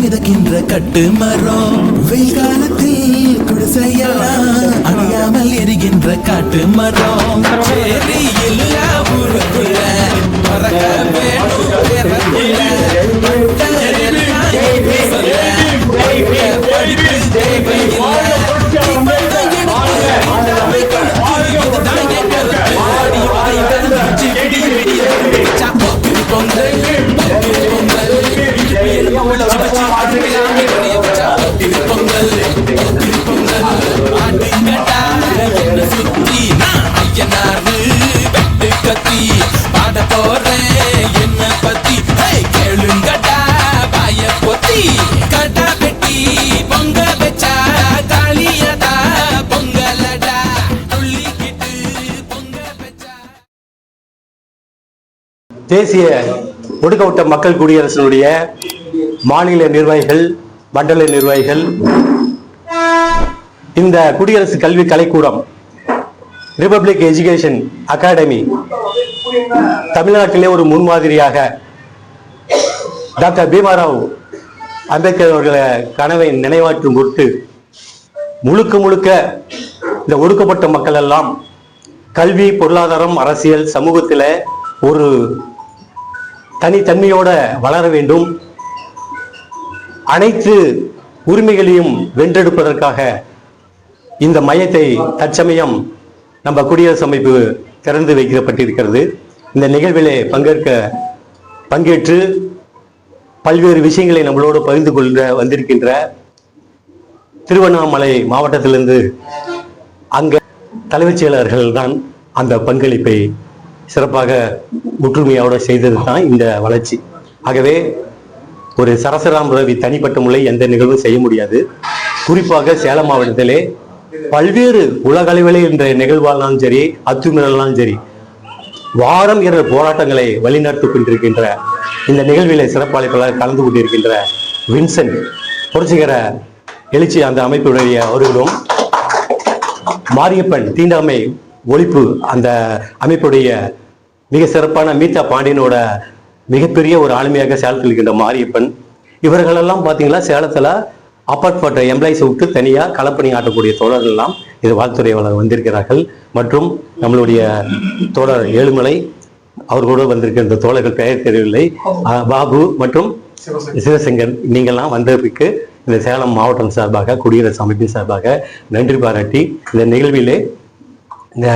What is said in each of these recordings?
மிதக்கின்ற கட்டு மரம் வெயில் காலத்தில் குடிசையெல்லாம் அணையாமல் எரிகின்ற காட்டு மரம் எல்லா ஊருக்குள்ள பறக்க தேசிய ஒடுக்கப்பட்ட மக்கள் குடியரசினுடைய மாநில நிர்வாகிகள், மண்டல நிர்வாகிகள், இந்த குடியரசு கல்வி கலைக்கூடம் ரிபப்ளிக் எஜுகேஷன் அகாடமி தமிழ்நாட்டிலே ஒரு முன்மாதிரியாக டாக்டர் பீமாராவ் அம்பேத்கர் அவர்கள கனவை நினைவாற்றும் பொருட்டு முழுக்க முழுக்க இந்த ஒடுக்கப்பட்ட மக்கள் எல்லாம் கல்வி, பொருளாதாரம், அரசியல், சமூகத்தில் ஒரு தனித்தன்மையோட வளர வேண்டும், அனைத்து உரிமைகளையும் வென்றெடுப்பதற்காக இந்த மையத்தை தற்சமயம் நம்ம குடியரசு அமைப்பு திறந்து வைக்கப்பட்டிருக்கிறது. இந்த நிகழ்விலே பங்கேற்று பல்வேறு விஷயங்களை நம்மளோடு பகிர்ந்து கொள்ள வந்திருக்கின்ற திருவண்ணாமலை மாவட்டத்திலிருந்து அங்க தலைமைச் செயலர்கள் தான் அந்த பங்களிப்பை சிறப்பாக ஒற்றுமையோடு செய்தது தான் இந்த வளர்ச்சி. ஆகவே ஒரு சரசராம் ரவி தனிப்பட்ட முறை எந்த நிகழ்வும் செய்ய முடியாது. குறிப்பாக சேலம் மாவட்டத்திலே பல்வேறு உலக அளவிலே என்ற நிகழ்வாலும் சரி, அத்துமீறலாம் சரி, வாரம் 2 போராட்டங்களை வழிநடத்தி கொண்டிருக்கின்ற இந்த நிகழ்விலே சிறப்பாளர்களாக கலந்து கொண்டிருக்கின்ற வின்சென்ட் புரட்சிகர எழுச்சி அந்த அமைப்புடைய அவர்களும், மாரியப்பன் தீண்டாமை ஒழிப்பு அந்த அமைப்புடைய மிக சிறப்பான மீதா பாண்டியனோட மிகப்பெரிய ஒரு ஆளுமையாக சேலத்தில் இருக்கின்ற மாரியப்பன், இவர்களெல்லாம் பார்த்தீங்கன்னா சேலத்தில் அப்பாற்பட்ட எம்ப்ளாயிஸை விட்டு தனியாக களப்பணி ஆட்டக்கூடிய தோழர்கள் எல்லாம் இது வாழ்த்துறை வந்திருக்கிறார்கள். மற்றும் நம்மளுடைய தோழர் ஏழுமலை அவர்களோடு வந்திருக்கின்ற தோழர்கள் பெயர் தெரியவில்லை, பாபு மற்றும் சிவசங்கர், நீங்கள்லாம் வந்ததுக்கு இந்த சேலம் மாவட்டம் சார்பாக, குடியரசு அமைப்பின் சார்பாக நன்றி பாராட்டி இந்த நிகழ்விலே இந்த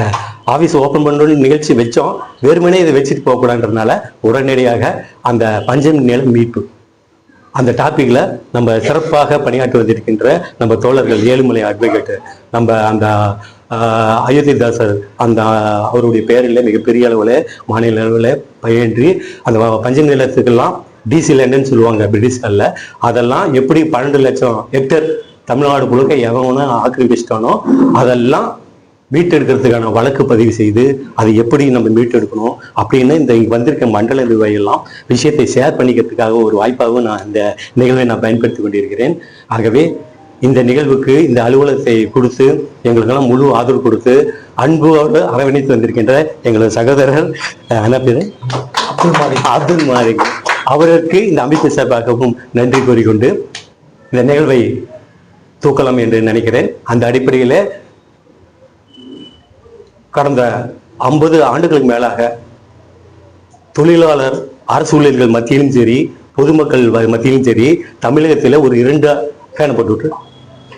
ஆஃபீஸ் ஓப்பன் பண்ணணும்னு நிகழ்ச்சி வச்சோம். வெறுமனே இதை வச்சுட்டு போகக்கூடாதுன்றதுனால உடனடியாக அந்த பஞ்சம் நில மீட்பு அந்த டாப்பிக்கில் நம்ம சிறப்பாக பணியாற்றி வந்திருக்கின்ற நம்ம தோழர்கள் ஏழுமலை அட்வொகேட்டு, நம்ம அந்த அயோத்திதாசர் அந்த அவருடைய பெயரில் மிகப்பெரிய அளவில் மாநில அளவில் பயின்றி அந்த பஞ்சம் நிலத்துக்கெல்லாம் டிசி லேண்டுன்னு சொல்லுவாங்க பிரிட்டிஷ்களில், அதெல்லாம் எப்படி 12 லட்சம் ஹெக்டேர் தமிழ்நாடு முழுக்க எவனோ ஆக்கிரமிச்சிட்டானோ அதெல்லாம் மீட்டெடுக்கிறதுக்கான வழக்கு பதிவு செய்து அதை எப்படி நம்ம மீட்டெடுக்கணும் அப்படின்னு இந்த இங்கே வந்திருக்க மண்டல நிர்வாகிகள்லாம் விஷயத்தை ஷேர் பண்ணிக்கிறதுக்காக ஒரு வாய்ப்பாகவும் நான் இந்த நிகழ்வை பயன்படுத்தி கொண்டிருக்கிறேன். ஆகவே இந்த நிகழ்வுக்கு இந்த அலுவலகத்தை கொடுத்து எங்களுக்கெல்லாம் முழு ஆதரவு கொடுத்து அன்போடு அரவணைத்து வந்திருக்கின்ற எங்களது சகோதரர் என்ன பேர் அப்துல் மாலிக் அவருக்கு இந்த அமைப்பு சார்பாகவும் நன்றி கூறிக்கொண்டு இந்த நிகழ்வை தூக்கலாம் என்று நினைக்கிறேன். அந்த அடிப்படையில் கடந்த 50 ஆண்டுகளுக்கு மேலாக தொழிலாளர், அரசு ஊழியர்கள் மத்தியிலும் சரி, பொதுமக்கள் மத்தியிலும் சரி, தமிழகத்தில் ஒரு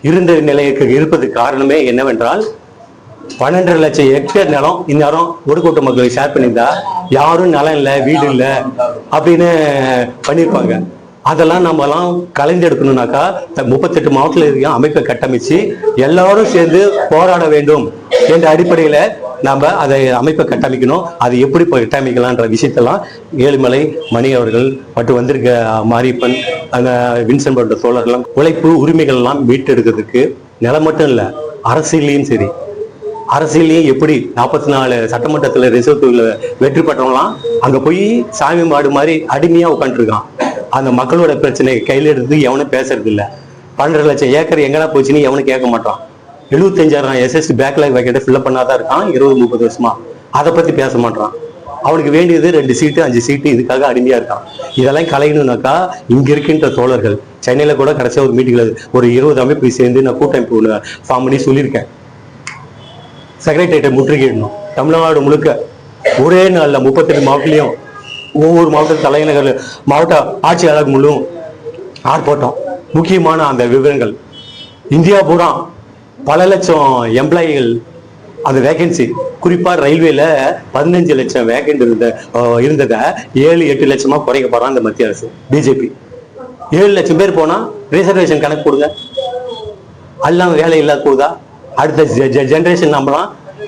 இருண்ட நிலைக்கு இருப்பதற்கு காரணமே என்னவென்றால் 12 லட்சம் ஹெக்டேர் நிலம் இந்நேரம் ஒடுக்கப்பட்ட மக்களுக்கு ஷேர் பண்ணியிருந்தா யாரும் நிலம் இல்லை, வீடு இல்லை அப்படின்னு பண்ணியிருப்பாங்க. அதெல்லாம் நம்மலாம் கலைந்தெடுக்கணும்னாக்கா 38 மாவட்டத்தில் இருக்க அமைப்பை கட்டமைச்சு எல்லாரும் சேர்ந்து போராட வேண்டும் என்ற அடிப்படையில் நாம் அதை அமைப்பை கட்டமைக்கணும். அது எப்படி கட்டமைக்கலான்ற விஷயத்தெல்லாம் ஏழுமலை மணி அவர்கள் மற்றும் வந்திருக்க மாரியப்பன், அந்த வின்சென்ட் போன்ற தோழர்கள்லாம் உழைப்பு உரிமைகள்லாம் மீட்டெடுக்கிறதுக்கு நிலம் மட்டும் இல்லை, அரசியலையும் சரி, அரசியலையும் எப்படி 44 சட்டமன்றத்தில் ரிசர்வ் தொகுதியில் வெற்றி பெற்றவங்களாம் அங்கே போய் சாமி மாடு மாதிரி அடிமையாக உட்காந்துருக்கான். அந்த மக்களோட பிரச்சனை கையில் எடுத்து எவனும் பேசுறது இல்லை. 12 லட்சம் ஏக்கர் எங்கடா போச்சுன்னு எவனும் கேட்க மாட்டான். 75,000 எஸ்எஸ்டி பேக்லாக் வேக்கெட்டை ஃபில்அப் பண்ணாதான் இருக்கான் 20-30 வருஷமா. அதை பத்தி பேச மாட்டான். அவனுக்கு வேண்டியது 2 சீட்டு 5 சீட்டு, இதுக்காக அடிமையா இருக்கான். இதெல்லாம் கலையணும்னாக்கா இங்க இருக்கின்ற தோழர்கள், சென்னையில கூட கடைசியா ஒரு மீட்டிங்ல ஒரு 20 அமைப்பு சேர்ந்து நான் கூட்டமைப்பு ஒன்று ஃபார்ம் பண்ணி சொல்லியிருக்கேன். செக்ரட்டரியேட்டை முற்றுகையிடணும். தமிழ்நாடு முழுக்க ஒரே நாள்ல 38 மாவட்டத்திலையும் ஒவ்வொரு மாவட்ட தலைநகர் மாவட்ட ஆட்சியாளர் முழுவதும் ஆர்ப்பாட்டம். முக்கியமான அந்த விவரங்கள் இந்தியா பூரா பல லட்சம் எம்ப்ளாயிகள் அந்த வேகன்சி, குறிப்பா ரயில்வேல 15 லட்சம் வேகன்ட் இருந்ததை 7-8 லட்சமா குறைக்க போறான் இந்த மத்திய அரசு பிஜேபி. 7 லட்சம் பேர் போனா ரிசர்வேஷன் கணக்கு கொடுங்க, எல்லாம் வேலை இல்லாத போகுதா? அடுத்த ஜென்ரேஷன்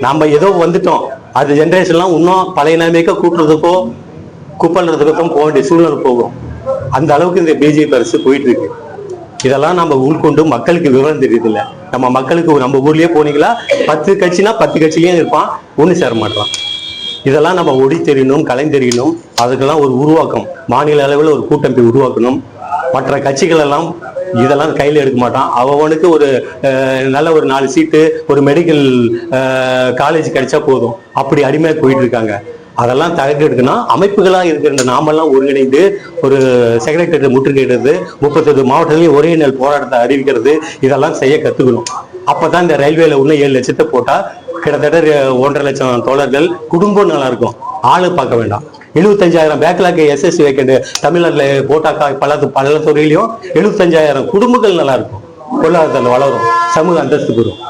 நம்ம ஏதோ வந்துட்டோம், அடுத்த ஜென்ரேஷன்லாம் இன்னும் பழைய நிலைமைக்க கூட்டுறதுக்கோ குப்பன்றதுக்கும் போக வேண்டிய சூழ்நிலை போகும். அந்த அளவுக்கு இந்த பிஜேபி அரசு போயிட்டு இருக்கு. இதெல்லாம் நம்ம உள்கொண்டு மக்களுக்கு விவரம் தெரியுது இல்ல. நம்ம மக்களுக்கு நம்ம ஊர்லயே போனீங்களா 10 கட்சினா 10 கட்சிலயும் இருப்பான், ஒண்ணு சேர மாட்டான். இதெல்லாம் நம்ம ஒடி தெரியணும், கலை தெரியணும். அதுக்கெல்லாம் ஒரு உருவாக்கம், மாநில அளவில் ஒரு கூட்டமைப்பை உருவாக்கணும். மற்ற கட்சிகள் எல்லாம் இதெல்லாம் கையில் எடுக்க மாட்டான். அவனுக்கு ஒரு நல்ல ஒரு 4 சீட்டு ஒரு மெடிக்கல் காலேஜ் கிடைச்சா போதும், அப்படி அடிமையாக போயிட்டு இருக்காங்க. அதெல்லாம் தகர்க்கெடுக்கணும். அமைப்புகளாக இருக்கிற நாமெல்லாம் ஒருங்கிணைந்து ஒரு செக்ரட்டரியேட் முற்றுகையிடுறது, 38 மாவட்டத்திலையும் ஒரே நாள் போராட்டத்தை அறிவிக்கிறது, இதெல்லாம் செய்ய கத்துக்கணும். அப்பதான் இந்த ரயில்வேல இன்னும் 7 லட்சத்தை போட்டா கிட்டத்தட்ட 1.5 லட்சம் தோழர்கள் குடும்பம் நல்லா இருக்கும், ஆளு பார்க்க வேண்டாம். 75,000 பேக்லாக் எஸ்எஸ்சி வேக்கெண்ட் தமிழ்நாட்டில் போட்டாக்கா பல துறையிலையும் 75,000 குடும்பங்கள் நல்லா இருக்கும், பொருளாதாரத்தில் வளரும், சமூக அந்தஸ்து பெறும்.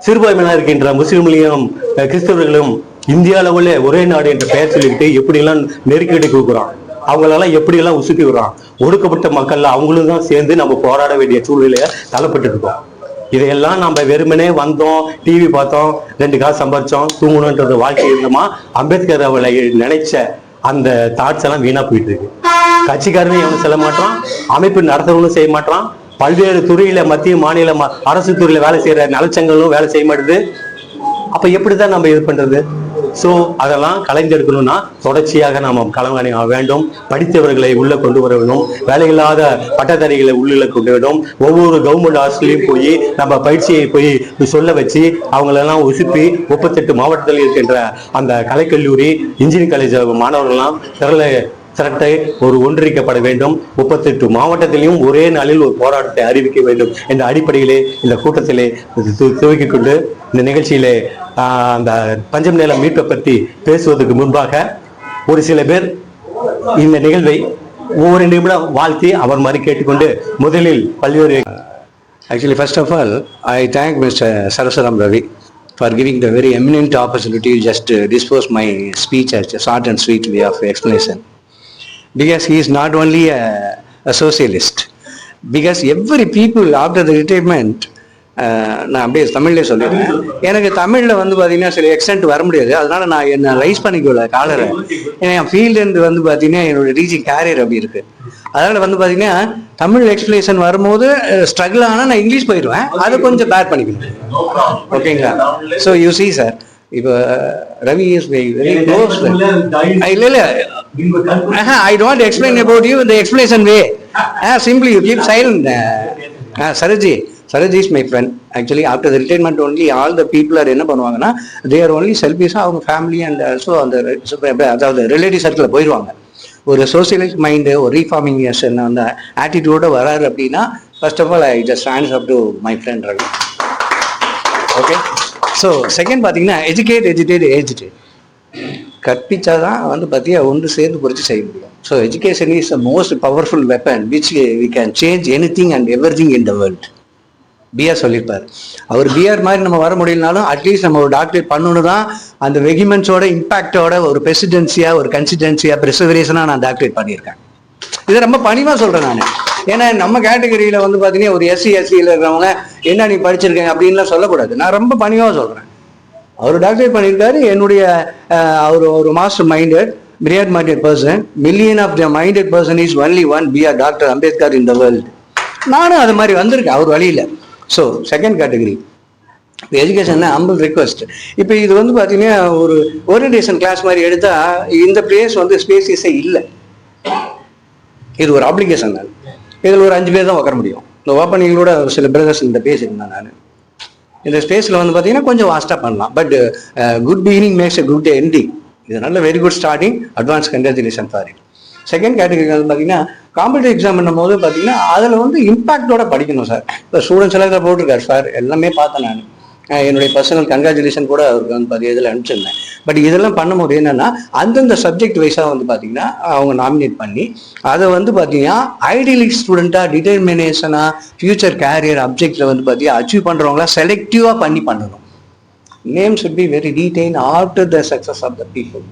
சிறுபான்மையினர் இருக்கின்ற முஸ்லிம்களையும் கிறிஸ்தவர்களும் இந்திய அளவுல ஒரே நாடு என்ற பெயர் சொல்லிக்கிட்டு எப்படியெல்லாம் நெருக்கடி கொடுக்குறான், அவங்களெல்லாம் எப்படியெல்லாம் உசுப்பி விடுறான். ஒடுக்கப்பட்ட மக்கள் அவங்களும் தான் சேர்ந்து நம்ம போராட வேண்டிய சூழ்நிலையை தள்ளப்பட்டு இருக்கோம். இதையெல்லாம் நம்ம வெறுமனே வந்தோம், டிவி பார்த்தோம், 2 காசு சம்பாதிச்சோம், தூங்கணும்ன்றது வாழ்க்கை இருந்தோமா, அம்பேத்கர் அவளை நினைச்ச அந்த தாட்ஸ் எல்லாம் வீணா போயிட்டு இருக்கு. கட்சிக்காரனையும் எவனும் செல்ல மாட்டான், அமைப்பு நடத்துறவனும் செய்ய மாட்டான். பல்வேறு துறையில மத்திய மாநில அரசு துறையில வேலை செய்யற நலச்சங்களும் வேலை செய்ய மாட்டுது. அப்ப எப்படிதான் நம்ம இது பண்றது? ஸோ அதெல்லாம் கலைந்தெடுக்கணும்னா தொடர்ச்சியாக நாம் களங்காணி வேண்டும். படித்தவர்களை உள்ள கொண்டு வர வேண்டும், வேலையில்லாத பட்டதாரிகளை உள்ள கொண்டு வேண்டும். ஒவ்வொரு கவர்மெண்ட் ஹாஸ்டல்லையும் போய் நம்ம பயிற்சியை போய் சொல்ல வச்சு அவங்களெல்லாம் உசுப்பி 38 மாவட்டத்தில் இருக்கின்ற அந்த கலைக்கல்லூரி இன்ஜினியரிங் காலேஜ் மாணவர்கள்லாம் திரட்டை ஒரு ஒன்றிணைக்கப்பட வேண்டும். 38 மாவட்டத்திலையும் ஒரே நாளில் ஒரு போராட்டத்தை அறிவிக்க வேண்டும் என்ற அடிப்படையிலே இந்த கூட்டத்திலே துவக்கிக் கொண்டு இந்த நிகழ்ச்சியிலே அந்த பஞ்சம் நிலம் மீட்பை பற்றி பேசுவதற்கு முன்பாக ஒரு சில பேர் இந்த நிகழ்வை ஒவ்வொரு நிமிடம் வாழ்த்தி அவர் மாதிரி கேட்டுக்கொண்டு முதலில் பல்வேறு. Actually, first of all, I thank Mr. Sarasaram Ravi for giving the very eminent opportunity to just dispose my speech as a short and sweet way of explanation. Because he is not only a socialist. Because every people after the retirement, நான் அப்படியே தமிழ்லேயே சொல்லிடுறேன். எனக்கு தமிழில் பார்த்தீங்கன்னா சில extend வர முடியாது, அதனால நான் என்ன ரைஸ் பண்ணிக்கல காலரை. ஏன்னா என் ஃபீல்டு பார்த்தீங்கன்னா என்னோட ரீச்சிங் கேரியர் அப்படி இருக்கு. அதனால பார்த்தீங்கன்னா தமிழ் எக்ஸ்பிளேஷன் வரும்போது ஸ்ட்ரகிள் ஆனால் நான் இங்கிலீஷ் போயிடுவேன், அதை கொஞ்சம் பேர் பண்ணிக்கணும். ஓகேங்களா? ஸோ யூ சி சார், இப்போ ரவி இஸ் வெரி க்ளோஸ். இல்லை I don't explain about you in the explanation way. Simply you keep silent. Saraj is my friend. Actually, after the retirement only, all the people are என்ன பண்ணுவாங்கன்னா, they are only selfish. அவங்க family and also அந்த அதாவது relative சர்க்கிளில் போயிடுவாங்க. ஒரு socialist mind, ஒரு reforming அந்த ஆட்டிடியூட வராரு அப்படின்னா, first of all I just hands up to my friend Ravi. Okay. So second பார்த்தீங்கன்னா எஜுகேட். கற்பிச்சாதான் பார்த்தியா ஒன்று சேர்ந்து குறித்து செய்ய முடியும். So education is the most powerful weapon which we can change anything and everything in the world. B R சொல்லியிருப்பார். அவர் பிஆர் மாதிரி நம்ம வர முடியலனாலும் அட்லீஸ்ட் நம்ம ஒரு டாக்டரேட் பண்ணணும் தான் அந்த வெகிமெண்ட்ஸோட இம்பாக்டோட ஒரு பிரசிடென்சியாக ஒரு கன்சிடென்சியாக ப்ரிசர்வேஷனாக நான் டாக்டரேட் பண்ணியிருக்கேன். இதை ரொம்ப பணிவாக சொல்கிறேன் நான். ஏன்னா நம்ம கேட்டகரியில் பார்த்தீங்கன்னா ஒரு எஸ்சியில் இருக்கிறவங்க என்ன நீ படிச்சிருக்கேன் அப்படின்லாம் சொல்லக்கூடாது. நான் ரொம்ப பணிவாக சொல்கிறேன். அவர் டாக்டரேட் பண்ணியிருக்காரு. என்னுடைய அவர் ஒரு மாஸ்டர் மைண்டட் பிரியாட் minded person, million of the minded person is only one BR doctor Ambedkar in the world. நானும் அது மாதிரி வந்திருக்கேன் அவர் வழியில். ஸோ செகண்ட் கேட்டகரி இப்போ எஜுகேஷன் ஹம்பிள் ரிக்வெஸ்ட். இப்போ இது பார்த்தீங்கன்னா ஒரு ஓரியன்டேஷன் கிளாஸ் மாதிரி எடுத்தால் இந்த பிளேஸ் ஸ்பேசியஸே இல்லை. இது ஒரு அப்ளிகேஷன் தான். இதில் ஒரு 5 பேர் தான் உட்கார முடியும். இந்த ஓப்பனிங்களோட சில பிரதர்ஸ் இந்த பேசியிருந்தேன் நான். இந்த ஸ்பேஸில் வந்து பார்த்தீங்கன்னா கொஞ்சம் வாஸ்ட்டாக பண்ணலாம், but good beginning makes a good ending. இது நல்ல very good starting. Advance congratulation for it. Second category வந்து பார்த்தீங்கன்னா காம்படிட்டிவ் எக்ஸாம் பண்ணும்போது பார்த்தீங்கன்னா அதில் வந்து இம்பாக்டோட படிக்கணும் சார். இப்போ ஸ்டூடெண்ட்ஸ் எல்லாம் இதை போட்டிருக்காரு சார், எல்லாமே பார்த்தேன் நான். என்னுடைய பர்சனல் கங்க்ராச்சுலேஷன் கூட அவருக்கு வந்து இதில் அனுப்பிச்சிருந்தேன். பட் இதெல்லாம் பண்ணும்போது என்னன்னா அந்தந்த சப்ஜெக்ட் வைஸாக வந்து பார்த்தீங்கன்னா அவங்க நாமினேட் பண்ணி அதை வந்து பார்த்தீங்கன்னா ஐடியலிக் ஸ்டூடெண்ட்டாக டிட்டர்மினேஷனாக ஃபியூச்சர் கேரியர் அப்ஜெக்டில் வந்து பார்த்தீங்கன்னா அச்சீவ் பண்ணுறவங்களா செலக்டிவாக பண்ணணும். Name should be very detail after the success of the people.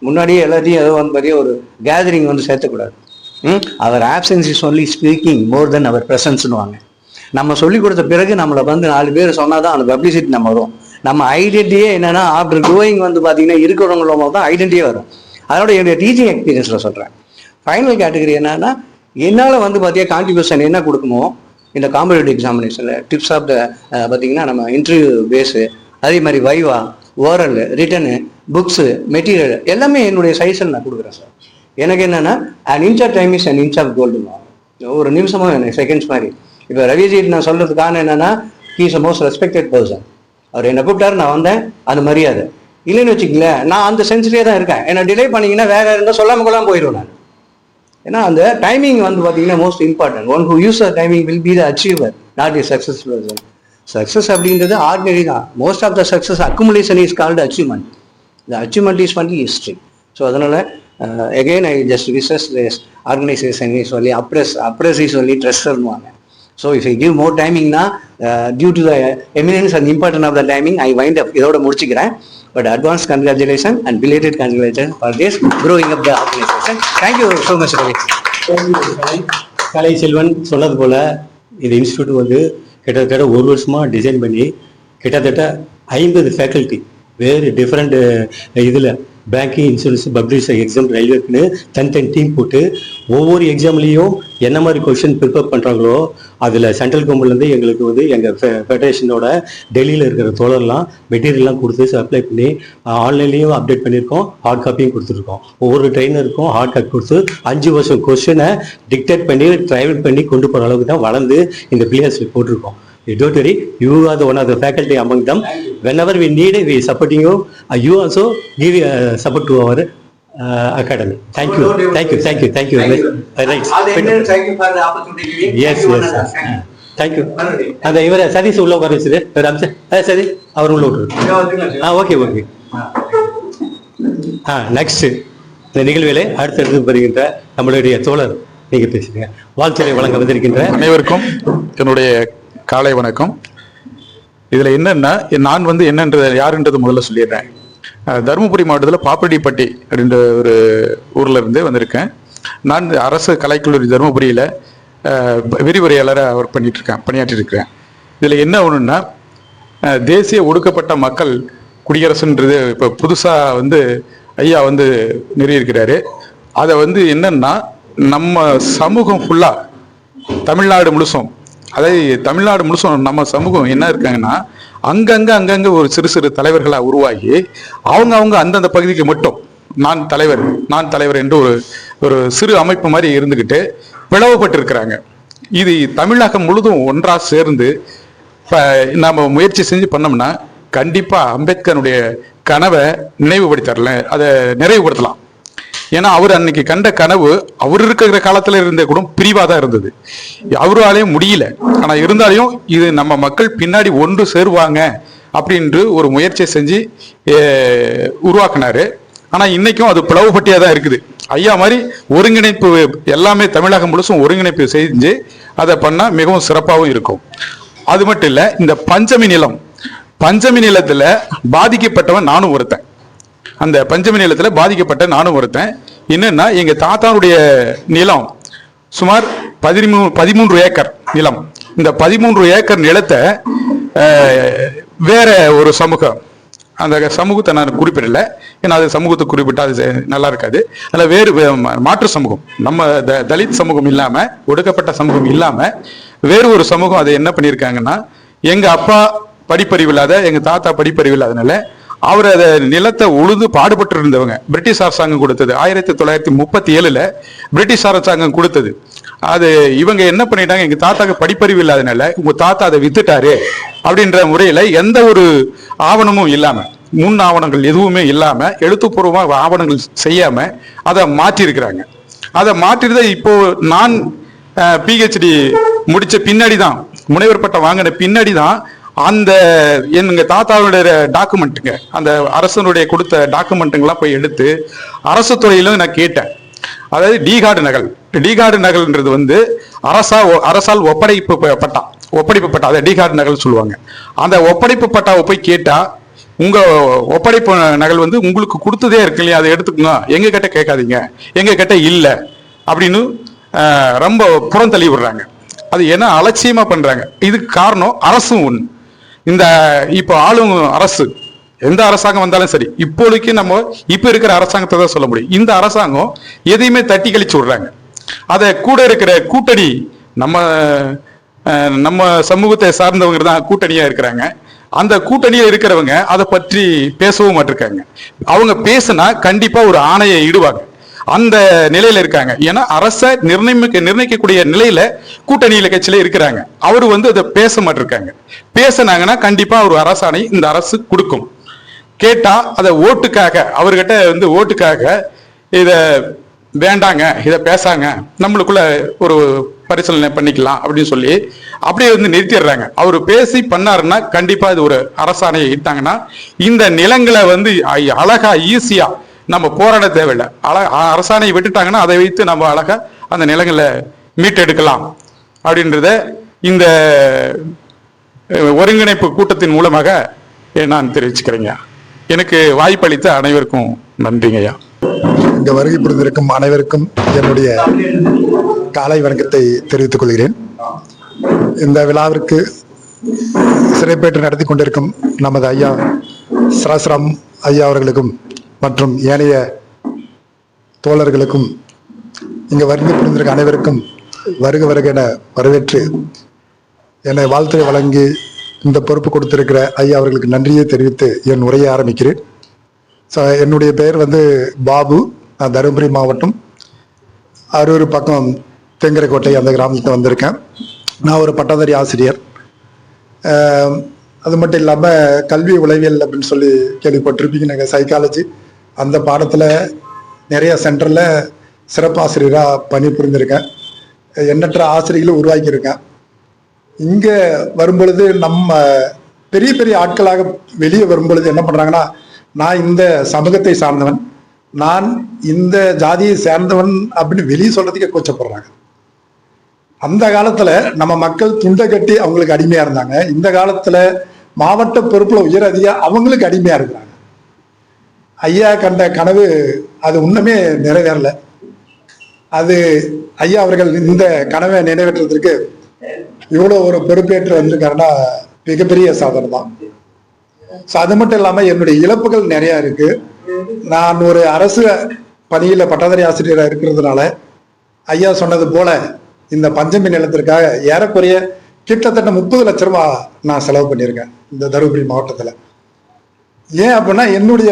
முன்னாடியே எல்லாத்தையும் ஏதோ வந்து பார்த்தீங்கன்னா ஒரு கேதரிங் வந்து சேர்த்தக்கூடாது. Our absence is only speaking more than our ப்ரெசன்ஸ்னுவாங்க. நம்ம சொல்லி கொடுத்த பிறகு நம்மளை வந்து 4 பேர் சொன்னாதான் அந்த பப்ளிசிட்டி நம்ம வரும். நம்ம ஐடென்டிட்டியே என்னன்னா ஆஃப்டர் க்ரோயிங் வந்து பார்த்தீங்கன்னா இருக்கிறவங்கள தான் ஐடென்டிட்டியே வரும். அதோட என்னுடைய டீச்சிங் எக்ஸ்பீரியன்ஸில் சொல்கிறேன். ஃபைனல் கேட்டகரி என்னன்னா என்னால் வந்து பார்த்தீங்கன்னா கான்ட்ரிபியூஷன் என்ன கொடுக்குமோ இந்த காம்படிட்டிவ் எக்ஸாமினேஷனில் டிப்ஸ் ஆஃப் த பார்த்தீங்கன்னா நம்ம இன்டர்வியூ பேஸு, அதே மாதிரி viva, oral, written, books, material எல்லாமே என்னுடைய சைஸில் நான் கொடுக்குறேன் சார். எனக்கு என்னன்னா an inch of time is an inch of கோல்டுன்னு. ஒரு நிமிஷமும் எனக்கு செகண்ட்ஸ் மாதிரி. இப்போ ரவிஜி நான் சொல்றதுக்கான என்னன்னா he is a most respected person. அவர் என்னை கூப்பிட்டாரு, நான் வந்தேன், அது மரியாதை. இல்லைன்னு வச்சுக்கங்களேன், நான் அந்த சென்ஸ்லேயே தான் இருக்கேன். என்ன டிலே பண்ணிங்கன்னா வேற இருந்தால் சொல்லாமல் கொள்ளாமல் போயிடுவேன் நான். ஏன்னா அந்த டைமிங் வந்து பார்த்தீங்கன்னா most important. One who use the timing will be the achiever, not a successful person. Success அப்படின்றது ஆர்டினரி தான். Most of the success accumulation is called achievement. The achievement is only history. So அதனால again I just wishes this organization is only அப்ரஸ் is only ட்ரெஸ்ஸர்னுவாங்க. So if I give more timing now, due to the eminence and importance of the timing, I wind up இதோட முடிச்சுக்கிறேன். But advance congratulations and belated congratulations for this growing up the organization. Thank you so much, Ravi. கலை செல்வன் சொன்னது போல இந்த institute வந்து கிட்டத்தட்ட 1 வருஷமா design பண்ணி கிட்டத்தட்ட 50 ஃபேக்கல்ட்டி வேறு டிஃப்ரெண்ட் இதில் பேங்கிங், இன்சூரன்ஸ், பப்ளிஷ், எக்ஸாம், ரயில்வேக்குன்னு தனித்தனி டீம் போட்டு ஒவ்வொரு எக்ஸாம்லேயும் என்ன மாதிரி கொஷின் ப்ரிப்பேர் பண்ணுறாங்களோ அதில் சென்ட்ரல் கவர்மெண்ட்லேருந்து எங்களுக்கு வந்து எங்கள் ஃபெடரேஷனோட டெல்லியில் இருக்கிற தோழர்லாம் மெட்டீரியல்லாம் கொடுத்து சப்ளை பண்ணி ஆன்லைன்லேயும் அப்டேட் பண்ணியிருக்கோம், ஹார்ட் காப்பியும் கொடுத்துருக்கோம். ஒவ்வொரு ட்ரெயினருக்கும் ஹார்ட் காப்பி கொடுத்து 5 வருஷம் கொஷினை டிக்டேட் பண்ணி ட்ரைவல் பண்ணி கொண்டு போகிற அளவுக்கு தான் வளர்ந்து இந்த பிளேயர்ஸ் போட்டிருக்கோம். Don't worry, you are the one of the faculty among them. Whenever we need it, we supporting you. You also give support to our academy. Thank you. Right. Thank you for the opportunity. Yes. Thank you. அந்த இவரை சதீஷ் உள்ள உட்கார வச்சுரு. சரி அவர் உள்ள விட்டுரு. Okay. Next இந்த நிகழ்விலே அடுத்தடுத்து வருகின்ற நம்மளுடைய தோழர் நீங்க பேசுறீங்க. வாழ்த்துறை வழங்க வந்திருக்கின்ற அனைவருக்கும் என்னுடைய காலை வணக்கம். இதில் என்னன்னா நான் வந்து என்னன்றது யாருன்றது முதல்ல சொல்லிடுறேன். தருமபுரி மாவட்டத்தில் பாப்படிப்பட்டி அப்படின்ற ஒரு ஊரில் இருந்து வந்திருக்கேன். நான் அரசு கலைக்கல்லூரி தருமபுரியில் விரிவுரையாளராக ஒர்க் பணியாற்றிருக்கிறேன். இதில் என்ன ஒன்றுன்னா தேசிய ஒடுக்கப்பட்ட மக்கள் குடியரசுன்றது இப்போ புதுசாக வந்து ஐயா வந்து நிறுவியிருக்கிறாரு. அதை வந்து என்னன்னா நம்ம சமூகம் ஃபுல்லாக தமிழ்நாடு முழுசும், அதாவது தமிழ்நாடு முழுசும் நம்ம சமூகம் என்ன இருக்காங்கன்னா அங்கங்கே ஒரு சிறு தலைவர்களாக உருவாகி அவங்க அந்தந்த பகுதிக்கு மட்டும் நான் தலைவர் என்று ஒரு சிறு அமைப்பு மாதிரி இருந்துக்கிட்டு பிளவுபட்டு. இது தமிழகம் முழுதும் ஒன்றா சேர்ந்து நம்ம முயற்சி செஞ்சு பண்ணோம்னா கண்டிப்பாக அம்பேத்கருடைய கனவை நினைவுபடுத்தரல, அதை நிறைவுபடுத்தலாம். ஏன்னா அவர் அன்னைக்கு கண்ட கனவு அவர் இருக்கிற காலத்துல இருந்த கூட பிரிவா தான் இருந்தது. அவராலையும் முடியல. ஆனா இருந்தாலையும் இது நம்ம மக்கள் பின்னாடி ஒன்று சேருவாங்க அப்படின்று ஒரு முயற்சியை செஞ்சு உருவாக்குனாரு. ஆனா இன்னைக்கும் அது பிளவுபட்டியா தான் இருக்குது. ஐயா மாதிரி ஒருங்கிணைப்பு எல்லாமே தமிழகம் முழுசும் ஒருங்கிணைப்பு செஞ்சு அதை பண்ணா மிகவும் சிறப்பாகவும் இருக்கும். அது மட்டும் இல்ல, இந்த பஞ்சமி நிலத்துல பாதிக்கப்பட்டவன் நானும் ஒருத்தன். அந்த பஞ்சமி நிலத்துல பாதிக்கப்பட்ட நானும் ஒருத்தன். என்னன்னா எங்க தாத்தாவுடைய நிலம் சுமார் 13 ஏக்கர் நிலம். இந்த 13 ஏக்கர் நிலத்தை வேற ஒரு சமூகம், அந்த சமூகத்தை நான் குறிப்பிடல, ஏன்னா அது சமூகத்தை குறிப்பிட்டா அது நல்லா இருக்காது. அதில் வேறு மாற்று சமூகம், நம்ம தலித் சமூகம் இல்லாம, ஒடுக்கப்பட்ட சமூகம் இல்லாம வேறு ஒரு சமூகம் அதை என்ன பண்ணியிருக்காங்கன்னா, எங்க அப்பா படிப்பறிவு இல்லாத, எங்க தாத்தா படிப்பறிவு இல்லாதனால அவர் அதை நிலத்தை உழுது பாடுபட்டு இருந்தவங்க. பிரிட்டிஷ் அரசாங்கம் கொடுத்தது 1937 பிரிட்டிஷ் அரசாங்கம் கொடுத்தது. அது இவங்க என்ன பண்ணிட்டாங்க, எங்க தாத்தாக்கு படிப்பறிவு இல்லாதனால உங்க தாத்தா அதை வித்துட்டாரு அப்படின்ற முறையில எந்த ஒரு ஆவணமும் இல்லாம, முன் ஆவணங்கள் எதுவுமே இல்லாம, எழுத்துப்பூர்வமா ஆவணங்கள் செய்யாம அதை மாற்றிருக்கிறாங்க. அதை மாற்றிருந்த இப்போ நான் பிஹெச்டி முடிச்ச பின்னாடி தான், முனைவர் பட்டம் வாங்கின பின்னாடி தான் அந்த எங்க தாத்தாவுடைய டாக்குமெண்ட்டுங்க, அந்த அரசனுடைய கொடுத்த டாக்குமெண்ட்டுங்கெல்லாம் போய் எடுத்து அரசு துறையிலும் நான் கேட்டேன். அதாவது டிகார்டு நகல், டிகார்டு நகல்ன்றது வந்து அரசால் ஒப்படைப்பு பட்டா, அதை டிகார்டு நகல் சொல்லுவாங்க. அந்த ஒப்படைப்பு பட்டாவை போய் கேட்டா, உங்க ஒப்படைப்பு நகல் வந்து உங்களுக்கு கொடுத்ததே இருக்கு இல்லையா, அதை எடுத்துக்கோங்க, எங்க கிட்ட கேட்காதீங்க, எங்க கிட்ட இல்லை அப்படின்னு ரொம்ப புறந்தள்ளி விடுறாங்க. அது என்ன அலட்சியமா பண்றாங்க. இதுக்கு காரணம் அரசும் ஒண்ணு. இந்த இப்போ ஆளும் அரசு எந்த அரசாங்கம் வந்தாலும் சரி, இப்போதைக்கு நம்ம இப்ப இருக்கிற அரசாங்கத்தை தான் சொல்ல முடியும். இந்த அரசாங்கம் எதையுமே தட்டி கழிச்சு விடுறாங்க. அதை கூட இருக்கிற கூட்டணி, நம்ம சமூகத்தை சார்ந்தவங்க தான் கூட்டணியா இருக்கிறாங்க. அந்த கூட்டணியில் இருக்கிறவங்க அதை பற்றி பேசவும் மாட்டிருக்காங்க. அவங்க பேசினா கண்டிப்பா ஒரு ஆணையை இடுவாங்க. அந்த நிலையில இருக்காங்க. ஏன்னா அரசை நிர்ணயிக்கக்கூடிய நிலையில கூட்டணியில கட்சியில இருக்கிறாங்க. அவரு வந்து அதை பேச மாட்டிருக்காங்க. பேசினாங்கன்னா கண்டிப்பா ஒரு அரசாணை இந்த அரசு கொடுக்கும். கேட்டா அதை ஓட்டுக்காக, அவர்கிட்ட வந்து ஓட்டுக்காக இத வேண்டாங்க, இதை பேசாங்க, நம்மளுக்குள்ள ஒரு பரிசீலனை பண்ணிக்கலாம் அப்படின்னு சொல்லி அப்படியே வந்து நிறுத்திடுறாங்க. அவரு பேசி பண்ணாருன்னா கண்டிப்பா இது ஒரு அரசாணையை இட்டாங்கன்னா இந்த நிலங்களை வந்து அழகா ஈஸியா நம்ம போராட தேவையில்லை. அரசாணையை விட்டுட்டாங்கன்னா அதை வைத்து நம்ம அழகா அந்த நிலங்களை மீட்டெடுக்கலாம் அப்படின்றத இந்த ஒருங்கிணைப்பு கூட்டத்தின் மூலமாக நான் தெரிவிச்சுக்கிறேங்க. எனக்கு வாய்ப்பளித்த அனைவருக்கும் நன்றிங்கய்யா. இங்க வருகை புரிந்திருக்கும் அனைவருக்கும் என்னுடைய காலை வணக்கத்தை தெரிவித்துக் கொள்கிறேன். இந்த விழாவிற்கு சிறைப்பேற்று நடத்தி கொண்டிருக்கும் நமது ஐயா சரஸ்ராம் ஐயா அவர்களுக்கும் மற்றும் ஏனைய தோழர்களுக்கும், இங்கு வருகை புரிந்திருக்க அனைவருக்கும் வருக வருக என வரவேற்று என்னை வாழ்த்துறை வழங்கி இந்த பொறுப்பு கொடுத்திருக்கிற ஐயா அவர்களுக்கு நன்றியை தெரிவித்து என் உரையை ஆரம்பிக்கிறேன். என்னுடைய பெயர் வந்து பாபு. நான் தருமபுரி மாவட்டம் அரூர் பக்கம் தெங்கரைக்கோட்டை அந்த கிராமத்தில் வந்திருக்கேன். நான் ஒரு பட்டதாரி ஆசிரியர். அது மட்டும் இல்லாமல் கல்வி உளவியல் அப்படின்னு சொல்லி கேள்விப்பட்டிருப்பீங்க. நாங்கள் சைக்காலஜி அந்த பாடத்தில் நிறைய சென்டரில் சிறப்பாசிரியராக பணிபுரிந்திருக்கேன். எண்ணற்ற ஆசிரியர்களும் உருவாக்கியிருக்கேன். இங்கே வரும்பொழுது நம்ம பெரிய பெரிய ஆட்களாக வெளியே வரும்பொழுது என்ன பண்ணுறாங்கன்னா, நான் இந்த சமூகத்தை சார்ந்தவன், நான் இந்த ஜாதியை சேர்ந்தவன் அப்படின்னு வெளியே சொல்றதுக்கே கூச்சப்படுறாங்க. அந்த காலத்துல நம்ம மக்கள் துண்டை கட்டி அவங்களுக்கு அடிமையா இருந்தாங்க. இந்த காலத்துல மாவட்ட பொறுப்புல உயர் அதிகாரி அவங்களுக்கு அடிமையா இருக்கிறாங்க. ஐயா கண்ட கனவு அது இன்னுமே நிறைவேறல. அது ஐயா அவர்கள் இந்த கனவை நிறைவேற்றுறதுக்கு இவ்வளோ ஒரு பொறுப்பேற்று வந்திருக்காருன்னா மிகப்பெரிய சாதனை தான். ஸோ அது மட்டும் இல்லாமல் என்னுடைய இழப்புகள் நிறையா இருக்கு. நான் ஒரு அரசு பணியில் பட்டதாரி ஆசிரியராக இருக்கிறதுனால ஐயா சொன்னது போல இந்த பஞ்சமி நிலத்திற்காக ஏறக்குறைய கிட்டத்தட்ட 30 லட்ச ரூபா நான் செலவு பண்ணியிருக்கேன் இந்த தருமபுரி மாவட்டத்தில். ஏன் அப்படின்னா என்னுடைய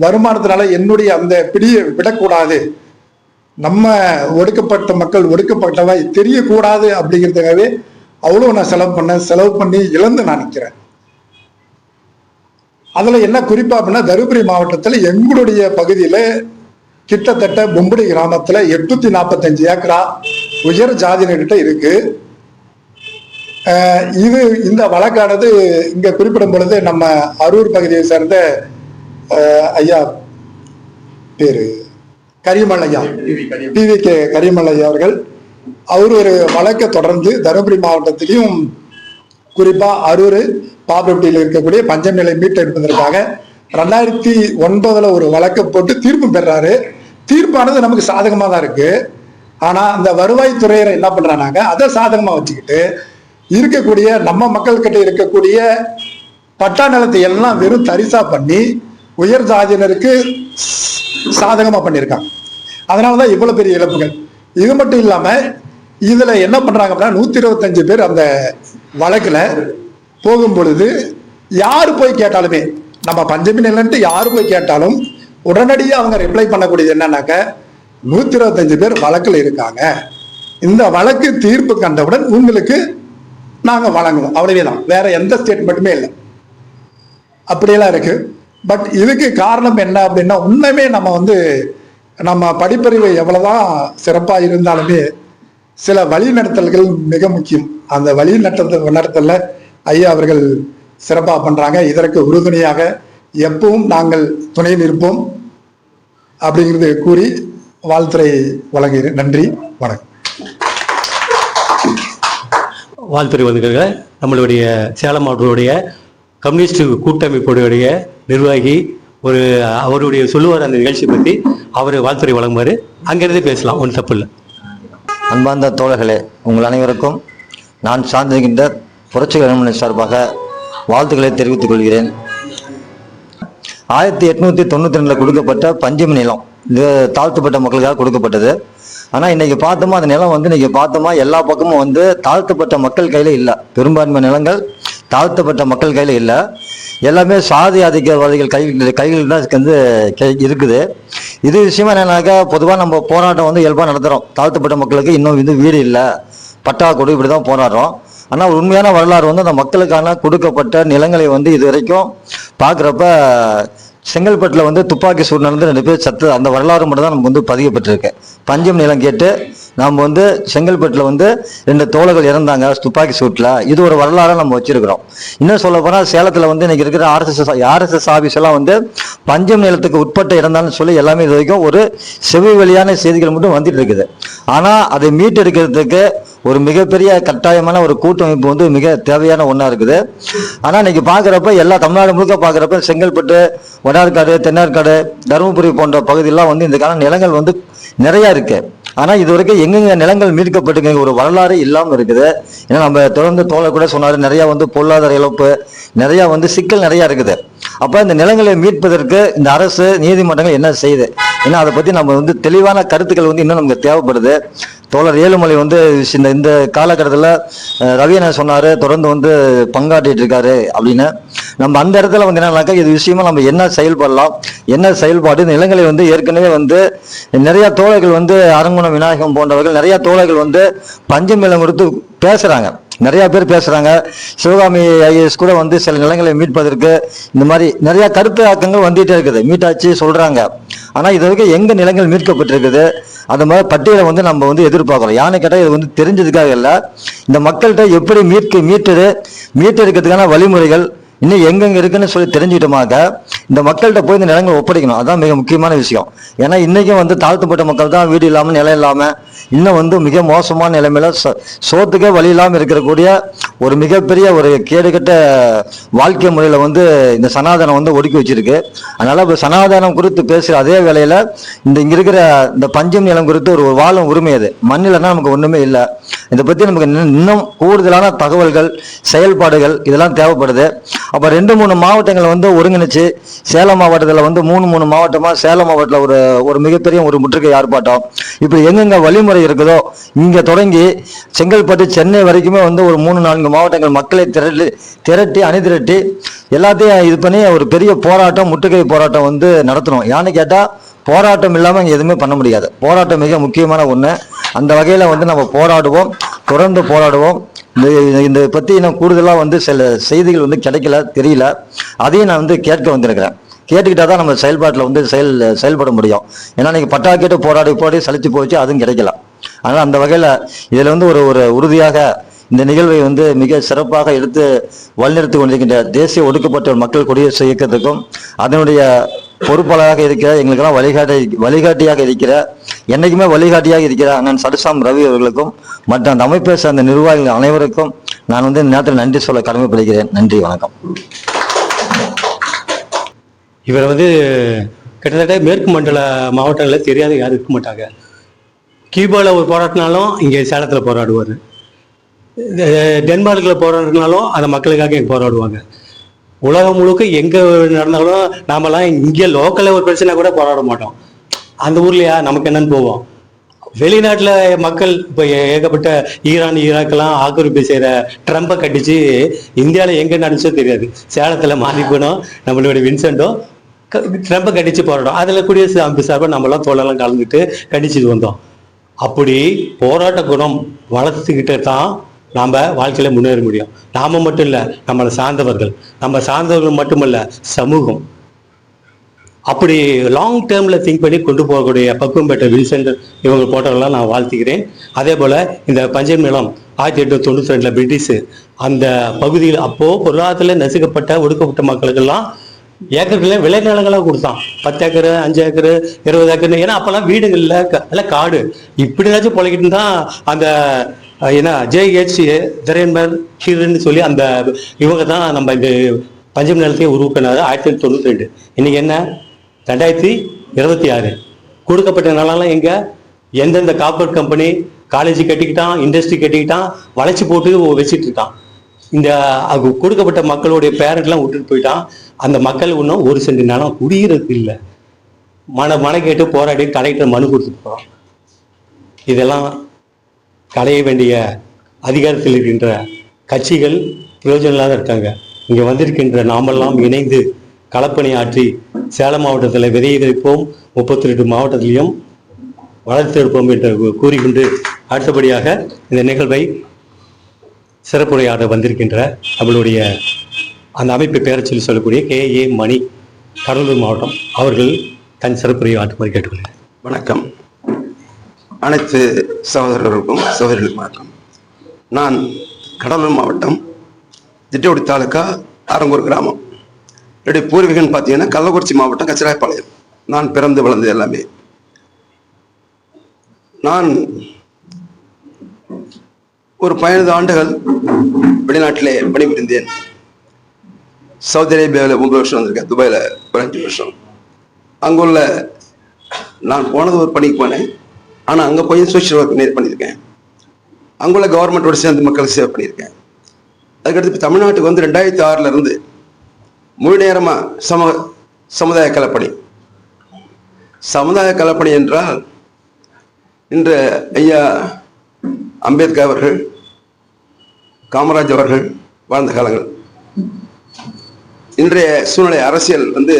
வருமானத்தினால என்னுடைய அந்த பிடியை விடக்கூடாது, நம்ம ஒடுக்கப்பட்ட மக்கள் ஒடுக்கப்பட்டவை தெரியக்கூடாது அப்படிங்கிறதுக்காகவே அவ்வளோ நான் செலவு பண்ணி இழந்து நான் நிற்கிறேன். அதுல என்ன குறிப்பா அப்படின்னா தருமபுரி மாவட்டத்தில் எங்களுடைய பகுதியில கிட்டத்தட்ட பொம்புடி கிராமத்துல 845 ஏக்கரா உயர் ஜாதியினர்கிட்ட இருக்கு. இது இந்த வழக்கானது இங்க குறிப்பிடும் பொழுது நம்ம அரூர் பகுதியை சேர்ந்த ஐயா பேரு கரியமல்லையா, PVK கரியமல்லையா அவர்கள், அவர் ஒரு வழக்கை தொடர்ந்து தருமபுரி மாவட்டத்திலையும் குறிப்பா அரூர் பாப்பட்டியில் இருக்கக்கூடிய பஞ்சம் நிலை மீட்டெடுப்பதற்காக 2009 ஒரு வழக்கை போட்டு தீர்ப்பு பெறாரு. தீர்ப்பானது நமக்கு சாதகமா தான் இருக்கு. ஆனா அந்த வருவாய்த்துறையினர் என்ன பண்றாங்க, அதை சாதகமா வச்சுக்கிட்டு இருக்கக்கூடிய நம்ம மக்கள் கிட்ட இருக்கக்கூடிய பட்டா நிலத்தை எல்லாம் வெறும் தரிசா பண்ணி உயர் ஜாதியினருக்கு சாதகமா பண்ணியிருக்காங்க. அதனாலதான் இவ்வளவு பெரிய இழப்புகள். இது மட்டும் இல்லாம இதுல என்ன பண்றாங்க அப்படின்னா 125 பேர் அந்த வழக்குல போகும் பொழுது யாரு போய் கேட்டாலுமே, நம்ம பஞ்சமி நிலன்ட்டு யாரு போய் கேட்டாலும் உடனடியாக அவங்க ரிப்ளை பண்ணக்கூடியது என்னன்னாக்க 125 பேர் வழக்கில் இருக்காங்க, இந்த வழக்கு தீர்ப்பு கண்டவுடன் உங்களுக்கு நாங்க வழங்குவோம், அவ்வளவேதான். வேற எந்த ஸ்டேட்மெண்ட்டுமே இல்லை. அப்படியெல்லாம் இருக்கு. பட் இதுக்கு காரணம் என்ன அப்படின்னா, உண்மையுமே நம்ம படிப்பறிவு எவ்வளவுதான் சிறப்பா இருந்தாலுமே சில வழிநடத்தல்கள் மிக முக்கியம். அந்த வழிநடத்தல்ல ஐயா அவர்கள் சிறப்பாக பண்றாங்க. இதற்கு உறுதுணையாக எப்பவும் நாங்கள் துணை நிற்போம் அப்படிங்கிறது கூறி வாழ்த்துறை வழங்குகிறேன். நன்றி, வணக்கம். வாழ்த்துறை வந்திருக்கிற நம்மளுடைய சேலம் மாவட்டத்துடைய கம்யூனிஸ்ட் கூட்டமைப்புடைய நிர்வாகி அவருடைய சொல்லுவார் அந்த நிகழ்ச்சி பற்றி. அவர் வாழ்த்துறை வழங்குவார். அங்கிருந்து பேசலாம், ஒன்றும் தப்பு இல்லை. அன்பார்ந்த தோழர்களே, உங்கள் அனைவருக்கும் நான் சார்ந்திருக்கின்ற புரட்சிகர சார்பாக வாழ்த்துக்களை தெரிவித்துக் கொள்கிறேன். 1892 கொடுக்கப்பட்ட பஞ்சமி நிலம் இது தாழ்த்தப்பட்ட மக்களுக்காக கொடுக்கப்பட்டது. ஆனால் இன்னைக்கு பார்த்தோமா அந்த நிலம் இன்னைக்கு பார்த்தோமா எல்லா பக்கமும் தாழ்த்தப்பட்ட மக்கள் கையில் இல்லை. பெரும்பான்மை நிலங்கள் தாழ்த்தப்பட்ட மக்கள் கையில் இல்லை. எல்லாமே சாதி ஆதிக்கவாதிகள் கைகள் தான் இருக்குது. இது விஷயமா என்னன்னாக்கா, பொதுவாக நம்ம போராட்டம் இயல்பாக நடத்துகிறோம். தாழ்த்தப்பட்ட மக்களுக்கு இன்னும் வீடு இல்லை, பட்டா கொடு, இப்படி தான் போராடுறோம். ஆனால் உண்மையான வரலாறு அந்த மக்களுக்கான கொடுக்கப்பட்ட நிலங்களை இது வரைக்கும் பார்க்குறப்ப செங்கல்பட்டில் துப்பாக்கி சூடு நடந்து 2 பேர் சத்து, அந்த வரலாறு மட்டும் தான் நமக்கு பதியப்பட்டிருக்கு. பஞ்சம் நிலம் கேட்டு நாம் செங்கல்பட்டில் 2 தோழர்கள் இறந்தாங்க துப்பாக்கி சூட்டில். இது ஒரு வரலாறாக நம்ம வச்சிருக்கிறோம். இன்னும் சொல்ல போனால் சேலத்தில் இன்னைக்கு இருக்கிற ஆர்எஸ்எஸ் ஆஃபீஸ் எல்லாம் பஞ்சம் நிலத்துக்கு உட்பட்ட இறந்தான்னு சொல்லி எல்லாமே இது வரைக்கும் ஒரு செவி வழியான செய்திகள் மட்டும் வந்துட்டு இருக்குது. ஆனால் அதை மீட்டெடுக்கிறதுக்கு ஒரு மிகப்பெரிய கட்டாயமான ஒரு கூட்டமைப்பு மிக தேவையான ஒன்றா இருக்குது. ஆனால் இன்னைக்கு பார்க்குறப்ப எல்லா தமிழ்நாடு முழுக்க பார்க்குறப்ப செங்கல்பட்டு, வடார்காடு, தென்னார்காடு, தருமபுரி போன்ற பகுதியெல்லாம் இந்த கால நிலங்கள் நிறையா இருக்கு. ஆனால் இது வரைக்கும் எங்கெங்க நிலங்கள் மீட்கப்பட்டுங்க ஒரு வரலாறு இல்லாமல் இருக்குது. ஏன்னா நம்ம தொடர்ந்து தோழர் கூட சொன்னார், நிறையா பொருளாதார இழப்பு, நிறையா சிக்கல் நிறையா இருக்குது. அப்போ இந்த நிலங்களை மீட்பதற்கு இந்த அரசு நீதிமன்றங்கள் என்ன செய்யுது? ஏன்னா அதை பற்றி நம்ம தெளிவான கருத்துக்கள் இன்னும் நமக்கு தேவைப்படுது. தோழர் ஏழுமலை இந்த காலகட்டத்தில் ரவி என்ன சொன்னார், தொடர்ந்து பங்காற்றிட்டு இருக்காரு அப்படின்னு. நம்ம அந்த இடத்துல என்னன்னாக்கா, இது விஷயமா நம்ம என்ன செயல்படலாம், என்ன செயல்பாடு நிலங்களை ஏற்கனவே நிறைய தோழர்கள் அரங்குணம் விநாயகம் போன்றவர்கள் நிறைய தோழர்கள் பஞ்சம் நிலம் கொடுத்து பேசுறாங்க. நிறைய பேர் பேசுறாங்க. சிவகாமி ஐஏஎஸ் கூட சில நிலங்களை மீட்பதற்கு இந்த மாதிரி நிறைய கருத்து ஆக்கங்கள் வந்துட்டே இருக்குது. மீட்டாச்சு சொல்றாங்க. ஆனா இது வரைக்கும் எங்க நிலங்கள் மீட்கப்பட்டிருக்குது அந்த மாதிரி பட்டியலை நம்ம எதிர்பார்க்கிறோம். யானை கேட்டால் இது தெரிஞ்சதுக்காக இல்லை, இந்த மக்கள்கிட்ட எப்படி மீட்டெடுக்கிறதுக்கான வழிமுறைகள் இன்னும் எங்கெங்க இருக்குன்னு சொல்லி தெரிஞ்சுக்கிட்டோமாக்க இந்த மக்கள்கிட்ட போய் இந்த நிலங்களை ஒப்படைக்கணும். அதுதான் மிக முக்கியமான விஷயம். ஏன்னா இன்னைக்கும் தாழ்த்தப்பட்ட மக்கள் தான் வீடு இல்லாமல் நிலம் இல்லாமல் இன்னும் மிக மோசமான நிலைமையில சோத்துக்கே வழி இல்லாமல் இருக்கக்கூடிய ஒரு மிகப்பெரிய ஒரு கேடுகட்ட வாழ்க்கை முறையில இந்த சனாதனம் ஒடுக்கி வச்சிருக்கு. அதனால இப்போ சனாதனம் குறித்து பேசுகிற அதே வேளையில இங்க இருக்கிற இந்த பஞ்சம் நிலம் குறித்து ஒரு வாழும் உரிமை அது. மண்ணில்னா நமக்கு ஒண்ணுமே இல்லை. இதை பத்தி நமக்கு இன்னும் கூடுதலான தகவல்கள், செயல்பாடுகள் இதெல்லாம் தேவைப்படுது. அப்போ 2-3 மாவட்டங்கள் ஒருங்கிணைச்சு சேலம் மாவட்டத்தில் 3 மாவட்டமா சேலம் மாவட்டத்தில் ஒரு மிகப்பெரிய ஒரு முற்றுகை ஆர்ப்பாட்டம் இப்படி எங்கெங்க வழிமுறை இருக்குதோ இங்க தொடங்கி செங்கல்பட்டு, சென்னை வரைக்குமே ஒரு 3-4 மாவட்டங்கள் மக்களை திரட்டி அணிதிரட்டி எல்லாத்தையும் இது பண்ணி ஒரு பெரிய போராட்டம், முற்றுகை போராட்டம் நடத்தணும். யான்னு கேட்டா போராட்டம் இல்லாமல் இங்கே எதுவுமே பண்ண முடியாது. போராட்டம் மிக முக்கியமான ஒன்று. அந்த வகையில் நம்ம போராடுவோம், தொடர்ந்து போராடுவோம். இந்த பற்றி இன்னும் கூடுதலாக சில செய்திகள் கிடைக்கல, தெரியல. அதையும் நான் கேட்க வந்திருக்கிறேன். கேட்டுக்கிட்டா தான் நம்ம செயல்பாட்டில் செயல்பட முடியும். ஏன்னா இன்னைக்கு பட்டா கேட்டு போராடி சலிச்சு போச்சு, அதுவும் கிடைக்கல. அதனால் அந்த வகையில் இதில் ஒரு உறுதியாக இந்த நிகழ்வை மிக சிறப்பாக எடுத்து வழிநடத்தி கொண்டிருக்கின்ற தேசிய ஒடுக்கப்பட்ட மக்கள் குடியரசு இயக்கத்துக்கும் அதனுடைய பொறுப்பாளராக இருக்கிற எங்களுக்கெல்லாம் வழிகாட்டியாக இருக்கிற என்னைக்குமே வழிகாட்டியாக இருக்கிற அண்ணன் சடுசாம் ரவி அவர்களுக்கும் மற்ற அந்த அமைப்பை சார்ந்த நிர்வாகிகள் அனைவருக்கும் நான் இந்த நேரத்தில் நன்றி சொல்ல கடமைப்படுகிறேன். நன்றி, வணக்கம். இவர் கிட்டத்தட்ட மேற்கு மண்டல மாவட்டங்களில் தெரியாத யாரும் இருக்க மாட்டாங்க. கியூபாவில் ஒரு போராட்டினாலும் இங்கே சேலத்தில் போராடுவார். டென்மார்க்கில் போராடினாலும் அந்த மக்களுக்காக இங்கே போராடுவாங்க. உலகம் முழுக்க எங்கே நடந்தாலும் நாமெல்லாம் இங்கே லோக்கலில் ஒரு பிரச்சனை கூட போராட மாட்டோம். அந்த ஊர்லையா நமக்கு என்னன்னு போவோம். வெளிநாட்டில் மக்கள் இப்போ ஏகப்பட்ட ஈராக்கெல்லாம் ஆக்கிரமிப்பு செய்கிற ட்ரம்பை கட்டிச்சு இந்தியாவில் எங்கே நடந்துச்சோ தெரியாது. சேலத்தில் மாறிக்கணும் நம்மளுடைய வின்சென்ட்டோ ட்ரம்பை கடிச்சு போராடும். அதில் குடியரசு அமைப்பு சார்பாக நம்மளாம் தோழெல்லாம் கலந்துட்டு கடிச்சிட்டு வந்தோம். அப்படி போராட்ட குணம் வளர்த்துக்கிட்டே தான் நாம் வாழ்க்கையில் முன்னேற முடியும். நாம மட்டும் இல்லை, நம்மளை சார்ந்தவர்கள், நம்ம சார்ந்தவர்கள் மட்டுமல்ல, சமூகம். அப்படி லாங் டேர்மில் திங்க் பண்ணி கொண்டு போகக்கூடிய பக்குவம் பெற்ற வில்சன் இவங்க போட்டவர்களாம் நான் வாழ்த்துக்கிறேன். அதே போல் இந்த பஞ்சம் நிலம் 1892 பிரிட்டிஷு அந்த பகுதியில் அப்போது பொருளாதாரத்தில் நசுக்கப்பட்ட ஒடுக்கப்பட்ட மக்களுக்கெல்லாம் ஏக்கர்களை விளைநிலங்களாக கொடுத்தான். 10 ஏக்கரு, 5 ஏக்கரு, 20 ஏக்கர். ஏன்னா அப்போல்லாம் வீடுகளில் எல்லாம் காடு. இப்படினாச்சும் பொழைக்கிட்டு தான் அந்த JH ஜெரேன்பர் ஹீரன்னு சொல்லி அந்த இவங்க தான் நம்ம இந்த பஞ்சம் நிலத்தையே உருவாக்கினாரு 1892. இன்னைக்கு என்ன 2026. கொடுக்கப்பட்ட நிலம்லாம் எங்க எந்தெந்த கார்பரேட் கம்பெனி காலேஜ் கட்டிக்கிட்டான், இண்டஸ்ட்ரி கட்டிக்கிட்டான், வளைச்சி போட்டு வச்சுட்டு இருக்கான். இந்த கொடுக்கப்பட்ட மக்களுடைய பேரண்ட்லாம் விட்டுட்டு போயிட்டான். அந்த மக்கள் இன்னும் 1 சென்ட் நிலம் குடியிருப்பு இல்லை. மனை கேட்டு போராடி கலெக்டர் மனு கொடுத்துட்டு போகிறோம். இதெல்லாம் களைய வேண்டிய அதிகாரத்தில் இருக்கின்ற கட்சிகள் பிரயோஜனம் இல்லாத இருக்காங்க. இங்கே வந்திருக்கின்ற நாமெல்லாம் இணைந்து களப்பணி ஆற்றி சேலம் மாவட்டத்தில் விதையை விதைப்போம், 32 மாவட்டத்திலையும் வளர்த்தெடுப்போம் என்று கூறிக்கொண்டு அடுத்தபடியாக இந்த நிகழ்வை சிறப்புரையாட வந்திருக்கின்ற நம்மளுடைய அந்த அமைப்பை பெயர் சொல்லி சொல்லக்கூடிய KA மணி, கடலூர் மாவட்டம், அவர்கள் தன் சிறப்புரையை ஆற்றுமாறு கேட்டுக்கொள்கிறேன். வணக்கம். அனைத்து சகோதரர்களுக்கும் சகோதரிகளுக்கும் வணக்கம். நான் கடலூர் மாவட்டம் திட்டக்குடி தாலுக்கா ஆரங்கூர் கிராமம். என்னுடைய பூர்வீகன் பார்த்தீங்கன்னா கள்ளக்குறிச்சி மாவட்டம் கச்சிராயப்பாளையம். நான் பிறந்து வளர்ந்தது எல்லாமே. நான் ஒரு 15 ஆண்டுகள் வெளிநாட்டிலே பணிபுரிந்தேன். சவுதி அரேபியாவில் 9 வருஷம் வந்திருக்கேன், துபாயில் 15 வருஷம். அங்குள்ள நான் போனது ஒரு பணிக்கு போனேன். ஆனால் அங்கே போய் சோஷியல் ஒர்க் நேர் பண்ணியிருக்கேன். அங்குள்ள கவர்மெண்ட்டோட சேர்ந்து மக்களுக்கு சேவை பண்ணியிருக்கேன். அதுக்கடுத்து தமிழ்நாட்டுக்கு வந்து 2006 இருந்து முழு நேரமாக சமுதாய கலப்பணி. சமுதாய கலப்பணி என்றால் இன்று ஐயா அம்பேத்கர் அவர்கள், காமராஜ் அவர்கள் வாழ்ந்த காலங்கள். இன்றைய சூழ்நிலை அரசியல் வந்து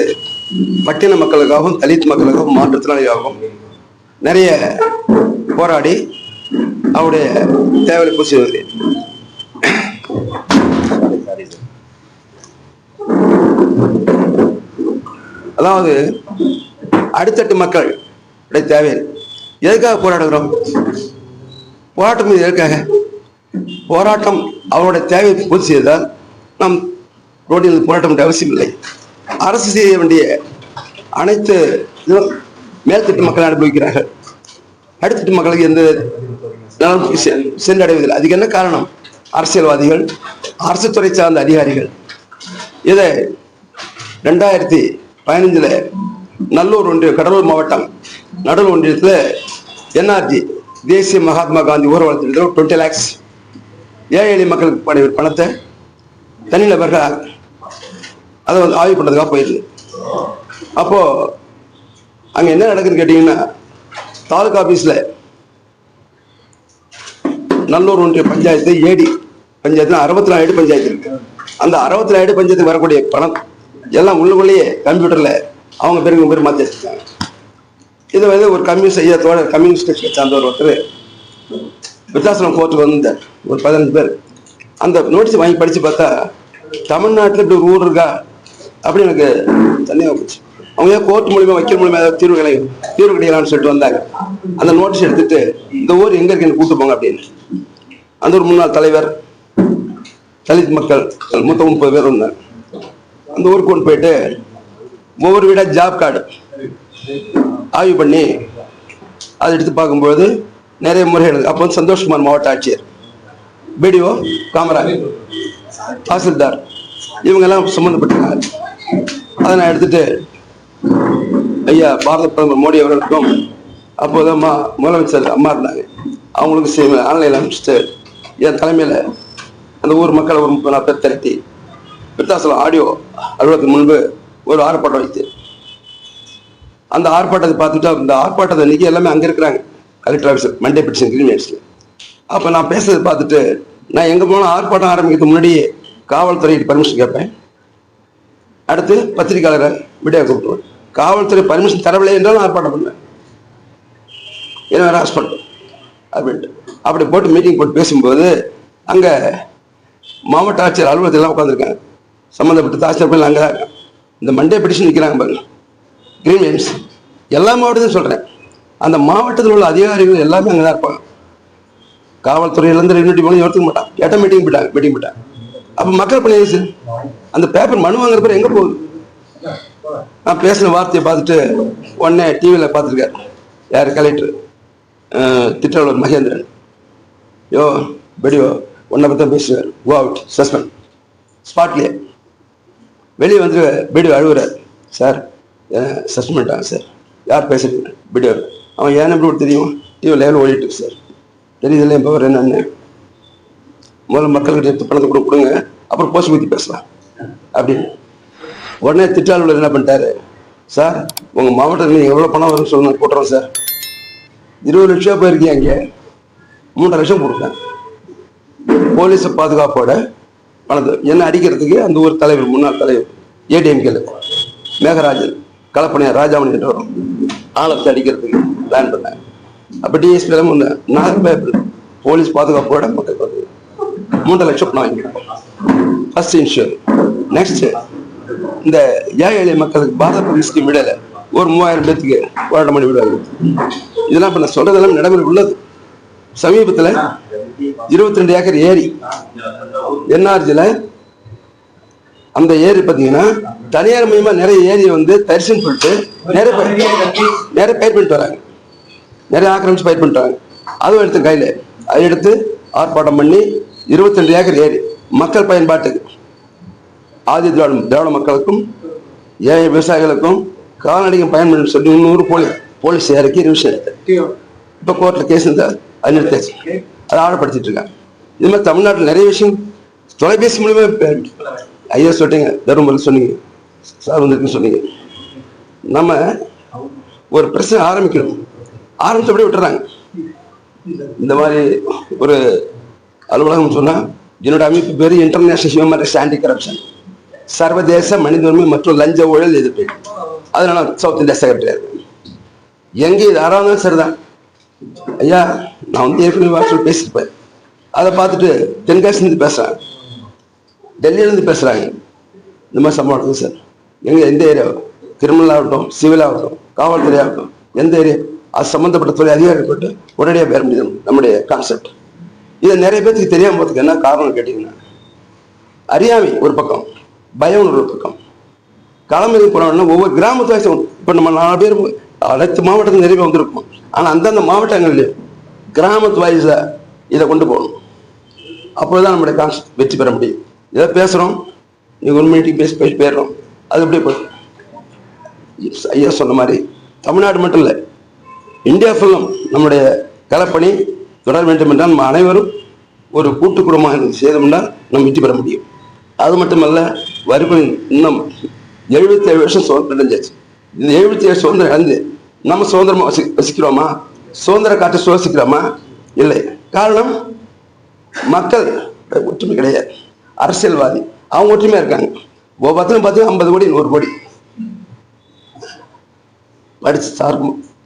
பட்டின மக்களுக்காகவும் தலித் மக்களுக்காகவும் மாற்றுத்திறனாளியாகவும் நிறைய போராடி அவருடைய தேவையை பூசி வருகிறேன். அதாவது அடித்தட்டு மக்கள் தேவை. எதுக்காக போராடுகிறோம்? போராட்டம் இது எதுக்காக? போராட்டம் அவருடைய தேவையை பூர்த்தி செய்தால் நம் ரோட்டில் போராட்டம் அவசியம் இல்லை. அரசு செய்ய வேண்டிய அனைத்து மேல்தட்டு மக்கள் அனுபவிக்கிறார்கள். அடித்தட்டு மக்களுக்கு எந்த நலம் சென்றடைவதில்லை. அதுக்கு என்ன காரணம்? அரசியல்வாதிகள், அரசு துறை சார்ந்த அதிகாரிகள். இதை 2015 நல்லூர் ஒன்றியம், கடலூர் மாவட்டம் நடலூர் ஒன்றியத்தில் NRG தேசிய மகாத்மா காந்தி ஊர்வல திட்டத்தில் 20 lakhs ஏழை எளிய மக்களுக்கு பணத்தை தனிநபர்கள் அதை வந்து ஆய்வு பண்ணுறதுக்காக போயிருக்கு. அப்போது அங்கே என்ன நடக்குதுன்னு கேட்டிங்கன்னா, தாலுகா ஆஃபீஸில் நல்லூர் ஒன்றிய பஞ்சாயத்து ஏடி பஞ்சாயத்து 64 பஞ்சாயத்து இருக்கு. அந்த 64 பஞ்சாயத்துக்கு வரக்கூடிய பணம் எல்லாம் உள்ளுக்குள்ளேயே கம்ப்யூட்டரில் அவங்க பேர் மாற்றி வச்சுருக்காங்க. இதை வந்து ஒரு கம்யூனிஸ்ட் கட்சியை சார்ந்த ஒருத்தர் விருத்தாசலம் கோர்ட்டுக்கு வந்து ஒரு 15 பேர் அந்த நோட்டீஸ் வாங்கி படித்து பார்த்தா, தமிழ்நாட்டில் இப்படி ஒரு ஊர் இருக்கா அப்படின்னு எனக்கு தனியாக போச்சு. அவங்க கோர்ட் மூலியமாக வக்கீல் மூலியமாக ஏதாவது தீர்வு கிடைக்கலாம்னு சொல்லிட்டு வந்தாங்க. அந்த நோட்டீஸ் எடுத்துட்டு இந்த ஊர் எங்கே இருக்கு கூப்பிட்டு போங்க அப்படின்னு. அந்த ஒரு முன்னாள் தலைவர், தலித் மக்கள் மொத்தம் 30 பேர் இருந்தாங்க. அந்த ஊருக்கு கொண்டு போயிட்டு ஒவ்வொரு வீடாக ஜாப் கார்டு ஆய்வு பண்ணி அதை எடுத்து பார்க்கும்போது நிறைய முறைகள். அப்போ வந்து சந்தோஷ்குமார் மாவட்ட ஆட்சியர், BDO காமராஜ், தாசில்தார் இவங்கெல்லாம் சம்மந்தப்பட்டிருக்காங்க. அதை நான் எடுத்துட்டு ஐயா பாரத பிரதமர் மோடி அவர்களுக்கும் அப்போதான் முதலமைச்சர் அம்மா இருந்தாங்க, அவங்களுக்கு ஆன்லைனில் அனுப்பிச்சிட்டு என் தலைமையில் அந்த ஊர் மக்களை ஒரு 30-40 பேர் திரட்டி விருத்தாசலம் ஆடியோ அலுவலகத்துக்கு முன்பு ஒரு ஆர்ப்பாட்டம் வைத்து அந்த ஆர்ப்பாட்டத்தை பார்த்துட்டு அந்த ஆர்ப்பாட்டத்தை அன்றைக்கி எல்லாமே அங்கே இருக்கிறாங்க collector officer Monday petition grievance. அப்போ நான் பேசுறதை பார்த்துட்டு நான் எங்கே போனால் ஆர்ப்பாட்டம் ஆரம்பிக்கிறதுக்கு முன்னாடியே காவல்துறைக்கு பர்மிஷன் கேட்பேன். அடுத்து பத்திரிகையாளரை விடையா கூப்பிடுவேன். காவல்துறை பர்மிஷன் தரவில்லை என்றாலும் ஆர்ப்பாட்டம் பண்ணுவேன். ஏன்னா ஹாஸ்பிட்டல் அப்படின்ட்டு அப்படி போட்டு மீட்டிங் போட்டு பேசும்போது அங்கே மாவட்ட ஆட்சியர் அலுவலகத்திலாம் உட்காந்துருக்காங்க, சம்மந்தப்பட்ட தாசில்தார்கள் அங்கே தான் இருக்காங்க. இந்த மண்டே பிடிச்சு நிற்கிறாங்க பாருங்க, கிரீமியன்ஸ் எல்லா மாவட்டத்தையும் சொல்கிறேன். அந்த மாவட்டத்தில் உள்ள அதிகாரிகள் எல்லாமே அங்கே தான் இருப்பாங்க. காவல்துறையிலேருந்து யூனிட்டி போல எடுத்துக்க மாட்டான், கேட்டால் மீட்டிங் போயிட்டாங்க. அப்போ மக்கள் பணி அந்த பேப்பர் மனு வாங்குற பேர் எங்கே போகுது? நான் பேசின வார்த்தையை பார்த்துட்டு உடனே டிவியில் பார்த்துருக்காரு யார் கலெக்டர் திட்டவளர் மகேந்திரன், யோ பெடியோ ஒன்றை பற்றி தான் பேசுவார், கோ அவுட் சஸ்பெண்ட் ஸ்பாட்லேயே. வெளியே வந்து பெடியோ அழுகுறார், சார் சஸ்பெண்டாங்க சார். யார் பேசுறீங்க? பெடியோ. அவன் ஏன் எப்படி தெரியும்? டிவி லைவில் ஓடிட்டு சார், தெரியுதுல்ல என் பவர் என்னன்னு. முதல்ல மக்கள்கிட்ட எடுத்து பணத்தை கொடுங்க, அப்புறம் போஸ்ட் பற்றி பேசலாம் அப்படின்னு. உடனே திட்டாளர் என்ன பண்ணிட்டாரு, சார் உங்கள் மாவட்டத்தில் நீங்கள் எவ்வளோ பணம் வரும்னு சொல்லி போட்டுறோம் சார். 20 லட்சம் போயிருக்கீங்க, அங்கே 3.5 லட்சம் கொடுத்தேன். போலீஸை பாதுகாப்போட பணத்தை என்ன அடிக்கிறதுக்கு அந்த ஊர் தலைவர், முன்னாள் தலைவர் ஏடிஎம்கேல மேகராஜன், கலப்பனையா ராஜாமணி என்ற வரும் ஆளத்தை அடிக்கிறதுக்கு பிளான் பண்ணேன். அப்போ டிஎஸ்பியில் 4 பேர் போலீஸ் பாதுகாப்போட மக்களுக்கு வந்து 3.5 லட்சம் பணம் வாங்கியிருக்கோம். First insure. நெக்ஸ்ட் இந்த ஏழை எளிய மக்களுக்கு பாரத பிரதம ஸ்கீம் விடல ஒரு 3000 பேத்துக்கு போராட்டம் பண்ணி விடுவாங்க. இதெல்லாம் இப்போ நான் சொல்றதெல்லாம் நடைமுறை உள்ளது. சமீபத்தில் 22 ஏக்கர் ஏரி என்ஆர்ஜியில், அந்த ஏரி பார்த்தீங்கன்னா தனியார் மயமா நிறைய ஏரியை வந்து தரிசனம் சொல்லிட்டு நிறைய பயிர் பண்ணிட்டு வராங்க, நிறைய ஆக்கிரமிச்சு பயிர் பண்ணிட்டு வராங்க. அதுவும் எடுத்து கையில் அதை எடுத்து ஆர்ப்பாட்டம் பண்ணி 22 ஏக்கர் ஏரி மக்கள் பயன்பாட்டுக்கு, ஆதி திராவிட மக்களுக்கும் ஏழை விவசாயிகளுக்கும் கால்நடைக்கும் பயன்படும் சொல்லி 300 போலீஸ் இறக்கி ரிவிஷன் எடுத்தேன். இப்போ கோர்ட்டில் கேஸ் இருந்தால் அது நிறுத்தாச்சு, அதை ஆழப்படுத்திட்டு இருக்காங்க. இது மாதிரி தமிழ்நாட்டில் நிறைய விஷயம் தொலைபேசி மூலமே ஐயா சொல்லிட்டீங்க, தருமபுரி சொன்னீங்க, சார் வந்துருக்குன்னு சொன்னீங்க. நம்ம ஒரு பிரச்சனை ஆரம்பிக்கணும், ஆரம்பித்தபடி விட்டுறாங்க. இந்த மாதிரி ஒரு அலுவலகம் சொன்னால் என்னோட அமைப்பு பேர் international human rights anti corruption, சர்வதேச மனித உரிமை மற்றும் லஞ்ச ஊழல் எதிர்ப்பு. அதனால சவுத் இந்தியா செக்ரட்டரியா இருக்கேன். எங்கே இது யாராவது சரிதான் ஐயா, நான் வந்து ஏற்கனவே வாட்ஸ்அப் பேசியிருப்பேன். அதை பார்த்துட்டு தென்காசிலேருந்து பேசுகிறாங்க, டெல்லியிலேருந்து பேசுகிறாங்க. இந்த மாதிரி சம்பவம் நடக்குது சார். எந்த ஏரியா, கிரிமினல் ஆகட்டும், சிவில் ஆகட்டும், காவல்துறை ஆகட்டும், எந்த ஏரியா அது சம்மந்தப்பட்ட துறை அதிகாரிகள் போட்டு உடனடியாக பேர முடியும் நம்முடைய கான்செப்ட். இதை நிறைய பேருக்கு தெரியாமல் போகிறதுக்கு என்ன காரணம் கேட்டிங்கன்னா, அறியாமை ஒரு பக்கம், பயம் ஒரு பக்கம். களமிற்கு போனோம்னா ஒவ்வொரு கிராமத்து வயசும் இப்போ நம்ம 4 பேர் அனைத்து மாவட்டத்தில் நிறைய வந்திருக்கோம். ஆனால் அந்தந்த மாவட்டங்கள்லையும் கிராமத்து வயசை இதை கொண்டு போகணும். அப்போதான் நம்மளுடைய கான்செப்ட் வெற்றி பெற முடியும். இதை பேசுகிறோம், நீங்கள் ஒரு மீட்டிங் பேசி போயிடுறோம், அது எப்படியே போயிடும். ஐயா சொன்ன மாதிரி தமிழ்நாடு மட்டும் இல்லை, இந்தியா ஃபுல்லும் நம்முடைய களப்பணி தொடர வேண்டும் என்றால் நம்ம அனைவரும் ஒரு கூட்டு குடும்பமாக செய்தோம்னா நம்ம வெற்றி பெற முடியும். அது மட்டுமல்ல, வறுமை இன்னும் 77 வருஷம் சுதந்திரம் அடைஞ்சாச்சு. இந்த 77 சுதந்திரம் அடைஞ்சு நம்ம சுதந்திரமா வசிக்கிறோமா? சுதந்திர காற்றை சுவாசிக்கிறோமா? இல்லை. காரணம் மக்கள் ஒற்றுமை கிடையாது. அரசியல்வாதி அவங்க ஒற்றுமையா இருக்காங்க. ஒவ்வொருத்தரும் பார்த்து 50 கோடி 100 கோடி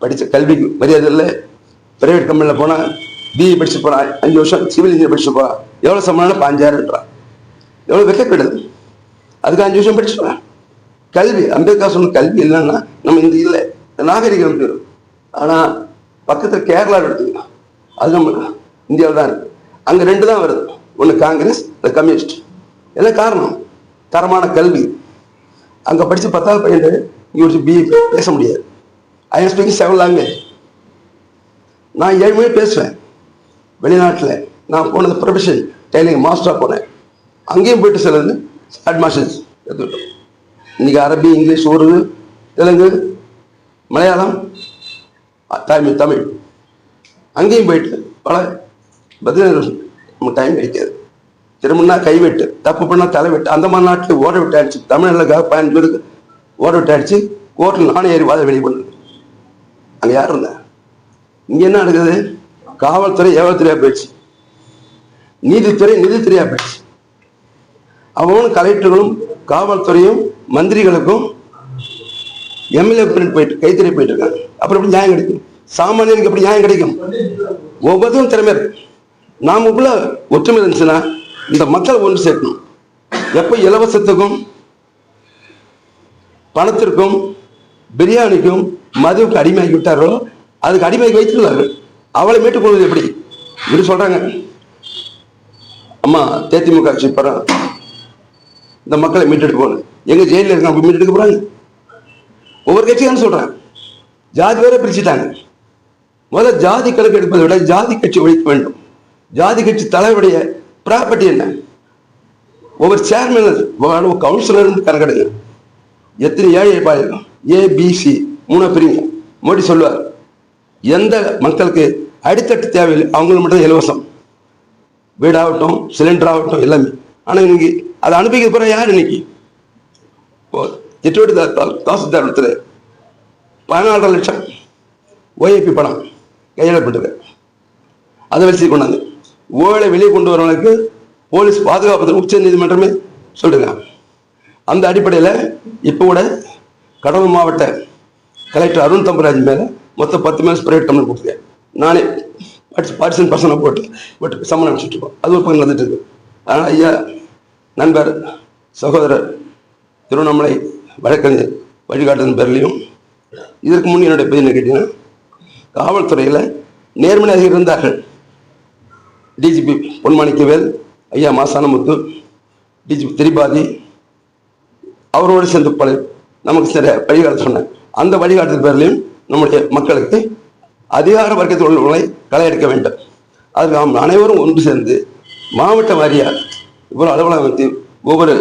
படித்த கல்விக்கு மரியாதை இல்லை. பிரைவேட் கம்பெனியில் போனால் பிஇ படிச்சு போனால் 5 வருஷம், சிவில் இன்ஜினியர் படிச்சு போனால் எவ்வளோ சம்பளம்னா 5000 எவ்வளோ வெக்கப்படுது. அதுக்கு 5 வருஷம் படிச்சுப்பேன். கல்வி, அம்பேத்கர் சொன்ன கல்வி இல்லைன்னா நம்ம இந்த இல்லை நாகரிகம் இருக்கும். ஆனால் பக்கத்தில் கேரளா எடுத்துங்க, அது நம்ம இந்தியாவில் தான் இருக்குது. அங்கே 2 தான் வருது, ஒன்று காங்கிரஸ், இல்லை கம்யூனிஸ்ட். என்ன காரணம்? தரமான கல்வி. அங்கே படித்து 10வது பையன் இங்கே பிஇ பேச முடியாது. I am speaking 7 language. நான் 7 மொழி பேசுவேன். வெளிநாட்டில் நான் போனது ப்ரொஃபஷன் டெய்லிங் மாஸ்டராக போனேன். அங்கேயும் போயிட்டு சிலது அட்மாஸ்டர்ஸ் எடுத்துக்கிட்டோம். இன்றைக்கி அரபி, இங்கிலீஷ், உருது, தெலுங்கு, மலையாளம், தமிழ் அங்கேயும் போயிட்டு பல 15 வருஷம் நம்ம டைம் கிடைக்காது. திரும்பினா கைவெட்டு, தப்பு பண்ணால் தலைவெட்டு. அந்த மாதிரி நாட்டில் ஓட விட்டு ஆயிடுச்சு. தமிழ்நாட்டில் 15 பேருக்கு ஓட விட்டு ஆயிடுச்சு. கோர்ட்டில் நானே ஏறி வாத வெளியே பண்ணுது. அங்கே யார் இருந்தேன்? இங்கே என்ன நடக்குது? காவல்துறை ஏவல்துறையாக போயிடுச்சு, நீதித்துறை நிதித்துறையாக போயிடுச்சு. அவனும் கலெக்டர்களும் காவல்துறையும் மந்திரிகளுக்கும் எம்எல்ஏ போயிட்டு கைத்தறி போயிட்டு இருக்காங்க. அப்புறம் எப்படி நியாயம் கிடைக்கும்? சாமானியனுக்கு எப்படி நியாயம் கிடைக்கும்? ஒவ்வொருத்தரும் திறமை இருக்கு. நாமக்குள்ள ஒற்றுமை இருந்துச்சுன்னா இந்த மக்கள் ஒன்று சேர்க்கணும். எப்போ இலவசத்துக்கும் பணத்திற்கும் பிரியாணிக்கும் மதுவுக்கு அடிமையாகி விட்டாரோ அதுக்கு அடிமையாகி வைத்துள்ளார்கள். அவளை மீட்டுக் கொள்வது எப்படி இப்படி சொல்றாங்க. அம்மா தேதிமுக ஆட்சி படம் இந்த மக்களை மீட்டெடுக்க போகணும். எங்க ஜெயிலில் இருக்காங்க மீட்டெடுக்க போறாங்க. ஒவ்வொரு கட்சியும் சொல்றாங்க ஜாதி வேற பிரிச்சுட்டாங்க. முதல்ல ஜாதி கணக்கு எடுப்பதை விட ஜாதி கட்சி ஒழிக்க வேண்டும். ஜாதி கட்சி தலைவருடைய ப்ராப்பர்ட்டி என்ன? ஒவ்வொரு சேர்மன் கவுன்சிலர் கணக்கெடுங்க. எத்தனை ஏழை பாயிருக்கும்? ஏபிசி 3 பிரிங்க. மோடி சொல்லுவார் எந்த மக்களுக்கு அடித்தட்டு தேவையில்லை அவங்களுக்கு மட்டும் இலவசம், வீடாகட்டும் சிலிண்டர் ஆகட்டும் எல்லாமே. ஆனால் இன்னைக்கு அதை அனுப்பிக்க போற யார்? இன்னைக்கு திட்டோடி தாசில்தார் 14 லட்சம் ஓஏபி பணம் கையெழுப்பட்டது. அதை வச்சு கொண்டாந்து ஊழலை வெளியே கொண்டு வரவங்களுக்கு போலீஸ் பாதுகாப்பு உச்ச நீதிமன்றமே சொல்லுங்க. அந்த அடிப்படையில் இப்போ கூட கடலூர் மாவட்ட கலெக்டர் அருண் தம்பராஜ் மேலே மொத்தம் 10 மேலே பிரைவேட் கம்பெனி கொடுத்துருக்கேன். நானே பார்ட்டிசன் பர்சனாக போட்டு சம்மன் அனுப்பிச்சுட்ருக்கோம். அது ஒரு பக்கம் வந்துட்டு இருக்கு. ஆனால் ஐயா நண்பர் சகோதரர் திருவண்ணாமலை வழக்கறிஞர் வழிகாட்டுதல் பேர்லையும் இதற்கு முன் என்னுடைய பேர் என்ன கேட்டீங்கன்னா காவல்துறையில் நேர்மையாக இருந்தார்கள். டிஜிபி பொன்மாணிக்கவேல், ஐயா மாசானமுத்து, டிஜிபி திரிபாதி அவரோடு சேர்ந்து பல நமக்கு சில வழிகாட்டு சொன்னாங்க. அந்த வழிகாட்டுதல் பேர்லையும் நம்முடைய மக்களுக்கு அதிகார வர்க்கத்தில் உள்ளவர்களை களை எடுக்க வேண்டும். அதுக்கு நாம் அனைவரும் ஒன்று சேர்ந்து மாவட்ட வாரியாக இவ்வளோ அளவில் வைத்து ஒவ்வொரு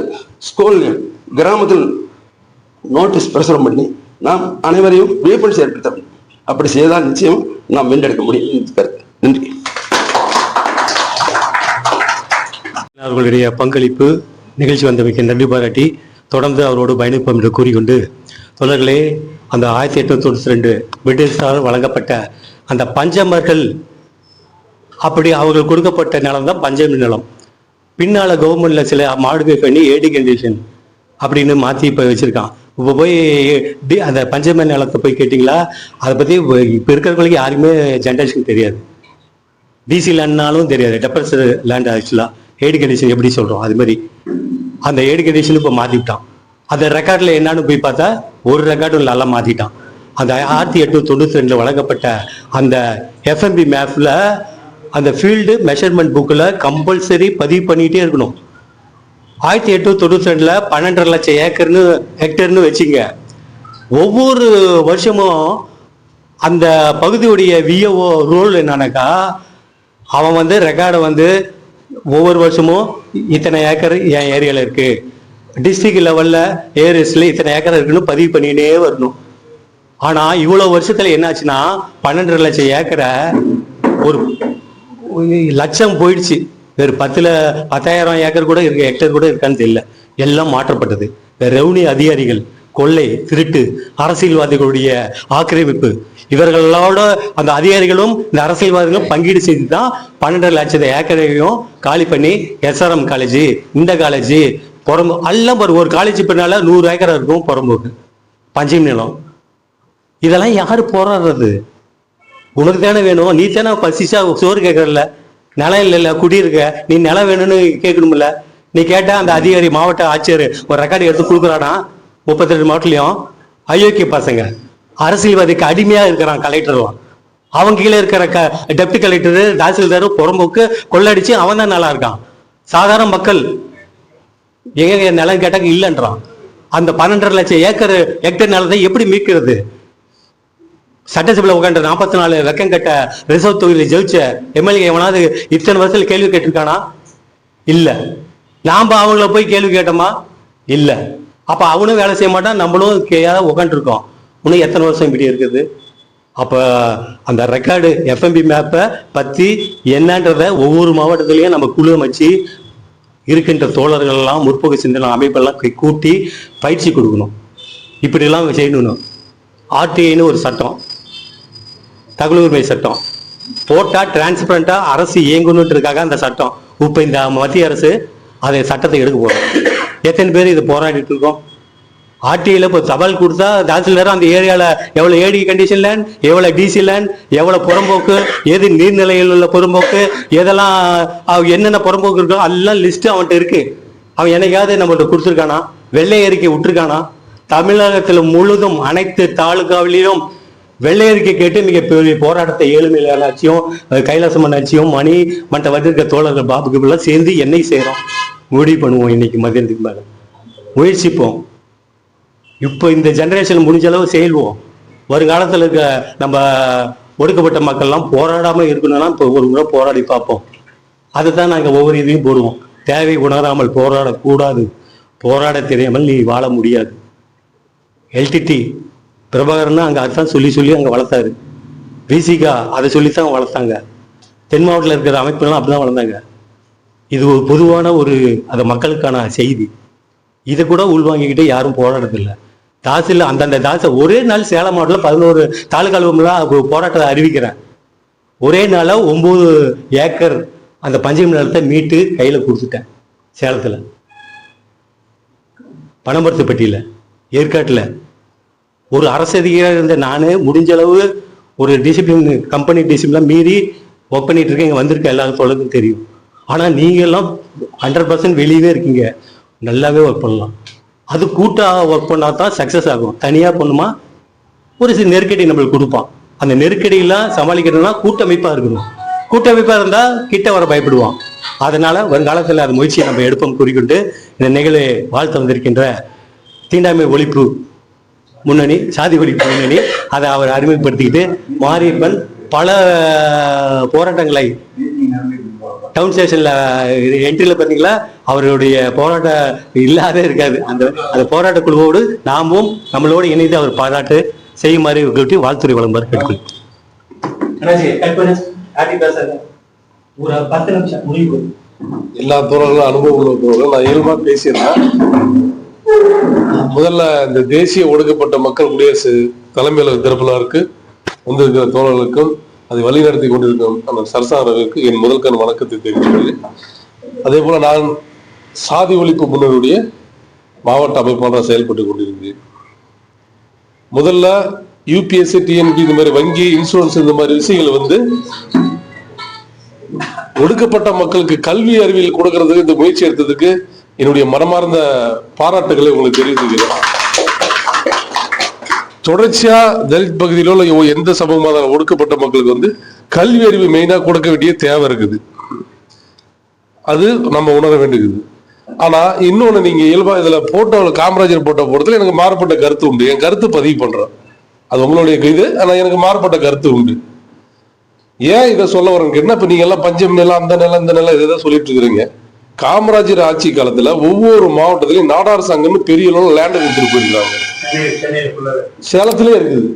ஸ்கூல்லையும் கிராமத்தில் நோட்டீஸ் பிரசுரம் பண்ணி நாம் அனைவரையும் விழிப்புணர்ச்சி ஏற்படுத்த வேண்டும். அப்படி செய்தால் நிச்சயம் நாம் வென்றெடுக்க முடியும். நன்றி. அவர்களுடைய பங்களிப்பு நிகழ்ச்சி வந்தமைக்கு நன்றி பாராட்டி தொடர்ந்து அவரோடு பயணிப்போம் என்று கூறிக்கொண்டு, தொடர்களே அந்த 1892 பிரிட்டிஷால் வழங்கப்பட்ட அந்த பஞ்சமர்கள், அப்படி அவர்கள் கொடுக்கப்பட்ட நிலம் தான் பஞ்சமி நிலம். பின்னால கவர்மெண்ட்ல சில மாடிஃபை பண்ணி ஏடி கண்டிஷன் அப்படின்னு மாற்றி இப்போ வச்சிருக்கான். இப்போ போய் அந்த பஞ்சமி நிலத்தை போய் கேட்டிங்களா, அதை பற்றி இப்போ இருக்கிறவங்களுக்கு யாருமே ஜென்ரேஷன் தெரியாது. டிசி லேண்ட்னாலும் தெரியாது, டெப்பர்ஸ் லேண்ட். ஆக்சுவலாக ஏடி கண்டிஷன் எப்படி சொல்கிறோம் அது மாதிரி அந்த ஏடி கண்டிஷன் இப்போ மாற்றிவிட்டான். அந்த ரெக்கார்டில் என்னன்னு போய் பார்த்தா ஒரு ரெக்கார்டும் நல்லா மாற்றிட்டான். அந்த 1892 வழங்கப்பட்ட அந்த எஃப்எம்பி மேப்பில் அந்த ஃபீல்டு மெஷர்மெண்ட் புக்கில் கம்பல்சரி பதிவு பண்ணிகிட்டே இருக்கணும். 1892 12.5 லட்சம் ஹெக்டர்னு வச்சுங்க. ஒவ்வொரு வருஷமும் அந்த பகுதியுடைய விஓ ரோல் என்னன்னாக்கா, அவன் ரெக்கார்டை ஒவ்வொரு வருஷமும் இத்தனை ஏக்கர் என் ஏரியாவில் இருக்கு, டிஸ்ட்ரிக்ட் லெவலில் ஏரியாஸில் இத்தனை ஏக்கர் இருக்குன்னு பதிவு பண்ணினே வரணும். ஆனால் இவ்வளோ வருஷத்தில் என்னாச்சுன்னா 12.5 லட்சம் ஏக்கரை ஒரு லட்சம் போயிடுச்சு. வேறு 10,000 ஏக்கர் கூட இருக்கு, ஹெக்டர் கூட இருக்கான்னு தெரியல. எல்லாம் மாற்றப்பட்டது. ரெவன்யூ அதிகாரிகள் கொள்ளை, திருட்டு, அரசியல்வாதிகளுடைய ஆக்கிரமிப்பு, இவர்களோட அந்த அதிகாரிகளும் இந்த அரசியல்வாதிகளும் பங்கீடு செய்து தான் 12.5 லட்சம் ஏக்கரையும் காலி பண்ணி SRM காலேஜ், இந்த காலேஜ், புறம்போக்கு எல்லாம் ஒரு காலேஜ் பின்னால 100 ஏக்கர் இருக்கும். புறம்போக்கு பஞ்சமி நிலம். இதெல்லாம் யாரு போராடுறது? உனக்கு தானே வேணும், நீ தானே பசிச்சா சோறு கேட்கறல, நிலம் இல்லைல்ல, குடியிருக்க, நீ நிலம் வேணும்னு கேட்கணும்ல. நீ கேட்டா அந்த அதிகாரி மாவட்ட ஆட்சியர் ஒரு ரெக்கார்டு எடுத்து கொடுக்குறானா 32 மாவட்டலையும். அயோக்கிய பசங்க அரசியல்வாதிக்கு அடிமையா இருக்கிறான் கலெக்டர்லாம். அவங்க கீழே இருக்கிற டெப்டி கலெக்டரு, தாசில்தாரு புறம்போக்கு கொள்ளடிச்சு அவன் தான் நல்லா இருக்கான். சாதாரண மக்கள் எங்க நிலம் கேட்டாங்க இல்லைன்றான். அந்த 12.5 லட்சம் ஏக்கர் ஹெக்டர் நிலத்தை எப்படி மீட்கிறது? சட்டசபையில் உட்காந்து 44 வெக்கம் கட்ட ரிசர்வ் தொகுதியில் ஜெயிச்ச எம்எல்ஏ எவனாவது இத்தனை வருஷத்துல கேள்வி கேட்டிருக்கானா? இல்ல. நாம அவங்கள போய் கேள்வி கேட்டோமா? இல்ல. அப்ப அவனும் வேலை செய்ய மாட்டான், நம்மளும் உட்காந்துருக்கோம். இன்னும் எத்தனை வருஷம் இப்படி இருக்குது? அப்ப அந்த ரெக்கார்டு எஃப்எம்பி மேப்பை பத்தி என்னன்றத ஒவ்வொரு மாவட்டத்திலையும் நம்ம குழு அமைச்சு இருக்கின்ற தோழர்கள் எல்லாம் முற்போக்கு சிந்தனை அமைப்பெல்லாம் கூட்டி பயிற்சி கொடுக்கணும். இப்படிலாம் செய்யணும். ஆர்டிஐன்னு ஒரு சட்டம், தகவல் உரிமை சட்டம் போட்டா டிரான்ஸ்பரண்டா அரசு இயங்கணுன்றதுக்காக அந்த சட்டம். இப்ப இந்த மத்திய அரசு அதை சட்டத்தை எடுக்க போறோம். எத்தனை பேர் இது போராடிட்டு இருக்கோம்? ஆர்டிஐல இப்போ தபால் கொடுத்தா தாசில்தார் அந்த ஏரியாவில் எவ்வளோ ஏடி கண்டிஷன் லேண்ட், எவ்வளோ டிசி லேண்ட், எவ்வளோ புறம்போக்கு, எது நீர்நிலையில் உள்ள புறம்போக்கு, எதெல்லாம் என்னென்ன புறம்போக்கு இருக்கோ எல்லாம் லிஸ்ட்டு அவன்கிட்ட இருக்கு. அவன் என்னைக்காவது நம்மகிட்ட கொடுத்துருக்கானா? வெள்ளை அறிக்கை விட்டுருக்கானா? தமிழகத்தில் முழுதும் அனைத்து தாலுகாவிலும் வெள்ளை அறிக்கை கேட்டு மிகப்பெரிய போராட்டத்தை ஏழுமையிலான ஆட்சியும் கைலாசமன் ஆட்சியும் மணி மற்ற வந்திருக்க தோழர்கள் பாபுக்கு சேர்ந்து என்னை செய்கிறோம், முடிவு பண்ணுவோம். இன்னைக்கு மதியத்துக்கு மேலே முயற்சிப்போம். இப்போ இந்த ஜெனரேஷன் முடிஞ்ச அளவு செய்வோம். வருங்காலத்தில் இருக்க நம்ம ஒடுக்கப்பட்ட மக்கள்லாம் போராடாமல் இருக்கணும்னா இப்போ ஒரு முறை போராடி பார்ப்போம். அதை தான் நாங்கள் ஒவ்வொரு இதையும் போடுவோம். தேவை உணராமல் போராடக்கூடாது, போராட தெரியாமல் நீ வாழ முடியாது. எல்டிடி பிரபாகரன் அங்கே அதான் சொல்லி அங்கே வளர்த்தாரு. விசிகா அதை சொல்லித்தான் வளர்த்தாங்க. தென் மாவட்டத்தில் இருக்கிற அமைப்புலாம் அப்படிதான் வளர்ந்தாங்க. இது ஒரு பொதுவான ஒரு அது மக்களுக்கான செய்தி. இதை கூட உள்வாங்கிக்கிட்டு யாரும் போராடுறதில்லை. தாசில் அந்தந்த தாசை ஒரே நாள் சேலம் மாவட்டத்தில் 11 தாலுகா அலுவலகம் போராட்டத்தை அறிவிக்கிறேன். ஒரே நாளில் 9 ஏக்கர் அந்த பஞ்சமி நிலத்தை மீட்டு கையில் கொடுத்துட்டேன். சேலத்தில், பனமரத்துப்பட்டியில், ஏற்காட்டில் ஒரு அரசு அதிகாரியாக இருந்த நான் முடிஞ்ச அளவு ஒரு டிசிப்ளின் கம்பெனி டிசிப்ளின் மீறி ஒர்க் பண்ணிட்டு இருக்கேன். இங்கே வந்திருக்க எல்லாரும் சொல்லுறதுக்கும் தெரியும். ஆனால் நீங்கள்லாம் 100% வெளியவே இருக்கீங்க. நல்லாவே ஒர்க் பண்ணலாம். அது கூட்டாக ஒர்க் பண்ணால் தான் சக்ஸஸ் ஆகும். தனியாக பண்ணுமா ஒரு சில நெருக்கடி நம்மளுக்கு கொடுப்பான். அந்த நெருக்கடியெல்லாம் சமாளிக்கிறதுனா கூட்டமைப்பாக இருக்கணும். கூட்டமைப்பாக இருந்தால் கிட்ட வர பயப்படுவான். அதனால வருங்காலத்தில் அது முயற்சியை நம்ம எடுப்போம் குறிக்கொண்டு இந்த நிகழ்வை வாழ்த்து வந்திருக்கின்ற தீண்டாமை ஒழிப்பு முன்னணி, சாதி ஒழிப்பு முன்னணி, அதை அவர் அறிமுகப்படுத்திக்கிட்டு மாரியப்பன் பல போராட்டங்களை டவுன் ஸ்டேஷன்ல என்ட்ரியில பார்த்தீங்களா, அவருடைய போராட்டம் இல்லாத இருக்காது. அந்த போராட்ட குழுவோடு நாமும் நம்மளோடு இணைந்து அவர் பாராட்டு செய்யுமாறு வாழ்த்துறை வழங்குமாறு கேட்கிறேன். ஒரு 10 நிமிஷம் முடிவு. எல்லா தோழர்களும் அனுபவம் உள்ள தோழர்கள் நான் இயல்பா பேசியிருந்தேன். முதல்ல இந்த தேசிய ஒடுக்கப்பட்ட மக்கள் குடியரசு தலைமையில் திறப்புலாருக்கு வந்திருக்கிற தோழர்களுக்கும் அதை வழிநடத்தி கொண்டிருக்கும் அந்த சரசாரருக்கு என் முதல்கண் வணக்கத்தை தெரிவித்துள்ளேன். அதே போல நான் சாதி ஒழிப்பு முன்னணியுடைய மாவட்ட அமைப்பாளராக செயல்பட்டு கொண்டிருக்கிறேன். முதல்ல யூபிஎஸ்சி, டிஎன்பி இந்த மாதிரி வங்கி, இன்சூரன்ஸ் இந்த மாதிரி விஷயங்கள் வந்து ஒடுக்கப்பட்ட மக்களுக்கு கல்வி அறிவியல் கொடுக்கறதுக்கு இந்த முயற்சி எடுத்ததுக்கு என்னுடைய மனமார்ந்த பாராட்டுகளை உங்களுக்கு தெரிவித்துக்கிறேன். தொடர்ச்சியா தலித் பகுதியிலோ இல்லை எந்த சமூகமாக ஒடுக்கப்பட்ட மக்களுக்கு வந்து கல்வி அறிவு மெயினா கொடுக்க வேண்டிய தேவை இருக்குது. அது நம்ம உணர வேண்டியது. ஆனா இன்னொன்னு, நீங்க இயல்பா இதுல போட்டோவில் காமராஜர் போட்டோ போடுறதுல எனக்கு மாறுபட்ட கருத்து உண்டு. என் கருத்து பதிவு பண்றேன், அது உங்களுடைய இது. ஆனா எனக்கு மாறுபட்ட கருத்து உண்டு. ஏன் இதை சொல்ல வரேன்னு கேட்டா, இப்ப நீங்க எல்லாம் பஞ்சம் நிலம், அந்த நிலம், இந்த நிலம் இதை சொல்லிட்டு இருக்கிறீங்க. காமராஜர் ஆட்சி காலத்துல ஒவ்வொரு மாவட்டத்திலையும் நாடார் சங்கம்னு பெரிய அளவு லேண்ட் கொடுத்துட்டு போயிருக்காங்க. சேலத்திலே இருக்குது.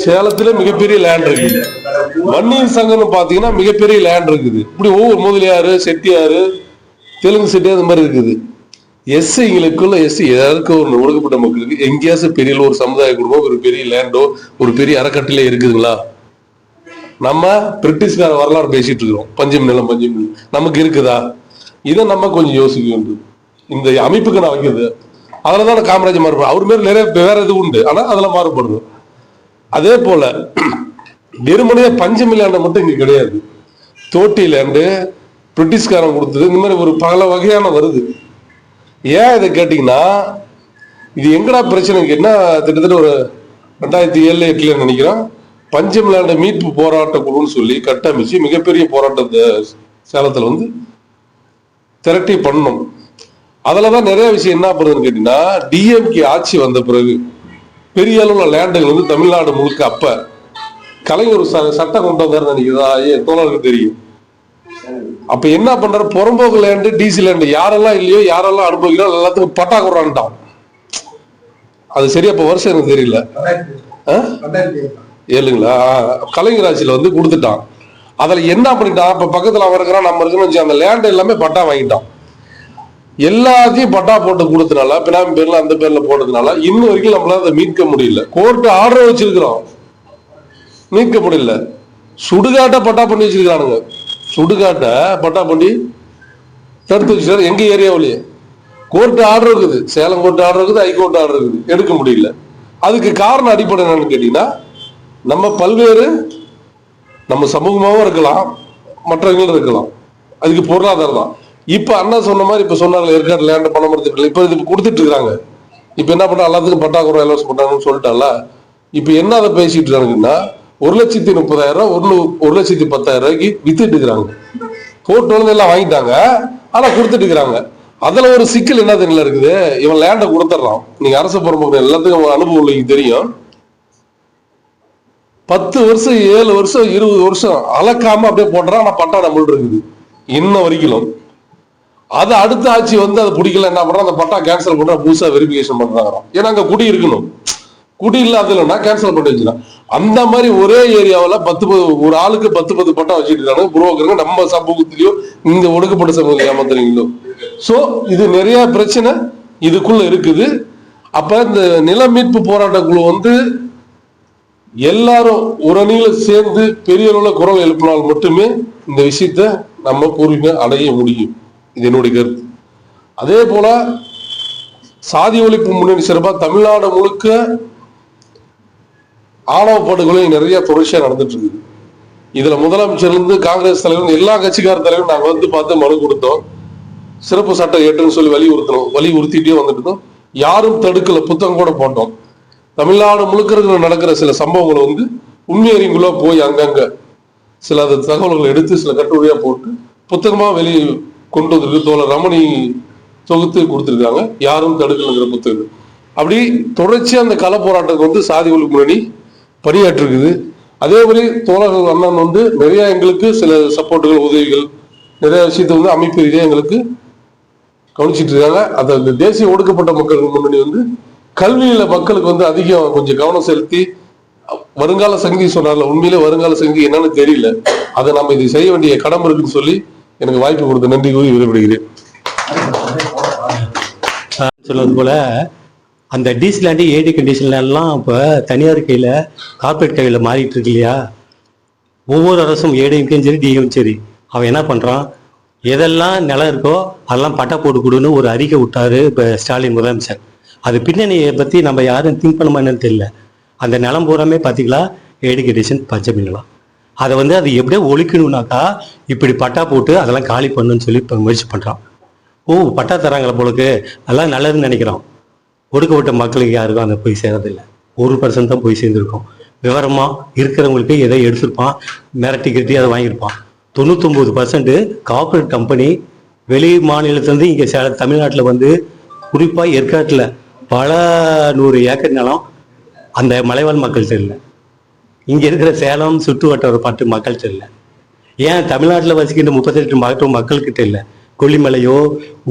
சேலத்துல மிகப்பெரிய லேண்ட் இருக்குது. வன்னியர் சங்கம்னு பாத்தீங்கன்னா மிகப்பெரிய லேண்ட் இருக்குது. இப்படி ஒவ்வொரு முதலியாரு, செட்டியாரு, தெலுங்கு செட்டியார் இந்த மாதிரி இருக்குது. எஸ்சிங்களுக்குள்ள எஸ்சி ஏதாவது ஒரு ஒடுக்கப்பட்ட மக்களுக்கு எங்கேயாச்சும் பெரிய ஒரு சமுதாய குடும்பம், ஒரு பெரிய லேண்டோ, ஒரு பெரிய அறக்கட்டளை இருக்குதுங்களா? நம்ம பிரிட்டிஷ்கார வரலாறு பேசிட்டு இருக்கிறோம். பஞ்சம் நிலம், பஞ்சம் நிலம் நமக்கு இருக்குதா? இதை நம்ம கொஞ்சம் யோசிக்க வேண்டும். இந்த அமைப்புக்கு நான் வைக்கிறது அதுலதான் காமராஜர் மாறுபடும். அவர் மேல நிறைய வேற இது உண்டு, ஆனா அதெல்லாம் மாறுபடுது. அதே போல வெறுமனையா பஞ்சமி லேண்டை மட்டும் இங்க கிடையாது. தோட்டி லேண்டு பிரிட்டிஷ்காரன் கொடுத்தது, இந்த மாதிரி ஒரு பல வகையான வருது. ஏன் இதை கேட்டீங்கன்னா, இது எங்கடா பிரச்சனை என்ன, கிட்டத்தட்ட ஒரு 2007-8 நினைக்கிறேன், பஞ்சம் லேண்ட மீட்பு போராட்ட குழுன்னு சொல்லி கட்டமைச்சு மிகப்பெரிய போராட்டத்தை சேலத்துல வந்து திரட்டி பண்ணணும். அதுலதான் நிறைய விஷயம் என்ன பண்ணுறதுன்னு கேட்டீங்கன்னா, டிஎம்கே ஆட்சி வந்த பிறகு பெரிய அளவுல லேண்டுகள் வந்து தமிழ்நாடு முழுக்க அப்ப கலைஞர் ஒரு சட்டம் கொண்டு வந்தாரு நினைக்கிறதா தோழருக்கு தெரியும். அப்ப என்ன பண்றாரு, புறம்போக்கு லேண்டு, டிசி லேண்டு யாரெல்லாம் இல்லையோ, யாரெல்லாம் அனுபவிக்கிறோம் எல்லாத்துக்கும் பட்டா கொடுறான்ட்டான். அது சரியா இப்ப வருஷம் எனக்கு தெரியல, 7ங்களா, கலைஞர் ஆட்சியில வந்து கொடுத்துட்டான். அதுல என்ன பண்ணிட்டான், இப்ப பக்கத்துல அவன் இருக்கிறான், நம்ம இருக்கணும், அந்த லேண்ட் எல்லாமே பட்டா வாங்கிட்டான். எல்லாத்தையும் பட்டா போட்டு கொடுத்தனால, பினாமி பேர்ல அந்த பேர்ல போட்டதுனால இன்னும் வரைக்கும் நம்மளால அதை மீட்க முடியல. கோர்ட்டு ஆர்டர் வச்சிருக்கிறோம், மீட்க முடியல. சுடுகாட்டை பட்டா பண்ணி வச்சிருக்கானுங்க. சுடுகாட்டை பட்டா பண்ணி தடுத்து வச்சிருக்காரு எங்க ஏரியாவிலேயே. கோர்ட் ஆர்டர் இருக்குது, சேலம் கோர்ட் ஆர்டர் இருக்குது, ஹைகோர்ட் ஆர்டர் இருக்குது, எடுக்க முடியல. அதுக்கு காரணம் அடிப்படை என்னன்னு கேட்டீங்கன்னா, நம்ம பல்வேறு நம்ம சமூகமாகவும் இருக்கலாம், மற்றவங்களும் இருக்கலாம், அதுக்கு பொருளாதாரம் தான். இப்ப அண்ணா சொன்ன மாதிரி இப்ப சொன்னாங்க ஏற்காடு லேண்ட் பணம் இப்ப இது கொடுத்துட்டு இருக்காங்க. இப்ப என்ன பண்றா, எல்லாத்துக்கும் பட்டாக்குறை எல்லாம் போட்டாங்கன்னு சொல்லிட்டால. இப்ப என்ன அதை பேசிட்டு இருக்காங்கன்னா, 1,30,000 1,10,000 வித்துட்டு இருக்கிறாங்க. போட்டோல எல்லாம் வாங்கிட்டாங்க, ஆனா கொடுத்துட்டு இருக்கிறாங்க. அதுல ஒரு சிக்கல் என்ன தெரியல இருக்குது, இவன் லேண்டை கொடுத்துட்றான். நீங்க அரசு பொறுப்பு எல்லாத்துக்கும் அனுபவம் உங்களுக்கு தெரியும். 10 வருஷம் 7 வருஷம் 20 வருஷம் அளக்காம அப்படியே போடுறான். ஆனா பட்டா நம்மள்ட்ட இருக்குது இன்ன வரைக்கும். அது அடுத்த ஆட்சி வந்து அதை பிடிக்கல, என்ன பண்றான், அந்த பட்டா கேன்சல் பண்ற, புதுசா வெரிஃபிகேஷன் பண்றாங்க. ஏன்னா அங்க குடி இருக்கணும், குடி இல்லாததுலன்னா கேன்சல் பண்ணி வச்சுக்கலாம். அந்த மாதிரி ஒரே ஏரியாவில் 10 ஒரு ஆளுக்கு 10 பட்டா வச்சுட்டு இருக்காங்க புரோக்கருங்க. நம்ம சமூகத்திலயோ இந்த ஒடுக்கப்பட்ட சமூகத்தில் ஏமாத்துறீங்களோ. சோ இது நிறைய பிரச்சனை இதுக்குள்ள இருக்குது. அப்ப இந்த நில மீட்பு போராட்ட குழு வந்து எல்லாரும் ஒரு அணியில சேர்ந்து பெரிய அளவுல குரல் எழுப்பினால் மட்டுமே இந்த விஷயத்த நம்ம பூர்வீக அடைய முடியும். இது என்னுடைய கருத்து. அதே போல சாதி ஒழிப்பு முன்னணி சிறப்பா தமிழ்நாடு முழுக்க ஆணவ படுகொலை நிறைய தொடர்ச்சியா நடந்துட்டு இருக்குது. இதுல முதலமைச்சர் இருந்து காங்கிரஸ் தலைவர் எல்லா கட்சிக்கார தலைவரும் நாங்க வந்து பார்த்து மனு கொடுத்தோம். சிறப்பு சட்டம் ஏற்றுன்னு சொல்லி வலியுறுத்திட்டே வந்துட்டு யாரும் தடுக்கல, புத்தகம் கூட போட்டோம். தமிழ்நாடு முழுக்க நடக்கிற சில சம்பவங்களை வந்து உண்மையறிங்குள்ள போய் அங்கங்க சில தகவல்களை எடுத்து சில கட்டுரையா போட்டு புத்தகமா வெளியே கொண்டு வந்திருக்கு. தோழர் ரமணி தொகுத்து கொடுத்துருக்காங்க, யாரும் தடுக்கலைங்கிற புத்தகம். அப்படி தொடர்ச்சியா அந்த கள போராட்டத்துக்கு வந்து சாதி ஒழிப்பு முன்னணி பணியாற்றிருக்குது. அதே மாதிரி தோழர்கள் அண்ணன் வந்து நிறைய எங்களுக்கு சில சப்போர்ட்டுகள் உதவிகள் நிறைய விஷயத்த வந்து அமைப்பு ரீதியாக எங்களுக்கு கவனிச்சிட்டு இருக்காங்க. அந்த தேசிய ஒடுக்கப்பட்ட மக்கள் முன்னணி வந்து கல்வியில மக்களுக்கு வந்து அதிகம் கொஞ்சம் கவனம் செலுத்தி வருங்கால சங்கி சொன்னார்ல, உண்மையிலே வருங்கால சங்கி என்னன்னு தெரியல, அதை நம்ம இது செய்ய வேண்டிய கடமை இருக்குன்னு சொல்லி எனக்கு வாய்ப்பு கொடுத்த நன்றி கூறி விடைபெறுகிறேன். சொன்னது போல அந்த டிஸ்லேண்டு ஏடி கண்டிஷன்லாம் இப்போ தனியார் கையில் கார்பரேட் கையில் மாறிட்டு இருக்கு இல்லையா. ஒவ்வொரு அரசும் ஏடிஎம்கேயும் சரி டிஎம் சரி அவன் என்ன பண்ணுறான், எதெல்லாம் நிலம் இருக்கோ அதெல்லாம் பட்டா போட்டு கொடுன்னு ஒரு அறிக்கை விட்டாரு இப்போ ஸ்டாலின் முதலமைச்சர். அது பின்னணியை பற்றி நம்ம யாரும் திங்க் பண்ண என்னன்னு தெரியல. அந்த நிலம் பூராமே பார்த்தீங்களா ஏடி கண்டிஷன் பஞ்சமி நிலம். அதை வந்து அது எப்படியோ ஒழிக்கணும்னாக்கா இப்படி பட்டா போட்டு அதெல்லாம் காலி பண்ணுன்னு சொல்லி இப்போ முயற்சி பண்ணுறான். பட்டா தராங்களே போலுக்கு அதெல்லாம் நல்லதுன்னு நினைக்கிறோம். ஒடுக்கப்பட்ட மக்களுக்கு யாருக்கும் அந்த போய் சேரதில்லை. 1% தான் போய் சேர்ந்துருக்கோம். விவரமாக இருக்கிறவங்களுக்கு எதை எடுத்திருப்பான், மிரட்டி கிரட்டி அதை வாங்கியிருப்பான். 99% கார்பரேட் கம்பெனி வெளி மாநிலத்திலேருந்து இங்கே தமிழ்நாட்டில் வந்து குறிப்பாக ஏற்காட்டில் பல 100 ஏக்கர் நிலம் அந்த மலைவாழ் மக்கள் தெரியல. இங்கே இருக்கிற சேலம் சுற்று வட்டார பாட்டு மக்கள் தெரியல. ஏன் தமிழ்நாட்டில் வசிக்கின்ற 38 மக்கள்கிட்ட இல்லை, கொல்லிமலையோ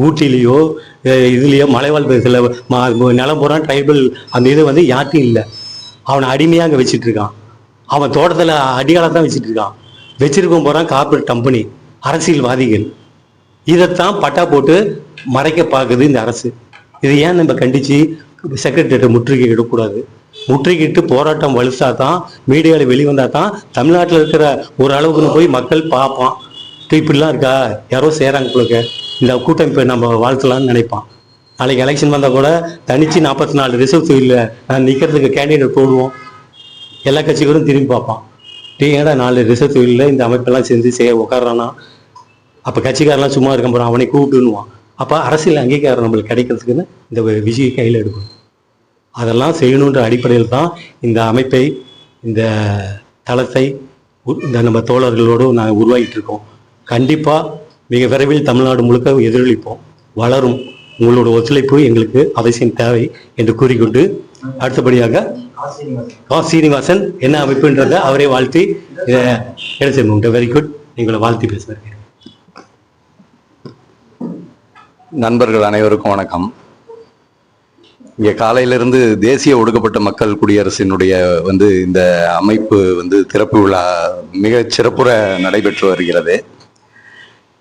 ஊட்டிலேயோ இதுலேயோ மலைவாழ் பகுதியில் நிலம் போகிறான் ட்ரைபல் அந்த இது வந்து யார்ட்டும் இல்லை. அவனை அடிமையாக அங்கே வச்சுட்டு இருக்கான். அவன் தோட்டத்தில் அடியாளம் தான் வச்சுட்டு இருக்கான். வச்சிருக்கோம் போகிறான் கார்பரேட் கம்பெனி, அரசியல்வாதிகள். இதைத்தான் பட்டா போட்டு மறைக்க பார்க்குது இந்த அரசு. இது ஏன் நம்ம கண்டித்து செக்ரட்டரியேட்டை முற்றுகையிடக்கூடாது? முற்றுகையிட்டு போராட்டம் வலுசா தான் மீடியாவில் வெளிவந்தால் தான் தமிழ்நாட்டில் இருக்கிற ஒரு அளவுக்குன்னு போய் மக்கள் பார்ப்பான். இப்படிலாம் இருக்கா, யாரோ செய்கிறாங்க போலுக்கு, இந்த கூட்டமைப்பை நம்ம வாழ்த்தலாம்னு நினைப்பான். நாளைக்கு எலெக்ஷன் வந்தால் கூட தனிச்சு 44 ரிசர்வ் தொழிலில் நான் நிற்கிறதுக்கு கேண்டிடேட் போடுவோம். எல்லா கட்சிகளும் திரும்பி பார்ப்பான். ஏன்னா 4 ரிசர்வ் தொழிலில் இந்த அமைப்பெல்லாம் சேர்ந்து செய்ய உட்காரானா, அப்போ கட்சிக்காரெல்லாம் சும்மா இருக்க போகிறான், அவனை கூப்பிட்டுன்னுவான். அப்போ அரசியல் அங்கீகாரம் நம்மளுக்கு கிடைக்கிறதுக்குன்னு இந்த விஷய கையில் எடுக்கணும். அதெல்லாம் செய்யணுன்ற அடிப்படையில் தான் இந்த அமைப்பை இந்த தளத்தை இந்த நம்ம தோழர்களோடு நாங்கள் உருவாகிட்டு இருக்கோம். கண்டிப்பாக மிக விரைவில் தமிழ்நாடு முழுக்க எதிரொலிப்போம், வளரும். உங்களோட ஒத்துழைப்பு எங்களுக்கு அவசியம் தேவை என்று கூறிக்கொண்டு அடுத்தபடியாக சீனிவாசன் என்ன அமைப்புன்றதை அவரே வாழ்த்தி கிடைச்சிருந்தோம். வெரி குட், நீங்களை வாழ்த்தி பேசுகிறேன். நண்பர்கள் அனைவருக்கும் வணக்கம். இங்கே காலையிலிருந்து தேசிய ஒடுக்கப்பட்ட மக்கள் குடியரசினுடைய இந்த அமைப்பு திறப்பு விழா மிக சிறப்புற நடைபெற்று வருகிறது.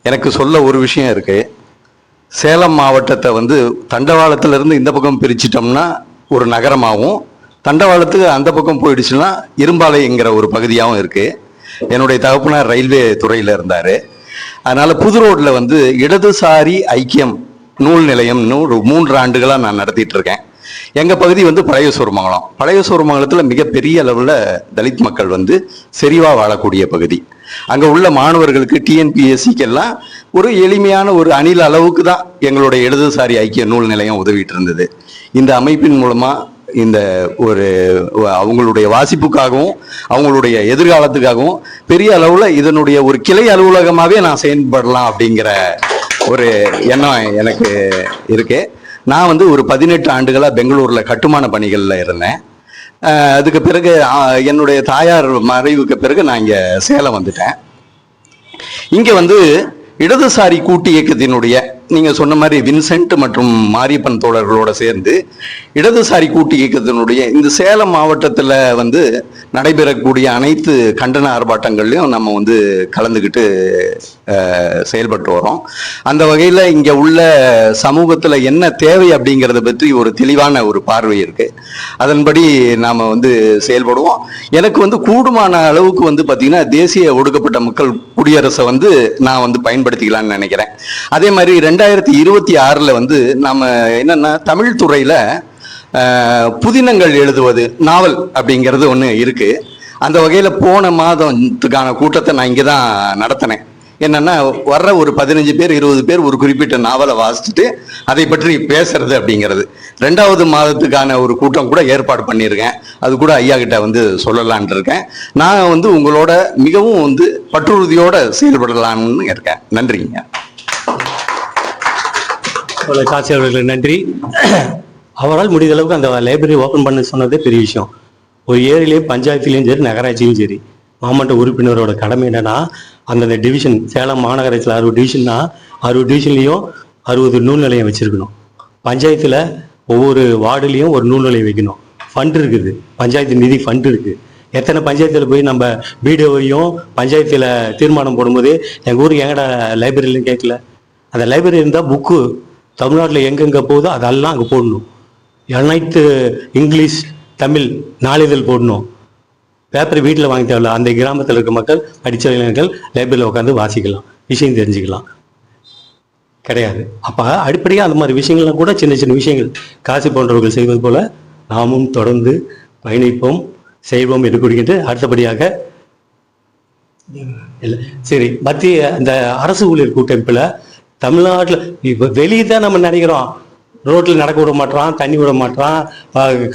எனக்கு சொல்ல ஒரு விஷயம் இருக்கு. சேலம் மாவட்டத்தை தண்டவாளத்திலிருந்து இந்த பக்கம் பிரிச்சிட்டோம்னா ஒரு நகரமாகவும், தண்டவாளத்துக்கு அந்த பக்கம் போயிடுச்சுன்னா இரும்பாலைங்கிற ஒரு பகுதியாகவும் இருக்கு. என்னுடைய தகப்பனார் ரயில்வே துறையில் இருந்தார். அதனால புது ரோட்ல இடதுசாரி ஐக்கியம் நூல் நிலையம் 3 ஆண்டுகளா நான் நடத்திட்டு இருக்கேன். எங்க பகுதி வந்து பழைய சூரமங்கலம். பழைய சூரமங்கலத்துல மிகப்பெரிய அளவுல தலித் மக்கள் வந்து செறிவா வாழக்கூடிய பகுதி. அங்க உள்ள மாணவர்களுக்கு டிஎன்பிஎஸ்சிக்கெல்லாம் ஒரு எளிமையான ஒரு அணில் அளவுக்கு தான் எங்களுடைய இடதுசாரி ஐக்கிய நூல் நிலையம் உதவிட்டு இருந்தது. இந்த அமைப்பின் மூலமா இந்த ஒரு அவங்களுடைய வாசிப்புக்காகவும் அவங்களுடைய எதிர்காலத்துக்காகவும் பெரிய அளவுல இதனுடைய ஒரு கிளை அலுவலகமாவே நான் செயல்படலாம் அப்படிங்கிற ஒரு எண்ணம் எனக்கு இருக்கு. நான் வந்து ஒரு 18 ஆண்டுகளா பெங்களூர்ல கட்டுமான பணிகள்ல இருந்தேன். அதுக்கு பிறகு என்னுடைய தாயார் மறைவுக்கு பிறகு நான் இங்க சேலம் வந்துட்டேன். இங்க வந்து இடதுசாரி கூட்டு இயக்கத்தினுடைய நீங்க சொன்ன மாதிரி வின்சென்ட் மற்றும் மாரியப்பன் தோழர்களோட சேர்ந்து இடதுசாரி கூட்டு இயக்கத்தினுடைய இந்த சேலம் மாவட்டத்துல வந்து நடைபெறக்கூடிய அனைத்து கண்டன ஆர்ப்பாட்டங்கள்லையும் நம்ம வந்து கலந்துக்கிட்டு செயல்பட்டு வரோம். அந்த வகையில இங்க உள்ள சமூகத்துல என்ன தேவை அப்படிங்கிறத பற்றி ஒரு தெளிவான ஒரு பார்வை இருக்கு. அதன்படி நாம வந்து செயல்படுவோம். எனக்கு வந்து கூடுமான அளவுக்கு வந்து பாத்தீங்கன்னா தேசிய ஒடுக்கப்பட்ட மக்கள் குடியரசை வந்து நான் வந்து பயன்படுத்திக்கலாம்னு நினைக்கிறேன். அதே மாதிரி 2026 வந்து நம்ம என்னன்னா தமிழ் துறையில புதினங்கள் எழுதுவது நாவல் அப்படிங்கிறது ஒன்று இருக்கு. அந்த வகையில போன மாதத்துக்கான கூட்டத்தை நான் இங்கே தான் நடத்தினேன். என்னன்னா வர்ற ஒரு 15 பேர் 20 பேர் ஒரு குறிப்பிட்ட நாவலை வாசிச்சுட்டு அதை பற்றி பேசுறது அப்படிங்கிறது. 2வது மாதத்துக்கான ஒரு கூட்டம் கூட ஏற்பாடு பண்ணியிருக்கேன். அது கூட ஐயா கிட்ட வந்து சொல்லலான் இருக்கேன். நான் வந்து உங்களோட மிகவும் வந்து பற்றுறுதியோட செயல்படலான்னு இருக்கேன். நன்றிங்க. காசி அவர்களுக்கு நன்றி. அவரால் முடிந்த அளவுக்கு அந்த லைப்ரரி ஓப்பன் பண்ண சொன்னதே பெரிய விஷயம். ஒரு ஏரியிலையும் பஞ்சாயத்துலேயும் சரி நகராட்சியும் சரி மாவட்ட உறுப்பினரோட கடமை என்னன்னா அந்தந்த டிவிஷன் சேலம் மாநகராட்சியில் 60 டிவிஷன்னா 60 டிவிஷன்லேயும் 60 நூல் நிலையம் வச்சுருக்கணும். பஞ்சாயத்தில் ஒவ்வொரு வார்டுலேயும் ஒரு நூல் நிலையம் வைக்கணும். ஃபண்ட் இருக்குது, பஞ்சாயத்து நிதி ஃபண்ட் இருக்குது. எத்தனை பஞ்சாயத்தில் போய் நம்ம பிடிஓவையும் பஞ்சாயத்தில் தீர்மானம் போடும்போது எங்கள் ஊருக்கு எங்கடா லைப்ரரியிலும் கேட்கல. அந்த லைப்ரரி இருந்தால் புக்கு தமிழ்நாட்டில் எங்கெங்கே போகுதோ அதெல்லாம் அங்கே போடணும். அனைத்து இங்கிலீஷ் தமிழ் நாளிதழ் போடணும். பேப்பர் வீட்டில் வாங்கி தேவையில்ல. அந்த கிராமத்தில் இருக்க மக்கள் படித்த இளைஞர்கள் லைப்ரரியில் உட்காந்து வாசிக்கலாம், விஷயம் தெரிஞ்சுக்கலாம். கிடையாது. அப்போ அடிப்படையாக அந்த மாதிரி விஷயங்கள்லாம் கூட சின்ன சின்ன விஷயங்கள் காசி போன்றவர்கள் செய்வது போல நாமும் தொடர்ந்து பயணிப்போம், செய்வோம் என்று கூறுகின்ற அடுத்தபடியாக இல்லை சரி மத்திய இந்த அரசு ஊழியர் கூட்டமைப்பில் தமிழ்நாட்டில் இப்போ வெளியே தான் நம்ம நினைக்கிறோம், ரோட்டில் நடக்க விட மாட்டான், தண்ணி விட மாட்டான்,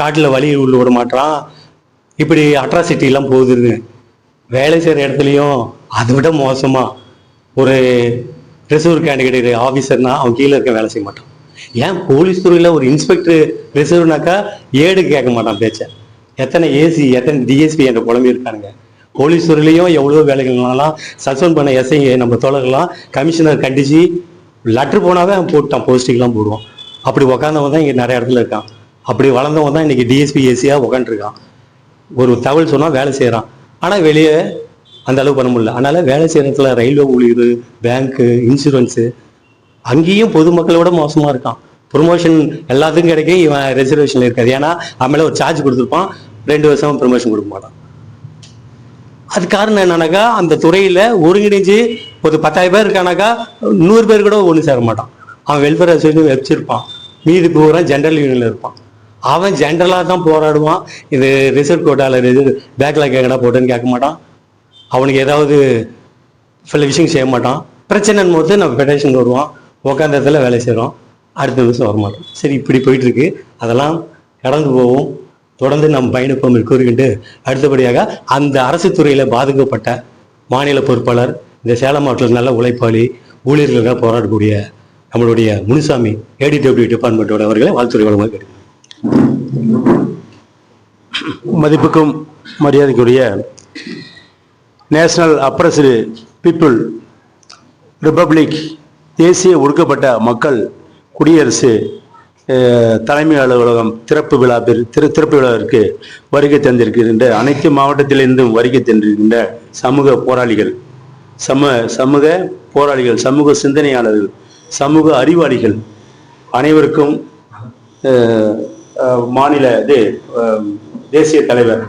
காட்டில் வழி உள்ள விட மாட்டான், இப்படி அட்ராசிட்டிலாம் போகுதுன்னு. வேலை செய்கிற இடத்துலையும் அதை விட மோசமாக ஒரு ரிசர்வ் கேண்டிடேட் ஆஃபீஸர்னா அவன் கீழே இருக்க வேலை செய்ய மாட்டான். ஏன் போலீஸ் துறையில் ஒரு இன்ஸ்பெக்டர் ரிசர்வ்னாக்கா ஏடு கேட்க மாட்டான் பேச்ச. எத்தனை ஏசி எத்தனை டிஎஸ்பி என்ற குழம்பு இருக்கானுங்க. போலீஸ் துறையிலையும் எவ்வளோ வேலைகள்னாலாம் சஸ்பெண்ட் பண்ண எஸ்ஐ நம்ம தோழர்கள்லாம் கமிஷனர் கண்டிச்சு லெட்ரு போனாவே அவன் போட்டான், போஸ்டிங்லாம் போடுவான். அப்படி உக்காந்தவன் தான் இங்கே நிறைய இடத்துல இருக்கான். அப்படி வளர்ந்தவன் தான் இன்னைக்கு டிஎஸ்பி ஏசியாக உக்காண்டிருக்கான். ஒரு தகவல் சொன்னால் வேலை செய்கிறான். ஆனால் வெளியே அந்த அளவு பண்ண முடியல. அதனால வேலை செய்கிற இடத்துல ரயில்வே ஊழியர், பேங்க்கு, இன்சூரன்ஸு அங்கேயும் பொதுமக்களை விட மோசமாக இருக்கான். ப்ரொமோஷன் எல்லாத்துக்கும் கிடைக்கும், இவன் ரிசர்வேஷனில் இருக்காது. ஏன்னா அவன் ஒரு சார்ஜ் கொடுத்துருப்பான், 2 வருஷம் ப்ரொமோஷன் கொடுக்க மாட்டான். அது காரணம் என்னன்னாக்கா அந்த துறையில் ஒருங்கிணைஞ்சு ஒரு 10,000 பேர் இருக்கானாக்கா 100 பேர் கூட ஒன்று சேர மாட்டான். அவன் வெல்ஃபேர் அசோசியேஷன் வச்சிருப்பான், மீதி பூரா ஜென்ரல் யூனியனில் இருப்பான். அவன் ஜென்ரலாக தான் போராடுவான். இது ரிசர்வ் கோட்டாவில் பேக்கில் கேட்கடா போட்டேன்னு கேட்க மாட்டான். அவனுக்கு ஏதாவது சில விஷயம் செய்ய மாட்டான். பிரச்சனைன்னு போது நம்ம ஃபெடரேஷன் வருவான், உட்காந்த இடத்துல வேலை செய்கிறோம், அடுத்த நிமிஷம் வரமாட்டோம். சரி இப்படி போயிட்டு இருக்கு. அதெல்லாம் கடந்து போவோம், தொடர்ந்து நம் பயணிப்போம் கூறுகின்ற அடுத்தபடியாக அந்த அரசு துறையில் பாதிக்கப்பட்ட மாநில பொறுப்பாளர், இந்த சேலம் மாவட்டத்தில் நல்ல உழைப்பாளி ஊழியர்களுக்காக போராடக்கூடிய நம்மளுடைய முனுசாமி ஏடிடபிள்யூ டிபார்ட்மெண்ட்டோட அவர்களை வாழ்த்துறை வழங்க கேட்கிறேன். மதிப்புக்கும் மரியாதைக்குரிய நேஷனல் அப்ரஸ்டு பீப்புள் ரிப்பப்ளிக் தேசிய ஒடுக்கப்பட்ட மக்கள் குடியரசு தலைமை அலுவலகம் திறப்பு விழாவிற்கு வருகை தந்திருக்கின்ற அனைத்து மாவட்டத்திலிருந்தும் வருகை தந்திருக்கின்ற சமூக போராளிகள், சமூக போராளிகள், சமூக சிந்தனையாளர்கள், சமூக அறிவாளிகள் அனைவருக்கும் மாநில தேசிய தலைவர்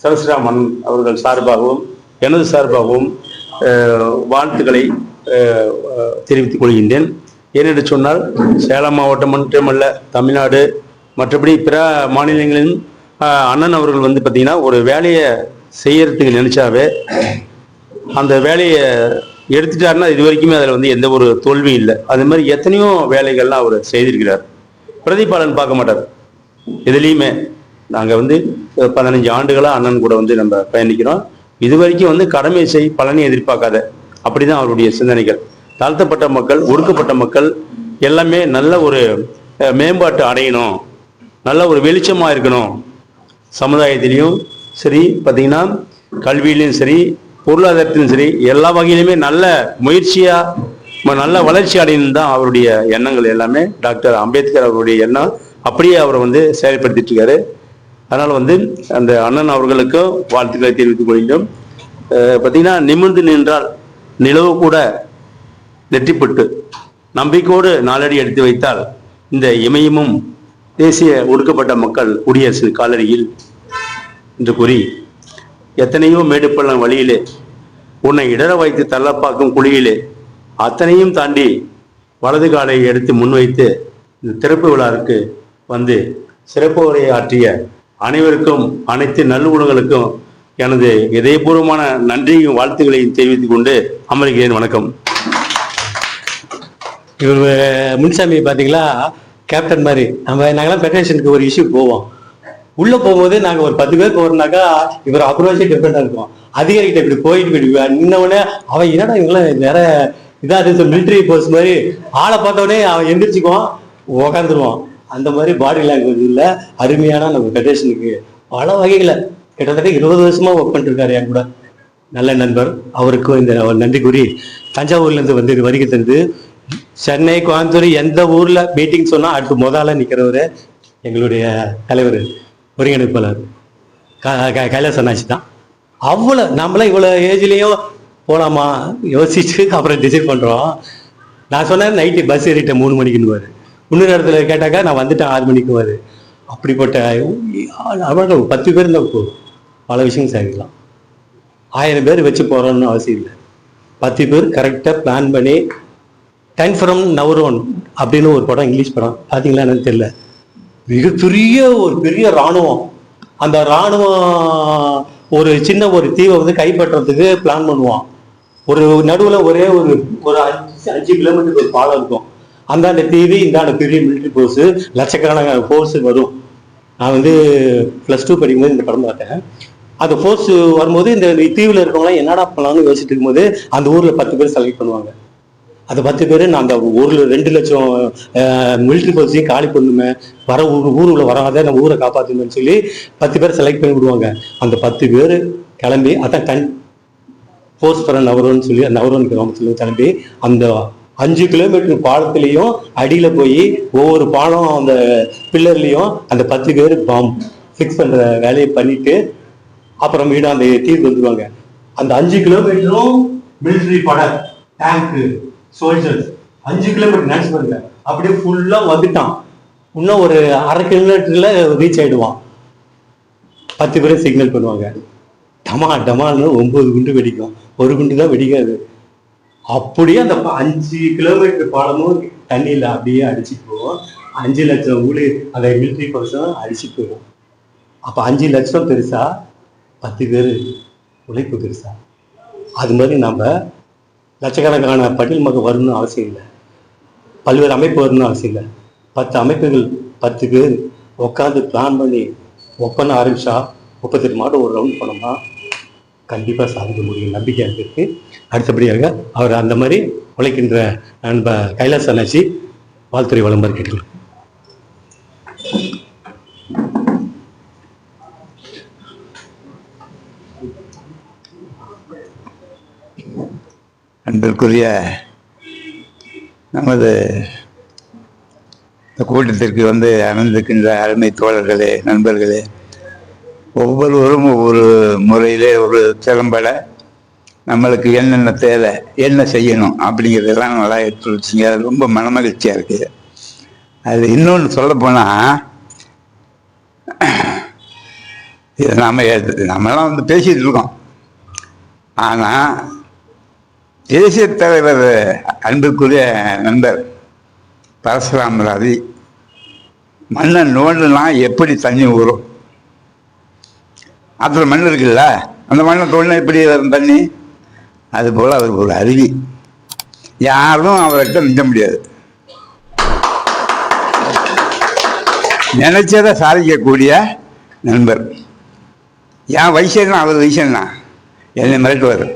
சரஸ்ராமன் அவர்கள் சார்பாகவும் எனது சார்பாகவும் வாழ்த்துக்களை தெரிவித்துக் கொள்கின்றேன். ஏனென்று சொன்னால் சேலம் மாவட்டம் மட்டுமல்ல, தமிழ்நாடு மற்றபடி பிற மாநிலங்களிலும் அண்ணன் அவர்கள் வந்து பார்த்தீங்கன்னா ஒரு வேலையை செய்யறதுக்கு நினைச்சாவே அந்த வேலையை எடுத்துட்டாருன்னா இது வரைக்குமே அதில் வந்து எந்த ஒரு தோல்வியும் இல்லை. அது மாதிரி எத்தனையோ வேலைகள்லாம் அவர் செய்திருக்கிறார். பிரதிபலன் பார்க்க மாட்டார் எதுலேயுமே. நாங்கள் வந்து 15 ஆண்டுகளாக அண்ணன் கூட வந்து நம்ம பயணிக்கிறோம். இது வரைக்கும் வந்து கடமை செய் பலனை எதிர்பார்க்காத, அப்படிதான் அவருடைய சிந்தனைகள். தாழ்த்தப்பட்ட மக்கள், ஒடுக்கப்பட்ட மக்கள் எல்லாமே நல்ல ஒரு மேம்பாட்டு அடையணும், நல்ல ஒரு வெளிச்சமாக இருக்கணும். சமுதாயத்திலையும் சரி, பார்த்தீங்கன்னா கல்வியிலையும் சரி, பொருளாதாரத்திலும் சரி, எல்லா வகையிலுமே நல்ல முயற்சியாக நல்ல வளர்ச்சி அடையணும் தான் அவருடைய எண்ணங்கள் எல்லாமே. டாக்டர் அம்பேத்கர் அவருடைய எண்ணம் அப்படியே அவரை வந்து செயல்படுத்திட்டு இருக்காரு. அதனால் வந்து அந்த அண்ணன் அவர்களுக்கும் வாழ்த்துக்களை தெரிவித்துக் கொள்கிறோம். பார்த்தீங்கன்னா நிமிர்ந்து நின்றால் நிலவு கூட நெற்றிப்பட்டு நம்பிக்கையோடு நாளடி எடுத்து வைத்தால் இந்த இமயமும் தேசிய ஒடுக்கப்பட்ட மக்கள் குடியரசு காலடியில் என்று கூறி, எத்தனையோ மேடுப்பள்ளம் வழியிலே உன்னை இடர வைத்து தள்ளப்பாக்கும் குழியிலே அத்தனையும் தாண்டி வலது காலை எடுத்து முன்வைத்து இந்த திறப்பு விழாவிற்கு வந்து சிறப்பு உரையை ஆற்றிய அனைவருக்கும், அனைத்து நல்லுணர்களுக்கும் எனது இதயபூர்வமான நன்றியும் வாழ்த்துக்களையும் தெரிவித்துக் கொண்டு அமர்கிறேன். வணக்கம். இவர் முன்சாமி பார்த்தீங்களா, கேப்டன் மாதிரி. நாங்களாம் ஃபெடரேஷனுக்கு ஒரு இஷ்யூ போவோம். உள்ள போகும்போது நாங்கள் ஒரு 10 பேர் போறோம்னாக்கா இவர் அப்ரோச்சே டிஃப்ரெண்டாக இருக்கும். அதிகாரிகிட்ட இப்படி போயிட்டு இன்னொன்னே அவன் என்னடா இவங்களாம் வேற இதாக மிலிட்ரி போர்ஸ் மாதிரி ஆளை பார்த்தோடனே அவன் எந்திரிச்சுக்குவான், உக்காந்துருவான். அந்த மாதிரி பாடி லாங்குவேஜ் இல்லை. அருமையான நம்ம ஃபெடரேஷனுக்கு பல வகைகளை கிட்டத்தட்ட 20 வருஷமா ஒர்க் பண்ணிட்டு இருக்காரு என் கூட. நல்ல நண்பர். அவருக்கும் இந்த நன்றி கூறி, தஞ்சாவூர்லேருந்து வந்து வருகை தந்து சென்னை, கோயம்புத்தூர் எந்த ஊரில் மீட்டிங் சொன்னால் அடுத்து முதல்ல நிற்கிறவர் எங்களுடைய தலைவர், ஒருங்கிணைப்பாளர் கைலாஸ் அண்ணாச்சி தான். அவ்வளோ நம்மளாம் இவ்வளோ ஏஜ்லேயும் போகலாமா யோசிச்சு அப்புறம் டிசைட் பண்ணுறோம். நான் சொன்னேன் நைட்டு பஸ் ஏறிட்டேன் 3 மணிக்குன்னு. இன்னொரு இடத்துல கேட்டாக்கா நான் வந்துட்டேன் 6 மணிக்கு. அப்படிப்பட்ட 10 பேர் இருந்தால் போதும், பல விஷயங்கள் சாதிக்கலாம். 1000 பேர் வச்சு போகிறோன்னு அவசியம் இல்லை. 10 பேர் கரெக்டாக பிளான் பண்ணி 10 from Nowron அப்படின்னு ஒரு படம், இங்கிலீஷ் படம் பார்த்தீங்களா என்னன்னு தெரியல. மிகப்பெரிய ஒரு பெரிய இராணுவம். அந்த இராணுவம் ஒரு சின்ன ஒரு தீவை வந்து கைப்பற்றதுக்கு பிளான் பண்ணுவான். ஒரு நடுவில் ஒரே ஒரு 5 கிலோமீட்டருக்கு ஒரு பாலம் இருக்கும். அந்தாண்ட தீவு, இந்தாண்ட பெரிய மிலிட்ரி ஃபோர்ஸு, லட்சக்கணக்கான ஃபோர்ஸு வரும். நான் வந்து +2 படிக்கும்போது இந்த படம் பார்த்தேன். அந்த ஃபோர்ஸ் வரும்போது இந்த தீவில் இருக்கவங்களாம் என்னடா பண்ணலாம்னு யோசிச்சுட்டு இருக்கும்போது அந்த ஊரில் 10 பேர் செலக்ட் பண்ணுவாங்க. அந்த 10 பேர் நான் அந்த ஊரில் 2 லட்சம் மிலிட்ரி ஃபோர்ஸையும் காலி பண்ணுமே, ஊருக்குள்ள வராத நம்ம ஊரை காப்பாற்றணும்னு சொல்லி 10 பேர் செலக்ட் பண்ணி விடுவாங்க. அந்த 10 பேர் கிளம்பி அதான் ஃபோர்ஸ் ஃபார் நவரோன்னு சொல்லி நவரோன் கிராமத்துல கிளம்பி அந்த 5 கிலோமீட்டர் பாலத்திலையும் அடியில் போய் ஒவ்வொரு பாலம் அந்த பில்லர்லையும் அந்த 10 பேர் பாம்பு ஃபிக்ஸ் பண்ணுற வேலையை பண்ணிட்டு அப்புறம் வீடு அந்த தீர்வு வந்துடுவாங்க. அந்த 5 கிலோமீட்டரும் மிலிட்ரி படை, டேங்கு, சோல்ஜர்ஸ் 5 கிலோமீட்டர் நினைச்சு பாருங்க. அப்படியே ஃபுல்லா வந்துட்டான். இன்னும் ஒரு 1/2 கிலோமீட்டர்ல ரீச் ஆயிடுவான். 10 பேரும் சிக்னல் பண்ணுவாங்க. டமால்னு 9 குண்டு வெடிக்கும், ஒரு குண்டு தான் வெடிக்காது. அப்படியே அந்த 5 கிலோமீட்டர் பாலமும் தண்ணியில் அப்படியே அடிச்சுட்டு போவோம். 5 லட்சம் அந்த மிலிட்ரி பர்சன் அடிச்சுட்டு போயிடும். அப்போ 5 லட்சம் பெருசா, 10 பேர் உழைப்பு பெருசா? அது மாதிரி நம்ம லட்சக்கணக்கான பட்டியல் மக்கள் வரணும்னு அவசியம் இல்லை, பல்வேறு அமைப்பு வரணும்னு அவசியம் இல்லை. 10 அமைப்புகள் 10 பேர் உட்காந்து பிளான் பண்ணி ஒப்பனை ஆரம்பிச்சா 38 மாதம் ஒரு ரவுண்ட் போனோம்னா கண்டிப்பாக சாதிக்க முடியும், நம்பிக்கை இருக்கு. அடுத்தபடியாக அவர் அந்த மாதிரி உழைக்கின்ற நண்ப கைலாஸ் அண்ணாச்சி வாழ்த்துறை வழங்குமாறு கேட்டுக்கொள்கிறேன். அன்பிற்குரிய நமது இந்த கூட்டத்திற்கு வந்து அமர்ந்திருக்கின்ற அருமை தோழர்களே, நண்பர்களே, ஒவ்வொருவரும் ஒவ்வொரு முறையிலே ஒரு திறம்பட நம்மளுக்கு என்னென்ன தேவை, என்ன செய்யணும் அப்படிங்கிறதெல்லாம் நல்லா எடுத்து வச்சிங்க. அது ரொம்ப மனமகிழ்ச்சியாக இருக்குது. அது இன்னொன்று சொல்லப்போனால், இதை நம்மெல்லாம் வந்து பேசிகிட்டு இருக்கோம். ஆனால் தேசிய தலைவர் அன்புக்குரிய நண்பர் பரசுராமர் அதி மண்ணை நோண்டுனா எப்படி தண்ணி ஊறும்? ஆற்றுல மண் இருக்குல்ல, அந்த மண்ணை தோண்டினா எப்படி வரும் தண்ணி? அதுபோல் அவர் ஒரு அருவி, யாரும் அவர்கிட்ட நிற்க முடியாது. நினைச்சதை சாதிக்கக்கூடிய நண்பர். என் வயசுனா அவர் வயசுன்னா என்னை மிரட்டுவார்.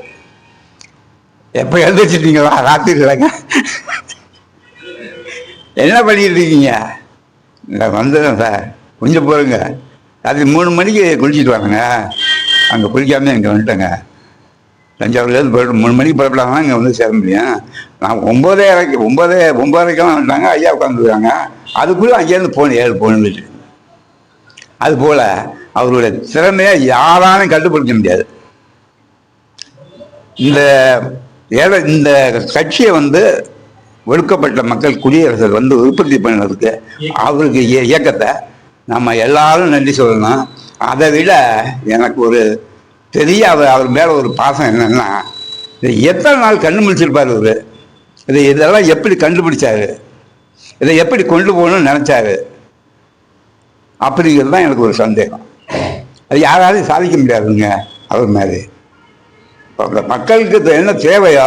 எப்போ எழுந்திரிச்சிட்டீங்களா? ராத்திரி இல்லைங்க, என்ன பண்ணிட்டு இருக்கீங்க? நான் வந்துடுறேன் சார், கொஞ்சம் போருங்க. ராத்திரி 3 மணிக்கு குளிச்சுட்டு வாங்க. அங்கே குளிக்காம இங்கே வந்துட்டேங்க. தஞ்சாவூர்லேருந்து போய்ட்டு 3 மணிக்கு புறப்படாமல் இங்கே வந்து சேர முடியும். நான் 9:30க்கெல்லாம் வந்துட்டாங்க. ஐயா உட்காந்துருக்காங்க. அதுக்குள்ளே அங்கேருந்து போகணும் 7 போகணுன்னு. அதுபோல் அவருடைய திறமையை யாராலும் கண்டுபிடிக்க முடியாது. இந்த கட்சியை வந்து ஒடுக்கப்பட்ட மக்கள் குடியரசர் வந்து உற்பத்தி பண்ணதுக்கு அவருக்கு இயக்கத்தை நம்ம எல்லாரும் நன்றி சொல்லணும். அதை விட எனக்கு ஒரு பெரிய அவர் மேலே ஒரு பாசம் என்னன்னா, இதை எத்தனை நாள் கண்டுபிடிச்சிருப்பார் இவர்? இதெல்லாம் எப்படி கண்டுபிடிச்சாரு? இதை எப்படி கொண்டு போகணும்னு நினச்சாரு? அப்படிங்கிறது தான் எனக்கு ஒரு சந்தேகம். அது யாராலையும் சாதிக்க முடியாதுங்க அவர் மாதிரி. மக்களுக்கு என்ன தேவையோ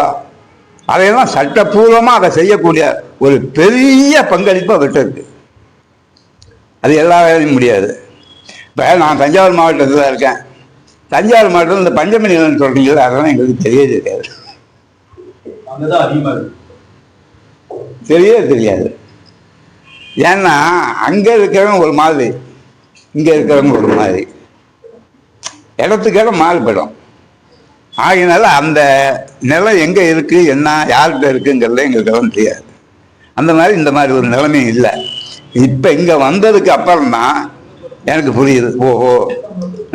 அதையெல்லாம் சட்டப்பூர்வமாக அதை செய்யக்கூடிய ஒரு பெரிய பங்களிப்பு அவர்கிட்ட இருக்கு. அது எல்லாராலையும் முடியாது. இப்போ நான் தஞ்சாவூர் மாவட்டத்தில் தான் இருக்கேன். தஞ்சாவூர் மாவட்டத்தில் இந்த பஞ்சமி நிலம்னு சொல்றீங்களா, அதெல்லாம் எங்களுக்கு தெரியவே தெரியாது. தெரியவே தெரியாது. ஏன்னா அங்கே இருக்கிறவங்க ஒரு மாதிரி, இங்கே இருக்கிறவங்க ஒரு மாதிரி, இடத்துக்காக மாறுபடும். ஆகினால அந்த நிலம் எங்கே இருக்குது, என்ன யார்கிட்ட இருக்குங்கிறத எங்களுக்கு தெரியாது. அந்த மாதிரி இந்த மாதிரி ஒரு நிலைமையும் இல்லை. இப்போ இங்கே வந்ததுக்கு அப்புறம் தான் எனக்கு புரியுது. ஓஹோ,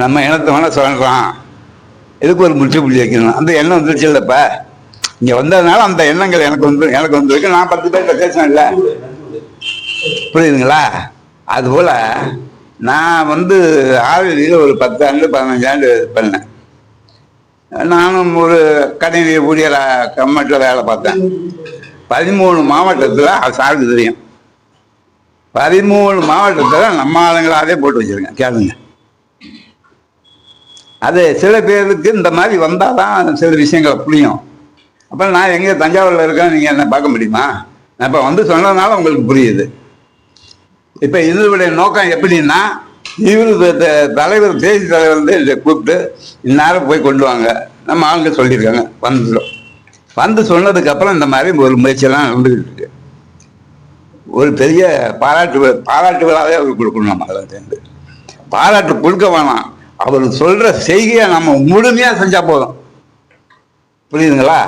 நம்ம இனத்தை வேணால் சொல்கிறான், இதுக்கு ஒரு முற்றுப்புள்ளி வைக்கணும். அந்த எண்ணம் வந்துருச்சு இல்லைப்ப. இங்கே வந்ததுனால அந்த எண்ணங்கள் எனக்கு வந்துருக்கு. நான் 10 பேர்கிட்ட பேசினேன் இல்லை, புரியுதுங்களா? அதுபோல் நான் வந்து ஆர்வியில் ஒரு 10 ஆண்டு 15 ஆண்டு பண்ணேன். நானும் ஒரு கணினி ஊழியர் கம்மெண்ட்டில் வேலை பார்த்தேன். 13 மாவட்டத்தில் அது சாருக்கு தெரியும். 13 மாவட்டத்தில் நம்ம ஆளுங்களாவே போட்டு வச்சுருக்கேன். கேளுங்க. அது சில பேருக்கு இந்த மாதிரி வந்தால் தான் சில விஷயங்களை புரியும். அப்போ நான் எங்கே தஞ்சாவூரில் இருக்கேன், நீங்கள் என்ன பார்க்க முடியுமா? நான் இப்போ வந்து சொன்னதுனால உங்களுக்கு புரியுது. இப்போ இதனுடைய நோக்கம் எப்படின்னா, இவர் தலைவர், தேசிய தலைவர் வந்து இதை கூப்பிட்டு இந்நேரம் போய் கொண்டு வாங்க, நம்ம ஆளுங்க சொல்லியிருக்காங்க, வந்துடும். வந்து சொன்னதுக்கப்புறம் இந்த மாதிரி ஒரு முயற்சியெல்லாம் நடந்துக்கிட்டு இருக்கு. ஒரு பெரிய பாராட்டு விழாவே அவர் கொடுக்கணும். நம்ம அதெல்லாம் சேர்ந்து பாராட்டு கொடுக்க வேணாம், அவர் சொல்கிற செய்கையை நம்ம முழுமையாக செஞ்சால் போதும். புரியுதுங்களா?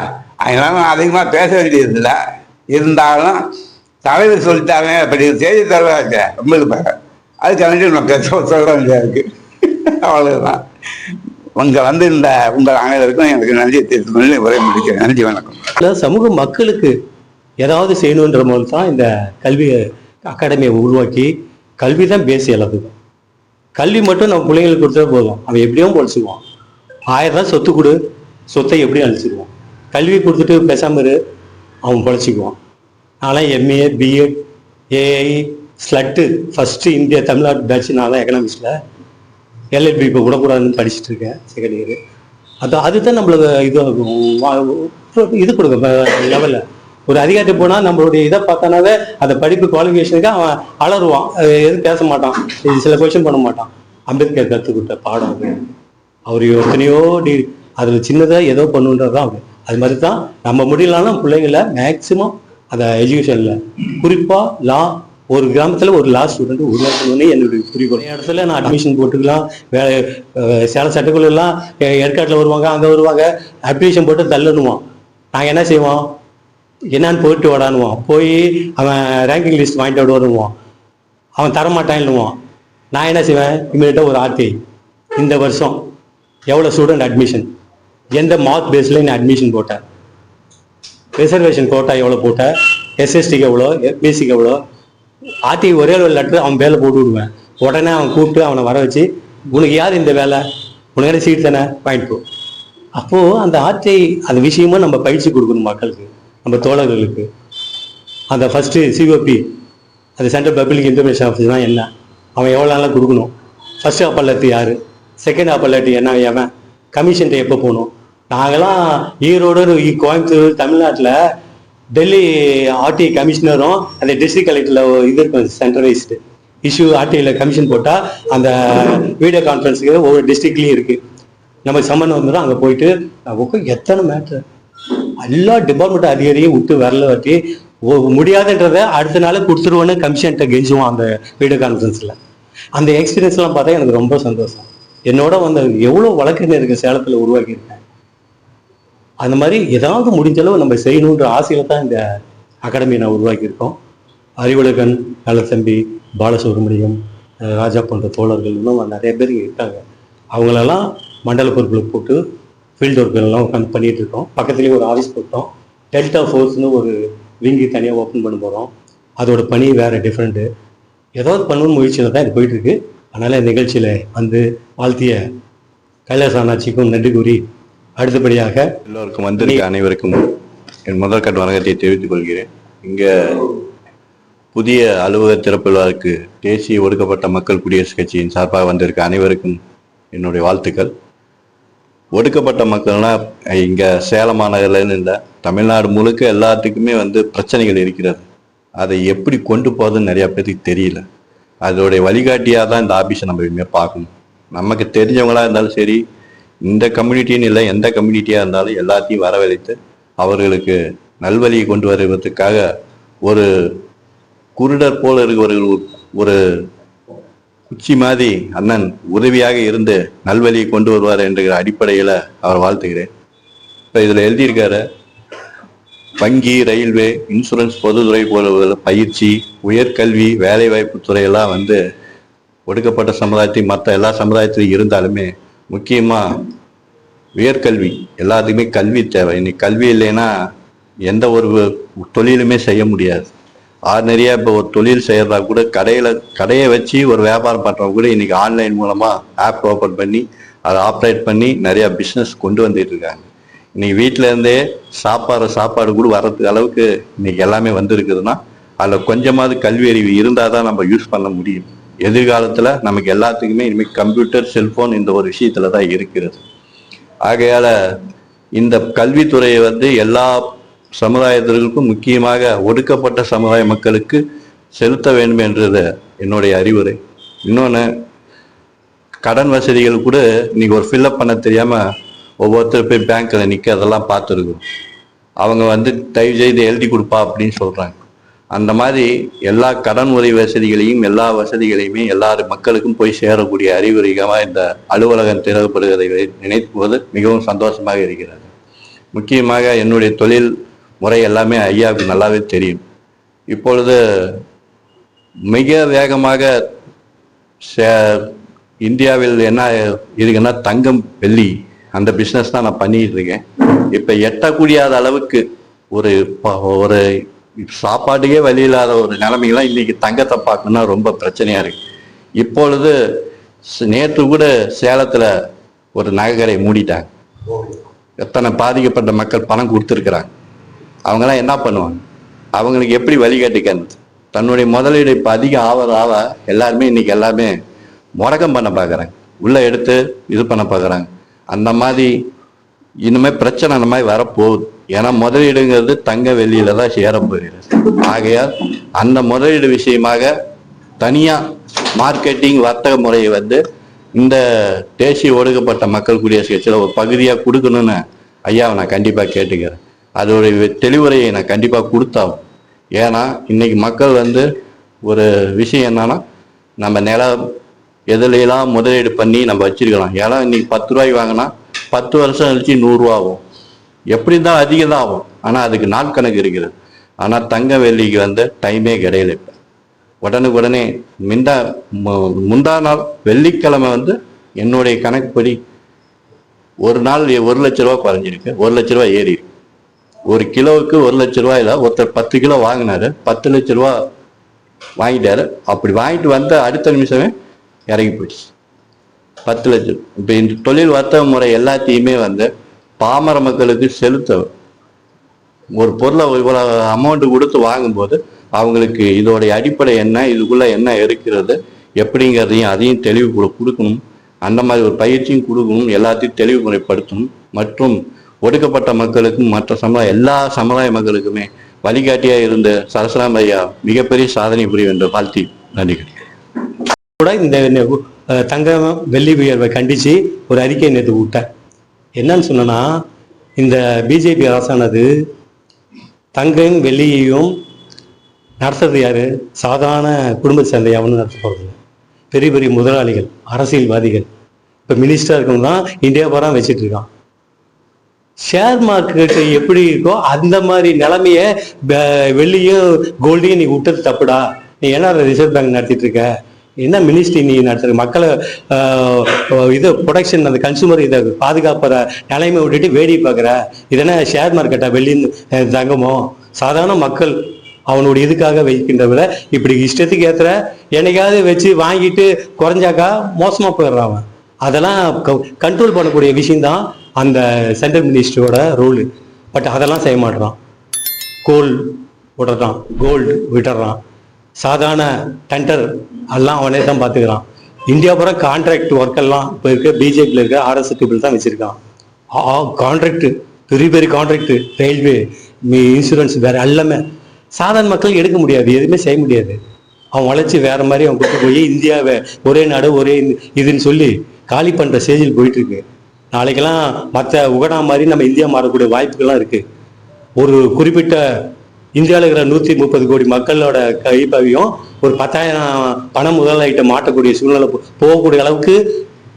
அதனால நான் அதிகமாக பேச வேண்டியது இல்லை. இருந்தாலும் தலைவர் சொல்லிட்டாங்க, அப்படி செய்தி தலைவராக ரொம்ப இருப்பாங்க, அதுக்கு வேண்டி நம்ம சொல்ல வேண்டியதாக இருக்குது. அவ்வளோதான். இங்கே வந்து இந்த உங்கள் அனைவருக்கும் எனக்கு நன்றி தெரிவித்து உரை முடிக்கிறேன். நன்றி, வணக்கம். சமூக மக்களுக்கு ஏதாவது செய்யணுன்ற போது தான் இந்த கல்வி அகாடமியை உருவாக்கி, கல்வி தான் பேசி எல்லாத்துக்கும். கல்வி மட்டும் நம்ம பிள்ளைங்களுக்கு கொடுத்தா போதும், அவன் எப்படியும் பொழிச்சுக்குவான். 1000 ரூபா சொத்து கொடு, சொத்தை எப்படியும் அழிச்சிக்குவான். கல்வி கொடுத்துட்டு பேசாமல் இரு, அவன் பொழைச்சிக்குவான். நான்லாம் MA BEd AI ஸ்லட்டு ஃபஸ்ட்டு இந்தியா தமிழ்நாடு பேட்ச். நான் தான் எக்கனாமிக்ஸில் LLB இப்போ விடக்கூடாதுன்னு படிச்சுட்டு இருக்கேன், செகண்ட் இயர். அதுதான் நம்மளுக்கு இது கொடுக்க லெவலில் ஒரு அதிகாரத்தை போனால் நம்மளுடைய இதை பார்த்தானாவே அந்த படிப்பு குவாலிஃபிகேஷனுக்கு அவன் அலருவான், எதுவும் பேச மாட்டான், சில கொஸ்டின் பண்ண மாட்டான். அம்பேத்கர் கற்றுக்கிட்ட பாடம் அது. அவர் எத்தனையோ அதில் சின்னதாக ஏதோ பண்ணுன்றது தான் அவர். அது மாதிரி தான் நம்ம முடியலன்னா பிள்ளைங்கள மேக்சிமம் அந்த எஜுகேஷனில், குறிப்பாக லா, ஒரு கிராமத்தில் ஒரு லா ஸ்டூடெண்ட் உருவாக்கணும்னு என்னுடைய குறிக்கோள். இடத்துல நான் அட்மிஷன் போட்டுக்கலாம். வேலை சேலம் சட்டக்குள்ளெல்லாம் ஏற்காட்டில் வருவாங்க, அங்கே வருவாங்க, அப்ளிகேஷன் போட்டு தள்ளணுவான். நாங்கள் என்ன செய்வோம், என்னான்னு போயிட்டு ஓடானுவான். போய் அவன் ரேங்கிங் லிஸ்ட் வாங்கிட்டு வருவான், அவன் தரமாட்டான்னுவான். நான் என்ன செய்வேன், இமீடியட்டாக ஒரு RTI, இந்த வருஷம் எவ்வளோ ஸ்டூடெண்ட் அட்மிஷன், எந்த மார்க் பேஸில் நான் அட்மிஷன் போட்டேன், ரிசர்வேஷன் கோட்டா எவ்வளோ போட்டேன், SSTக்கு எவ்வளோ, BCக்கு எவ்வளோ, RTI ஒரே ஒரு லெட்டர் அவன் வேலை போட்டு விடுவேன். உடனே அவன் கூப்பிட்டு அவனை வர வச்சு, உனக்கு யார் இந்த வேலை, உனக்கு சீட் தானே வாங்கிட்டு போ. அப்போது அந்த RTI அந்த விஷயமும் நம்ம பயிற்சி கொடுக்கணும் மக்களுக்கு, நம்ம தோழர்களுக்கு. அந்த ஃபஸ்ட்டு சிஓபி, அது சென்ட்ரல் பப்ளிக் இன்ஃபர்மேஷன் ஆஃபீஸ்னா என்ன, அவன் எவ்வளோ நாளாக கொடுக்கணும், ஃபஸ்ட்டு அப்பல்லட்டு யார், செகண்ட் அப்பல்லட்டு என்ன, அவன் கமிஷன்ட்டு எப்போ போகணும். நாங்களாம் ஈரோடு, கோயம்புத்தூர், தமிழ்நாட்டில் டெல்லி ஆர்டிஐ கமிஷனரும் அந்த டிஸ்ட்ரிக்ட் கலெக்டரில் இது இருக்கும் சென்ட்ரலைஸ்டு இஷ்யூ. ஆர்டிஐயில் கமிஷன் போட்டால் அந்த வீடியோ கான்ஃபரன்ஸுக்கு ஒவ்வொரு டிஸ்ட்ரிக்ட்லேயும் இருக்குது. நமக்கு சம்மந்தம் வந்துடும், அங்கே போயிட்டு எத்தனை மேட்ரு எல்லா டிபார்ட்மெண்ட் அதிகாரியும் விட்டு வரல வட்டி முடியாதுன்றதை அடுத்த நாள் கொடுத்துருவோன்னு கமிஷன்கிட்ட கெஞ்சுவோம் அந்த வீடியோ கான்ஃபரன்ஸில். அந்த எக்ஸ்பீரியன்ஸ்லாம் பார்த்தா எனக்கு ரொம்ப சந்தோஷம். என்னோட வந்து எவ்வளோ வழக்கறிஞருக்கு சேலத்தில் உருவாக்கியிருக்கேன். அந்த மாதிரி ஏதாவது முடிஞ்சளவு நம்ம செய்யணுன்ற ஆசையில் தான் இந்த அகாடமியை நான் உருவாக்கியிருக்கோம். அறிவுலகன், நலத்தம்பி, பாலசுப்ரமணியம், ராஜா போன்ற தோழர்கள் இன்னும் நிறைய பேர் இங்கே இருக்காங்க. அவங்களெல்லாம் மண்டல பொறுப்பில் போட்டு ஃபீல்டு ஒர்க்கெல்லாம் உட்காந்து பண்ணிகிட்டு இருக்கோம். பக்கத்துலேயே ஒரு ஆஃபீஸ் போட்டோம். டெல்டா ஃபோர்ஸ்னு ஒரு விங்கி தனியாக ஓப்பன் பண்ண போகிறோம். அதோட பணி வேறு டிஃப்ரெண்ட்டு. ஏதாவது பண்ணணும்னு முயற்சியில் தான் இது போயிட்டுருக்கு. அதனால் இந்த நிகழ்ச்சியில் வந்து வாழ்த்திய கைலாச அண்ணாச்சிக்கும் நன்றி கூறி, அடுத்தபடியாக எல்லோருக்கும் வந்திருக்க அனைவருக்கும் என் முதற்கட்ட வணக்கத்தை தெரிவித்துக் கொள்கிறேன். இங்கே புதிய அலுவலக திறப்பு விழாவுக்கு தேசிய ஒடுக்கப்பட்ட மக்கள் குடியரசுக் கட்சியின் சார்பாக வந்திருக்க அனைவருக்கும் என்னுடைய வாழ்த்துக்கள். ஒடுக்கப்பட்ட மக்கள்னா இங்கே சேலம் மாநகரில்னு இல்லை, தமிழ்நாடு முழுக்க எல்லாத்துக்குமே வந்து பிரச்சனைகள் இருக்கிறது. அதை எப்படி கொண்டு போகிறதுன்னு நிறையா பேருக்கு தெரியல. அதோடைய வழிகாட்டியாக தான் இந்த ஆஃபீஸை நம்ம இனிமேல் பார்க்கணும். நமக்கு தெரிஞ்சவங்களாக இருந்தாலும் சரி, இந்த கம்யூனிட்டின்னு இல்லை, எந்த கம்யூனிட்டியாக இருந்தாலும் எல்லாத்தையும் வரவழைத்து அவர்களுக்கு நல்வழியை கொண்டு வருவதற்காக ஒரு குருடர் போல இருக்கிறவர்கள் ஒரு உச்சி மாதிரி அண்ணன் உதவியாக இருந்து நல்வழியை கொண்டு வருவார் என்கிற அடிப்படையில் அவர் வாழ்த்துகிறேன். இப்போ இதில் எழுதியிருக்காரு, வங்கி, ரயில்வே, இன்சூரன்ஸ், பொதுத்துறை போல பயிற்சி, உயர்கல்வி, வேலைவாய்ப்பு துறையெல்லாம் வந்து ஒடுக்கப்பட்ட சமுதாயத்தையும் மற்ற எல்லா சமுதாயத்திலையும் இருந்தாலுமே முக்கியமாக உயர்கல்வி எல்லாத்துக்குமே கல்வி தேவை. இன்னைக்கு கல்வி இல்லைன்னா எந்த ஒரு தொழிலுமே செய்ய முடியாது. ஆர்டினரியாக இப்போ ஒரு தொழில் செய்யறதா கூட கடையை வச்சு ஒரு வியாபாரம் பண்ணுறவங்க கூட இன்னைக்கு ஆன்லைன் மூலமாக ஆப் ஓப்பன் பண்ணி அதை ஆப்ரேட் பண்ணி நிறையா பிஸ்னஸ் கொண்டு வந்துட்டு இருக்காங்க. இன்னைக்கு வீட்டில இருந்தே சாப்பாடு கூட வர்றதுக்கு அளவுக்கு இன்னைக்கு எல்லாமே வந்துருக்குதுன்னா அதில் கொஞ்சமாவது கல்வி அறிவு இருந்தால் தான் நம்ம யூஸ் பண்ண முடியும். எதிர்காலத்தில் நமக்கு எல்லாத்துக்குமே இனிமேல் கம்ப்யூட்டர், செல்ஃபோன் இந்த ஒரு விஷயத்துல தான் இருக்கிறது. ஆகையால் இந்த கல்வித்துறையை வந்து எல்லா சமுதாயத்திற்கும் முக்கியமாக ஒடுக்கப்பட்ட சமுதாய மக்களுக்கு செலுத்த வேண்டும் என்றது என்னுடைய அறிவுரை. இன்னொன்று, கடன் வசதிகள் கூட இன்னைக்கு ஒரு ஃபில்லப் பண்ண தெரியாமல் ஒவ்வொருத்தர் போய் பேங்க்கில் நிற்க அதெல்லாம் பார்த்துருக்கோம். அவங்க வந்து தயவு செய்து எழுதி கொடுப்பா அப்படின்னு சொல்கிறாங்க. அந்த மாதிரி எல்லா கடன் உதவி வசதிகளையும் எல்லா வசதிகளையுமே எல்லாரு மக்களுக்கும் போய் சேரக்கூடிய அறிகுறிகமாக இந்த அலுவலகம் திறக்கப்படுவதை நினைக்கும் போது மிகவும் சந்தோஷமாக இருக்கிறது. முக்கியமாக என்னுடைய தொழில் முறை எல்லாமே ஐயாவுக்கு நல்லாவே தெரியும். இப்பொழுது மிக வேகமாக இந்தியாவில் என்ன இருக்குன்னா தங்கம், வெள்ளி அந்த பிஸ்னஸ் தான் நான் பண்ணிட்டு இருக்கேன். இப்போ எட்டக்கூடியாத அளவுக்கு ஒரு சாப்பாட்டுக்கே வழி இல்லாத ஒரு நிலைமைகள்லாம் இன்னைக்கு தங்கத்தை பார்க்கணும்னா ரொம்ப பிரச்சனையா இருக்கு. இப்பொழுது நேற்று கூட சேலத்துல ஒரு நகைக்கடை மூடிட்டாங்க. எத்தனை பாதிக்கப்பட்ட மக்கள் பணம் கொடுத்துருக்குறாங்க. அவங்கெல்லாம் என்ன பண்ணுவாங்க? அவங்களுக்கு எப்படி வழிகாட்டிக்கிறது? தன்னுடைய முதலீடு இப்போ அதிகம் ஆவ எல்லாருமே இன்னைக்கு எல்லாமே முடக்கம் பண்ண பார்க்குறாங்க, உள்ள எடுத்து இது பண்ண பார்க்குறாங்க. அந்த மாதிரி இனிமேல் பிரச்சனை அந்த மாதிரி வரப்போகுது. ஏன்னா முதலீடுங்கிறது தங்க வெள்ளியில தான் சேர போகிறது. ஆகையால் அந்த முதலீடு விஷயமாக தனியாக மார்க்கெட்டிங் வர்த்தக முறையை வந்து இந்த தேசிய ஒடுக்கப்பட்ட மக்கள் குடியரசு கட்சியில் ஒரு பகுதியாக கொடுக்கணும்னு ஐயாவை நான் கண்டிப்பாக கேட்டுக்கிறேன். அதோடைய தெளிவுரையை நான் கண்டிப்பாக கொடுத்தாகும். ஏன்னா இன்னைக்கு மக்கள் வந்து ஒரு விஷயம் என்னன்னா, நம்ம நிலம் எதுலாம் முதலீடு பண்ணி நம்ம வச்சிருக்கலாம். ஏன்னா இன்னைக்கு 10 ரூபாய்க்கு வாங்கினா 10 வருஷம் கழிச்சு 100 ரூபா ஆகும். எப்படி தான் அதிகம் தான் ஆகும். ஆனால் அதுக்கு நாட்கணக்கு இருக்கிறது. ஆனால் தங்க வெள்ளிக்கு வந்து டைமே கிடையாது. இப்போ உடனுக்குடனே முந்தா நாள் வெள்ளிக்கிழமை வந்து என்னுடைய கணக்குப்படி ஒரு நாள் 1 லட்ச ரூபா குறைஞ்சிருக்கு, 1 லட்ச ரூபா ஏறி இருக்கு. ஒரு கிலோவுக்கு 1 லட்ச ரூபாயில ஒருத்தர் 10 கிலோ வாங்கினாரு, 10 லட்ச ரூபா வாங்கிட்டாரு. அப்படி வாங்கிட்டு வந்த அடுத்த நிமிஷமே இறங்கி போயிடுச்சு 10 லட்சம். இப்போ இந்த தொழில் வர்த்தக முறை எல்லாத்தையுமே வந்து பாமர மக்களுக்கு செலுத்த ஒரு பொருளை இவ்வளோ அமௌண்ட் கொடுத்து வாங்கும்போது அவங்களுக்கு இதோடைய அடிப்படை என்ன, இதுக்குள்ள என்ன இருக்கிறது எப்படிங்கிறதையும் அதையும் தெளிவு கொடுக்கணும். அந்த மாதிரி ஒரு பயிற்சியும் கொடுக்கணும், எல்லாத்தையும் தெளிவுமுறைப்படுத்தணும். மற்றும் ஒடுக்கப்பட்ட மக்களுக்கும் மற்ற எல்லா சமுதாய மக்களுக்குமே வழிகாட்டியா இருந்த சரஸ்வராம் ஐயா மிகப்பெரிய சாதனை புரிய என்ற வாழ்த்தி நன்றி. கூட இந்த தங்கம் வெள்ளி உயர்வை கண்டிச்சு ஒரு அறிக்கை நேற்று விட்டேன். என்னன்னு சொன்னா, இந்த பிஜேபி அரசானது தங்கம் வெள்ளியையும் நடத்துறது யாரு? சாதாரண குடும்பத்தை சேர்ந்த எவனும் நடத்த போறது. பெரிய பெரிய முதலாளிகள், அரசியல்வாதிகள், இப்போ மினிஸ்டர் இருக்கவங்க தான் இந்தியா பூரா வச்சுட்டு இருக்கான். ஷேர் மார்க்கெட் எப்படி இருக்கோ அந்த மாதிரி நிலைமைய வெள்ளியும் கோல்டையும் நீ விட்டது தப்புடா. நீ என்ன ரிசர்வ் பேங்க் நடத்திட்டு இருக்க, என்ன மினிஸ்ட்ரி நீ நடத்துற, மக்களை இது ப்ரொடக்ஷன் அந்த கன்சூமர் இதை பாதுகாப்புற நிலைமை விட்டுட்டு வேடி பார்க்குற. இதென்ன ஷேர் மார்க்கெட்டா வெள்ளின்னு தங்கமோ? சாதாரண மக்கள் அவனுடைய இதுக்காக வைக்கின்ற விட இப்படி இஷ்டத்துக்கு ஏற்றுற என்னைக்காவது வச்சு வாங்கிட்டு குறைஞ்சாக்கா மோசமாக போயிடுறான் அவன். அதெல்லாம் கண்ட்ரோல் பண்ணக்கூடிய விஷயம்தான் அந்த சென்ட்ரல் மினிஸ்டரோட ரூலு. பட் அதெல்லாம் செய்ய மாட்டுறான். கோல்டு விட்டுறான். சாதாரண டெண்டர் எல்லாம் அவனே தான் பார்த்துக்கிறான். இந்தியா பூரா கான்ட்ராக்ட் ஒர்க்கெல்லாம் இப்போ இருக்க பிஜேபியில் இருக்க ஆர்எஸ் பீப்புள் தான் வச்சுருக்கான். கான்ட்ராக்டு, பெரிய பெரிய கான்ட்ராக்டு, ரயில்வே, இன்சூரன்ஸ், வேறு எல்லாமே சாதாரண மக்கள் எடுக்க முடியாது, எதுவுமே செய்ய முடியாது. அவன் வளர்ச்சி வேற மாதிரி அவன் கூட்டு போய் இந்தியாவை ஒரே நாடு ஒரே இதுன்னு சொல்லி காலி பண்ணுற ஸ்டேஜில் போயிட்டு இருக்கு. நாளைக்கெல்லாம் மற்ற உகடா மாதிரி நம்ம இந்தியா மாறக்கூடிய வாய்ப்புகள்லாம் இருக்கு. ஒரு குறிப்பிட்ட இந்தியாவில் இருக்கிற 130 கோடி மக்களோட கைப்பவியும் ஒரு 10,000 பண முதலாளிகிட்ட மாட்டக்கூடிய சூழ்நிலை போகக்கூடிய அளவுக்கு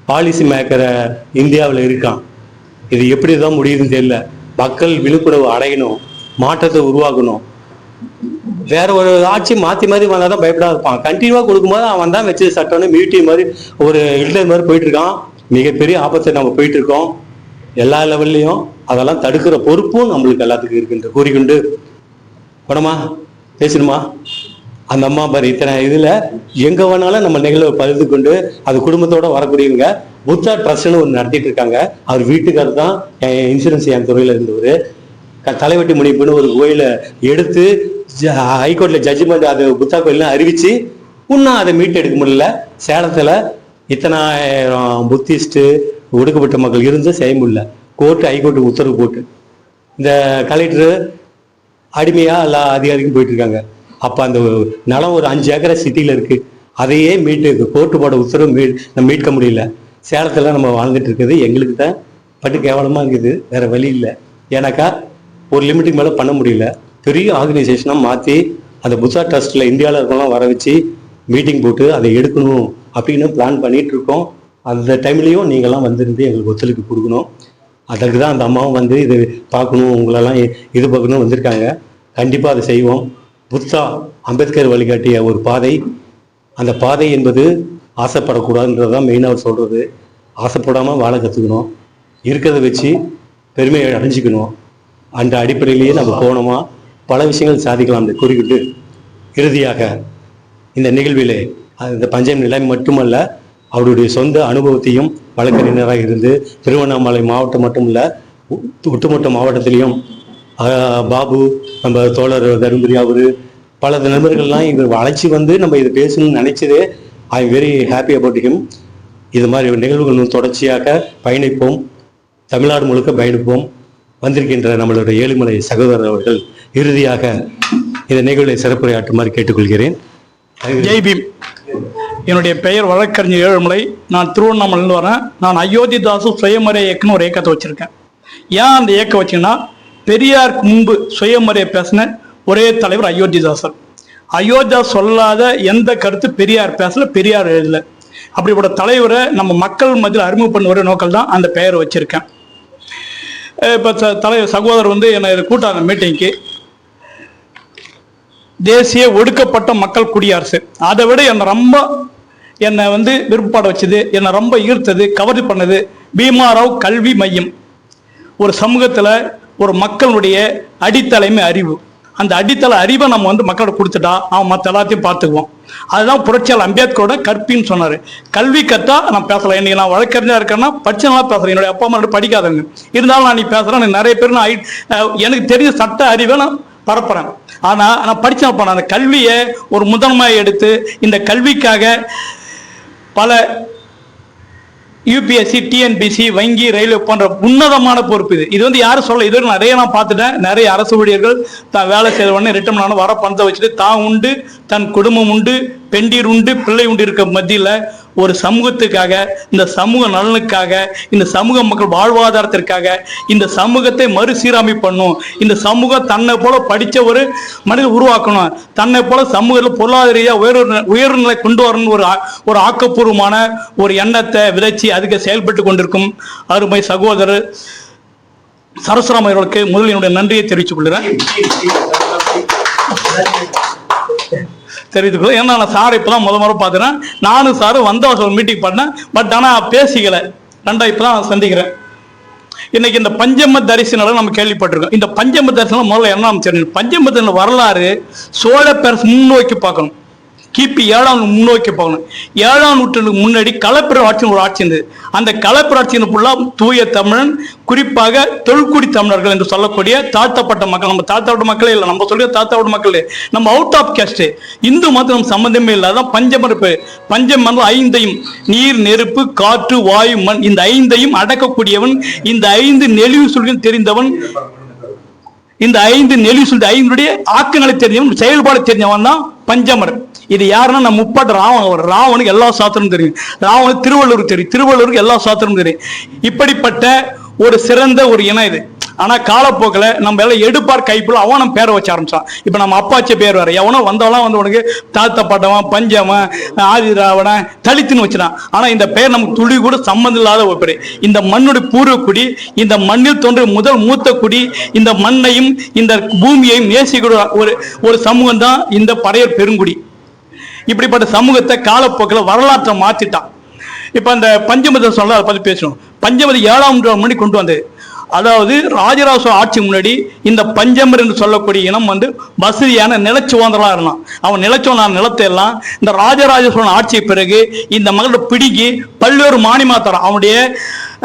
பாலிசி மேக்கர இந்தியாவில் இருக்கான். இது எப்படி தான் முடியுதுன்னு தெரியல. மக்கள் விழிப்புணர்வு அடையணும், மாற்றத்தை உருவாக்கணும். வேற ஒரு ஆட்சி மாற்றி மாதிரி வந்தால் தான் பயப்படாத இருப்பான். கண்டினியூவாக கொடுக்கும்போது அவன் தான் வச்சு சட்டம்னு மிலிட்டரி மாதிரி ஒரு ஹிட்லர் மாதிரி போயிட்டு இருக்கான். மிகப்பெரிய ஆபத்தை நம்ம போயிட்டு இருக்கோம் எல்லா லெவல்லையும். அதெல்லாம் தடுக்கிற பொறுப்பும் நம்மளுக்கு எல்லாத்துக்கும் இருக்குன்ற கூறிக்கொண்டு பணமா பேசணுமா? அந்த அம்மா பாரு இத்தனை இதில் எங்கே வேணாலும் நம்ம நிகழ்வை பகிர்ந்து கொண்டு அது குடும்பத்தோடு வரக்கூடியவங்க புத்தா ட்ரஸ்ட்னு ஒன்று நடத்திட்டு இருக்காங்க. அவர் வீட்டுக்காரர் தான் இன்சூரன்ஸ் என் துறையில் இருந்தவர். தலைவட்டி முனிப்புன்னு ஒரு கோயிலை எடுத்து ஹைகோர்ட்ல ஜட்ஜ்மெண்ட் அது புத்தா கோயில்னு அறிவிச்சு இன்னும் அதை மீட்டு எடுக்க முடியல. சேலத்தில் இத்தனாயிரம் புத்திஸ்ட்டு ஒடுக்கப்பட்ட மக்கள் இருந்து செய்ய முடியல. ஹைகோர்ட்டு உத்தரவு போட்டு இந்த கலெக்டரு அடிமையா எல்லா அதிகாரிக்கும் போயிட்டு இருக்காங்க. அப்போ அந்த நிலம் ஒரு 5 ஏக்கரை சிட்டியில் இருக்கு. அதையே கோர்ட்டு போட உத்தரவு மீட்க முடியல. சேலத்தில் நம்ம வாழ்ந்துட்டு இருக்குது. எங்களுக்கு தான் பட்டு கேவலமாக இருக்குது, வேற வழி இல்லை. ஏன்னாக்கா ஒரு லிமிட்டுக்கு மேலே பண்ண முடியல. பெரிய ஆர்கனைசேஷனாக மாற்றி அந்த புத்தா ட்ரஸ்ட்டில் இந்தியாவில் இருக்கலாம் வர வச்சு மீட்டிங் போட்டு அதை எடுக்கணும் அப்படின்னு பிளான் பண்ணிட்டு இருக்கோம். அந்த டைம்லேயும் நீங்கள்லாம் வந்துருந்து எங்களுக்கு ஒத்துழைப்பு கொடுக்கணும். அதுக்கு தான் அந்த அம்மாவும் வந்து இது பார்க்கணும், உங்களெல்லாம் இது பார்க்கணும் வந்திருக்காங்க. கண்டிப்பாக அதை செய்வோம். புத்தா அம்பேத்கர் வழிகாட்டிய ஒரு பாதை, அந்த பாதை என்பது ஆசைப்படக்கூடாதுன்றது தான் மெயினாக அவர் சொல்கிறது. ஆசைப்படாமல் வாழ கற்றுக்கணும், இருக்கிறத வச்சு பெருமையை அடைஞ்சிக்கணும். அந்த அடிப்படையிலேயே நம்ம போனோமா பல விஷயங்கள் சாதிக்கலாம். குறிப்பிட்டு இறுதியாக இந்த நிகழ்விலே இந்த பஞ்சம் நிலை மட்டுமல்ல, அவருடைய சொந்த அனுபவத்தையும் வழக்கறிஞராக இருந்து திருவண்ணாமலை மாவட்டம் மட்டுமல்ல ஒட்டுமொத்த மாவட்டத்திலையும் பாபு, நம்ம தோழர் தருமபுரி, அவரு பல நண்பர்கள்லாம் இவர் அழைச்சி வந்து நம்ம இதை பேசணும்னு நினைச்சதே. I am very happy about him. இது மாதிரி நிகழ்வுகள் தொடர்ச்சியாக பயணிப்போம், தமிழ்நாடு முழுக்க பயணிப்போம். வந்திருக்கின்ற நம்மளுடைய ஏழுமலை சகோதரர் அவர்கள் இறுதியாக இந்த நிகழ்வை சிறப்புரையாற்றுமாறு கேட்டுக்கொள்கிறேன். ஜெய் பீம். என்னுடைய பெயர் வழக்கறிஞர் ஏழுமலை. நான் திருவண்ணாமலையிலிருந்து வரேன். நான் அயோத்திதாசு சுயமரியாதை இயக்கம்னு ஒரு இயக்கத்தை வச்சுருக்கேன். ஏன் அந்த இயக்கம் வச்சிங்கன்னா, பெரியாருக்கு முன்பு சுயமரியாதை பேசின ஒரே தலைவர் அயோத்திதாசர். அயோத்திதாஸ் சொல்லாத எந்த கருத்து பெரியார் பேசல, பெரியார் எழுதல. அப்படிப்பட்ட தலைவரை நம்ம மக்கள் மத்தியில் அறிமுகம் பண்ண ஒரே நோக்கம் தான் அந்த பெயரை வச்சுருக்கேன். இப்போ தலைவர் சகோதரர் வந்து என்னை கூட்டாங்க மீட்டிங்க்கு. தேசிய ஒடுக்கப்பட்ட மக்கள் குடியரசு, அதை விட என்னை வந்து விருப்பப்பாட வச்சது, என்னை ரொம்ப ஈர்த்தது, கவர்ச்சி பண்ணது பீமாராவ் கல்வி மையம். ஒரு சமூகத்தில் ஒரு மக்களுடைய அடித்தலைமை அறிவு, அந்த அடித்தள அறிவை நம்ம வந்து மக்களோட கொடுத்துட்டா அவன் மற்ற எல்லாத்தையும் பார்த்துக்குவோம். அதுதான் புரட்சியாளர் அம்பேத்கரோட கற்பின்னு சொன்னார். கல்வி கற்றா நான் பேசலாம். இன்னைக்கு நான் வழக்கறிஞராக இருக்கேன்னா படிச்சு நல்லா பேசுகிறேன். என்னுடைய அப்பா அம்மா படிக்காதவங்க இருந்தாலும் நான் நீ பேசுகிறேன். எனக்கு நிறைய பேர் எனக்கு தெரிஞ்ச சட்ட அறிவை நான் பரப்புறேன். ஆனால் நான் படித்தேன். அந்த கல்வியை ஒரு முதன்மையை எடுத்து இந்த கல்விக்காக பல யூபிஎஸ்சி, டிஎன்பிசி, வங்கி, ரயில்வே போன்ற உன்னதமான பொறுப்பு இது வந்து யாரும் சொல்ல. இது நிறைய நான் பார்த்துட்டேன். நிறைய அரசு ஊழியர்கள் தான் வேலை செய்த உடனே ரிட்டம் ஆன வர பணத்தை வச்சுட்டு தான் உண்டு, தன் குடும்பம் உண்டு, பெண்டீர் உண்டு, பிள்ளை உண்டு இருக்க மத்தியில் ஒரு சமூகத்துக்காக, இந்த சமூக நலனுக்காக, இந்த சமூக மக்கள் வாழ்வாதாரத்திற்காக இந்த சமூகத்தை மறுசீரமைப்பு பண்ணும். இந்த சமூகம் தன்னை போல படித்த ஒரு மனிதன் உருவாக்கணும். தன்னை போல சமூகத்தில் பொருளாதார ரீதியாக உயர்நிலை கொண்டு வரணும் ஒரு ஆக்கப்பூர்வமான ஒரு எண்ணத்தை விதைச்சி அதுக்கு செயல்பட்டு கொண்டிருக்கும் அருமை சகோதரர் சரஸ்வராம் அவர்களுக்கு முதலில் என்னுடைய நன்றியை தெரிவித்துக் கொள்கிறேன். தெரிவித்துக்கொள்ள. ஏன்னா நான் சார் இப்பதான் முறை பார்த்துறேன். நானும் சாரும் வந்த மீட்டிங் பண்ணேன். பட் ஆனால் பேசிக்கல. இப்பதான் சந்திக்கிறேன். இன்னைக்கு இந்த பஞ்சம தரிசனம் நம்ம கேள்விப்பட்டிருக்கோம். இந்த பஞ்சம தரிசனம் முதல்ல என்ன தெரியும்? பஞ்சம தரிசனம் வரலாறு சோழ பேரரசு முன்னோக்கி பார்க்கணும். கிபி 7ஆம் முன்னோக்கி போகணும். 7ஆம் நூற்றாண்டுக்கு முன்னாடி களப்பிர ஆட்சின்னு ஒரு ஆட்சி இருந்தது. அந்த களப்பிர ஆட்சியின் ஃபுல்லாக தூய தமிழன், குறிப்பாக தொல்குடி தமிழர்கள் என்று சொல்லக்கூடிய தாழ்த்தப்பட்ட மக்கள். நம்ம தாழ்த்தப்பட்ட மக்களே இல்லை, நம்ம சொல்ற தாழ்த்தப்பட்ட மக்கள் நம்ம அவுட் ஆஃப் கேஸ்ட். இந்து மதம் நம்ம சம்பந்தமே இல்லை. அதான் பஞ்சமறுப்பு. பஞ்சம் வந்து 5ஐயும் நீர், நெருப்பு, காற்று, வாயு, மண், இந்த 5ஐயும் அடக்கக்கூடியவன். இந்த 5 நெளிவு சொல்கள் தெரிந்தவன். இந்த 5 நெளிவு சொல் 5 ஆக்கங்களை தெரிஞ்சவன், செயல்பாடு தெரிஞ்சவன் தான் பஞ்சமர். இது யாருன்னா நம்ம முப்பாட்டு ராவணன். ராவனுக்கு எல்லா சாஸ்திரமும் தெரியும். ராவனுக்கு திருவள்ளுவருக்கு தெரியும். திருவள்ளுவருக்கு எல்லா சாஸ்திரமும் தெரியும். இப்படிப்பட்ட ஒரு சிறந்த ஒரு இனம் இது. ஆனா காலப்போக்கில் நம்ம எல்லாம் எடுப்பார் கைப்புல அவன் நம்ம பேரை வச்ச ஆரம்பிச்சான். இப்ப நம்ம அப்பாச்சி பேர் வேற. எவனோ வந்தவெல்லாம் வந்து உனக்கு தாழ்த்தப்பட்டவன், பஞ்சவன், ஆதிராவணன், தலித்துன்னு வச்சுனான். ஆனா இந்த பெயர் நமக்கு துளி கூட சம்பந்தம் இல்லாத ஒரு பேர். இந்த மண்ணுடைய பூர்வக்குடி, இந்த மண்ணில் தோன்றிய முதல் மூத்த குடி, இந்த மண்ணையும் இந்த பூமியையும் நேசிக்கிற ஒரு சமூகம் தான் இந்த படையர் பெருங்குடி. இப்படிப்பட்ட சமூகத்தை காலப்போக்கில் வரலாற்றை மாற்றிட்டான். இப்போ அந்த பஞ்சமத சொல்ல அதை பற்றி பேசணும். பஞ்சமதி 7ஆம் நூற்றாண்டு கொண்டு வந்தது. அதாவது ராஜராஜ ஆட்சி முன்னாடி இந்த பஞ்சமர் என்று சொல்லக்கூடிய இனம் வந்து வசதியான நிலச்சுவாந்தர்களாக இருந்தான். அவன் நிலச்சுவான நிலத்தை எல்லாம் இந்த ராஜராஜ சோழன் ஆட்சிக்கு பிறகு இந்த மகளோட பிடிக்கி பல்வேறு மானியமாக தரான். அவனுடைய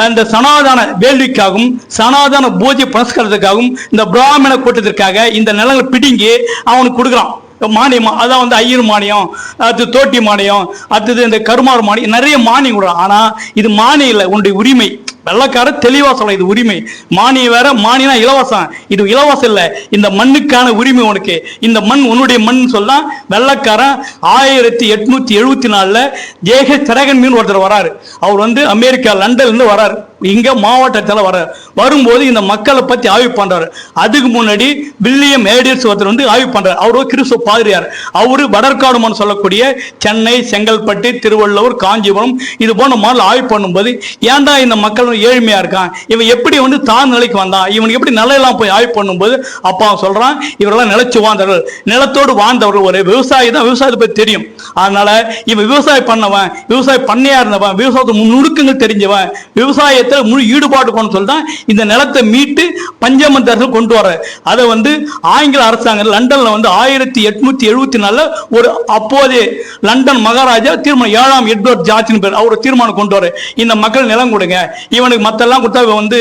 அந்த சனாதன வேள்விக்காகவும் சனாதன பூஜை புனஸ்காரத்துக்காகவும் இந்த பிராமண கூட்டத்திற்காக இந்த நிலங்களை பிடுங்கி அவனுக்கு கொடுக்குறான் மானியம். அதான் வந்து ஐயர் மானியம், அது தோட்டி மானியம், அடுத்தது இந்த கருமாறு மானியம், நிறைய மானியம் கொடுறான். ஆனா இது மானியம் இல்லை, உன்னுடைய உரிமை. வெள்ளக்கார தெளிவா சொல்ல, இது உரிமை. மானியம் வேற, மானியம் இலவசம். இது இலவசம் இல்லை, இந்த மண்ணுக்கான உரிமை உனக்கு. இந்த மண் உன்னுடைய மண் சொல்ல வெள்ளக்காரன் 1874 ஜேகே திரகன் மீன் ஒருத்தர் வராரு. அவர் வந்து அமெரிக்கா லண்டன்ல இருந்து வராரு. இங்க மாவட்டத்தில் வர வரும்போது இந்த மக்களை பத்தி ஆய்வு பண்றாரு. அதுக்கு முன்னாடி வில்லியம் ஏடியர்ஸ் ஒருத்தர் வந்து ஆய்வு பண்றாரு. அவரு கிறிஸ்துவ பாதிரியார். அவரு வடற்காடுமான்னு சொல்லக்கூடிய சென்னை, செங்கல்பட்டு, திருவள்ளூர், காஞ்சிபுரம் இது போன்ற மாதிரி ஆய்வு பண்ணும்போது ஏன்டா இந்த மக்கள் ஏழ்மையா இருக்கான், இவன் எப்படி வந்து தான் நிலைக்கு வந்தான், இவனுக்கு எப்படி நிலையெல்லாம் போய் ஆய்வு பண்ணும்போது அப்பா சொல்றான், இவரெல்லாம் நிலைச்சு வாழ்ந்தவர்கள், நிலத்தோடு வாழ்ந்தவர்கள். ஒரு விவசாயி தான் விவசாயத்தை பத்தி தெரியும். அதனால இவன் விவசாயம் பண்ணவன், விவசாய பண்ணையா இருந்தவன், விவசாயத்தை நுணுக்கங்கள் தெரிஞ்சவன், விவசாயத்தை முழு ஈடுபாடு கொண்டு சொல்லிதான் இந்த நிலத்தை மீட்டு பஞ்சமந்தர்கள் கொண்டு வர. அதை வந்து ஆங்கில அரசாங்கம் லண்டன்ல வந்து 1874 ஒரு அப்போதைய லண்டன் மகாராஜா தீர்மானம், 7ஆம் எட்வர்ட் ஜார்ஜின் பேர், அவர் தீர்மானம் கொண்டு வர, இந்த மக்கள் நிலம் கொடுங்க, இவனுக்கு மத்தெல்லாம் கொடுத்தா வந்து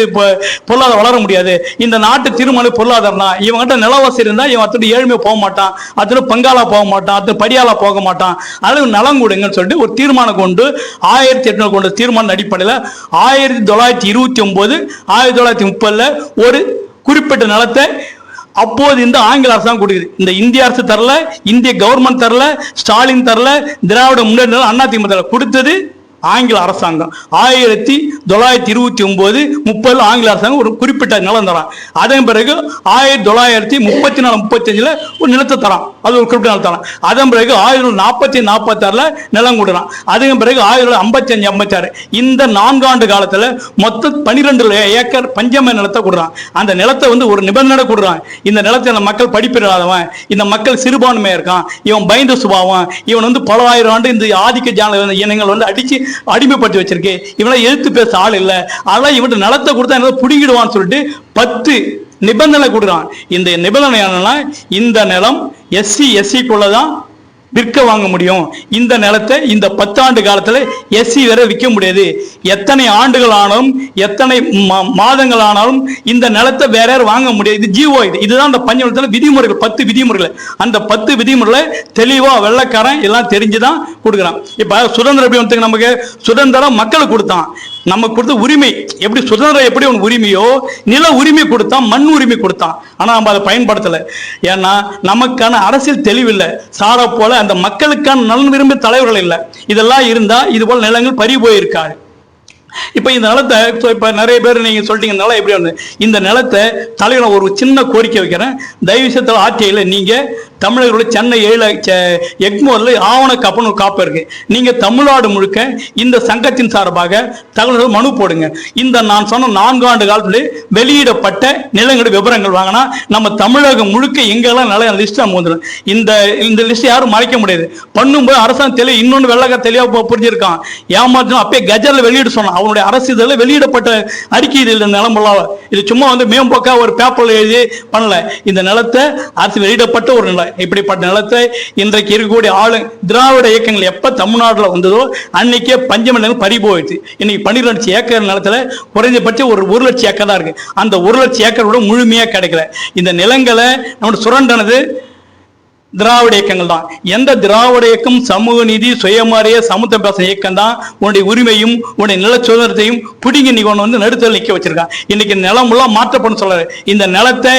பொருளாதாரம் வளர முடியாது, இந்த நாட்டு தீர்மானம் பொருளாதாரம் தான், இவங்கிட்ட நிலவசதி இருந்தா இவன் அத்தனை ஏழ்மையா போக மாட்டான், அத்தனை பங்காளா போக மாட்டான், அத்தனை படியாலா போக மாட்டான், அதனால நிலம் கொடுங்கன்னு சொல்லிட்டு ஒரு தீர்மானம் கொண்டு 1800 கொண்ட தீர்மானம் அடிப்படையில் 1929 1930 ஒரு குறிப்பிட்ட நிலத்தை அப்போது இந்த ஆங்கில அரசாங்கம் கொடுக்குது. இந்த இந்திய அரசு தரல, இந்திய கவர்மெண்ட் தரல, ஸ்டாலின் தரல, திராவிட முன்னேற்ற அதிமுக தரல, கொடுத்தது ஆங்கில அரசாங்கம். 1929 30 ஆங்கில அரசாங்கம் ஒரு குறிப்பிட்ட நிலம் தரான். அதன் பிறகு 1934-35 ஒரு நிலத்தை தரான், அது ஒரு குறிப்பிட்ட நிலம் தரான். அதன் பிறகு 1945-46 நிலம் கொடுறான். அதன் பிறகு 1955-56 இந்த 4 ஆண்டு காலத்துல மொத்தம் 12 ஏக்கர் பஞ்சம நிலத்தை கொடுறான். அந்த நிலத்தை வந்து ஒரு நிபந்தனை கொடுறான், இந்த நிலத்தை மக்கள் படிப்பில்லாதவன், இந்த மக்கள் சிறுபான்மையா இருக்கான், இவன் பயந்த சுபாவம், இவன் வந்து பல ஆயிரம் ஆண்டு இந்த ஆதிக்க ஜான இனங்கள் வந்து அடிச்சு அடிமைப்படுத்தி வச்சிருக்கு, இவனை எழுத்து பேச ஆள் இல்லை, அதெல்லாம் இவன் நிலத்தை கொடுத்தா என்ன பிடிக்கிடுவான்னு சொல்லிட்டு 10 நிபந்தனை கொடுக்குறான். இந்த நிபந்தனை என்னன்னா, இந்த நிலம் எஸ்சி எஸ்சிக்குள்ளதான் விற்க வாங்க முடியும். இந்த நிலத்தை இந்த 10 ஆண்டு காலத்துல எஸ்சி வரை விற்க முடியாது. எத்தனை ஆண்டுகள் ஆனாலும் எத்தனை மாதங்கள் ஆனாலும் இந்த நிலத்தை வேற யாரும் வாங்க முடியாது. இது ஜீவோ. இதுதான் அந்த பஞ்சமத்துல விதிமுறைகள், 10 விதிமுறைகள். அந்த 10 விதிமுறைகளை தெளிவா வெள்ளைக்காரன் எல்லாம் தெரிஞ்சுதான் கொடுக்குறான். இப்ப சுதந்திரம் எப்படி வந்து நமக்கு சுதந்திரம் மக்களுக்கு கொடுத்தான், நமக்கு கொடுத்த உரிமை எப்படி சுதந்திரம் எப்படி ஒரு உரிமையோ நில உரிமை கொடுத்தான், மண் உரிமை கொடுத்தான். ஆனா நம்ம அதை பயன்படுத்தல. ஏன்னா நமக்கான அரசியல் தெளிவில்லை. சாரா போல அந்த மக்களுக்கான நலன் விரும்பிய தலைவர்கள் இல்லை. இதெல்லாம் இருந்தா இது போல நிலங்கள் பறி போயிருக்காரு. இப்ப இந்த நிலத்தை இப்ப நிறைய பேர் நீங்க சொல்லிட்டீங்க நிலம் எப்படி வந்து இந்த நிலத்தை தலைவர் ஒரு சின்ன கோரிக்கை வைக்கிறேன். தயவு செய்து ஆட்சியில் நீங்க தமிழர்களுடைய சென்னை எக்மோர்ல ஆவண காப்புன்னு ஒரு காப்பு இருக்கு. நீங்க தமிழ்நாடு முழுக்க இந்த சங்கத்தின் சார்பாக தகவல்கள் மனு போடுங்க. இந்த நான் சொன்ன 4 ஆண்டு காலத்துல வெளியிடப்பட்ட நிலங்களுடைய விவரங்கள் வாங்கினா நம்ம தமிழகம் முழுக்க எங்கெல்லாம் நில லிஸ்ட் நம்ம வந்துடும். இந்த லிஸ்ட் யாரும் மறைக்க முடியாது. பண்ணும்போது அரசாங்கம் தெளிவு இன்னொன்று வெள்ளக்க தெளிவா புரிஞ்சிருக்கான். ஏமாற்றம் அப்பயே கஜல்ல வெளியிட சொன்னான். அவனுடைய அரசு இதில் வெளியிடப்பட்ட அறிக்கை இதில் நிலமெல்லாம் இது சும்மா வந்து மேம்போக்கா ஒரு பேப்பர்ல எழுதி பண்ணல. இந்த நிலத்தை அரசு வெளியிடப்பட்ட ஒரு நிலம். இப்படிப்பட்ட நிலத்தை இன்றைக்கு இருக்கக்கூடிய திராவிட இயக்கங்கள் எப்ப தமிழ்நாட்டில் வந்ததோ அன்னைக்கே பஞ்சம நிலம் பறி போயிடுச்சு. இன்னைக்கு 12 லட்சம் ஏக்கர் நிலத்துல குறைஞ்சபட்சம் ஒரு 1 லட்சம் ஏக்கர் தான் இருக்கு. அந்த 1 லட்சம் ஏக்கர் கூட முழுமையா கிடைக்கல. இந்த நிலங்களை நம்ம சுரண்டனது திராவிட இயக்கங்கள் தான். எந்த திராவிட இயக்கம் சமூக நீதி சுயமறிய சமூக பேச இயக்கம் தான் உன்னுடைய உரிமையும் உன்னுடைய நில சுதந்திரத்தையும் பிடிங்கி நீ கொண்டு வந்து நடுத்தல் நிற்க வச்சிருக்கான். இன்னைக்கு நிலமெல்லாம் மாற்றப்படும் சொல்றாரு. இந்த நிலத்தை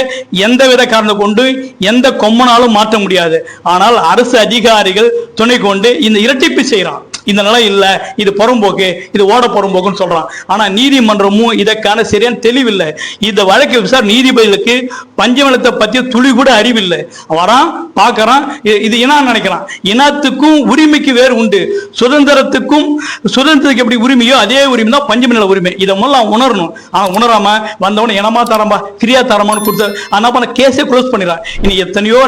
எந்த வித காரணம் கொண்டு எந்த கொம்மனாலும் மாற்ற முடியாது. ஆனால் அரசு அதிகாரிகள் துணை கொண்டு இந்த இரட்டிப்பு செய்யறான். இந்த நிலம் இல்லை, இது புறம்போக்கு, இது ஓட புறம்போக்குன்னு சொல்றான். ஆனா நீதிமன்றமும் இதற்கான சரியான தெளிவில்லை. இந்த வழக்கு விசாரணை நீதிபதிகளுக்கு பஞ்சமலத்தை பத்தி துளி கூட அறிவில்லை. வரான் பார்க்கறான், இது இனம் நினைக்கிறான். இனத்துக்கும் உரிமைக்கு வேறு உண்டு. சுதந்திரத்துக்கு எப்படி உரிமையோ அதே உரிமை தான் பஞ்சம நில உரிமை. இதை முதல்ல உணரணும். ஆனா உணராம வந்தவன இனமா தரம்பா கிரியா தரமான்னு கொடுத்து அதனால கேஸே க்ளோஸ் பண்ணிடுறான். இனி எத்தனையோ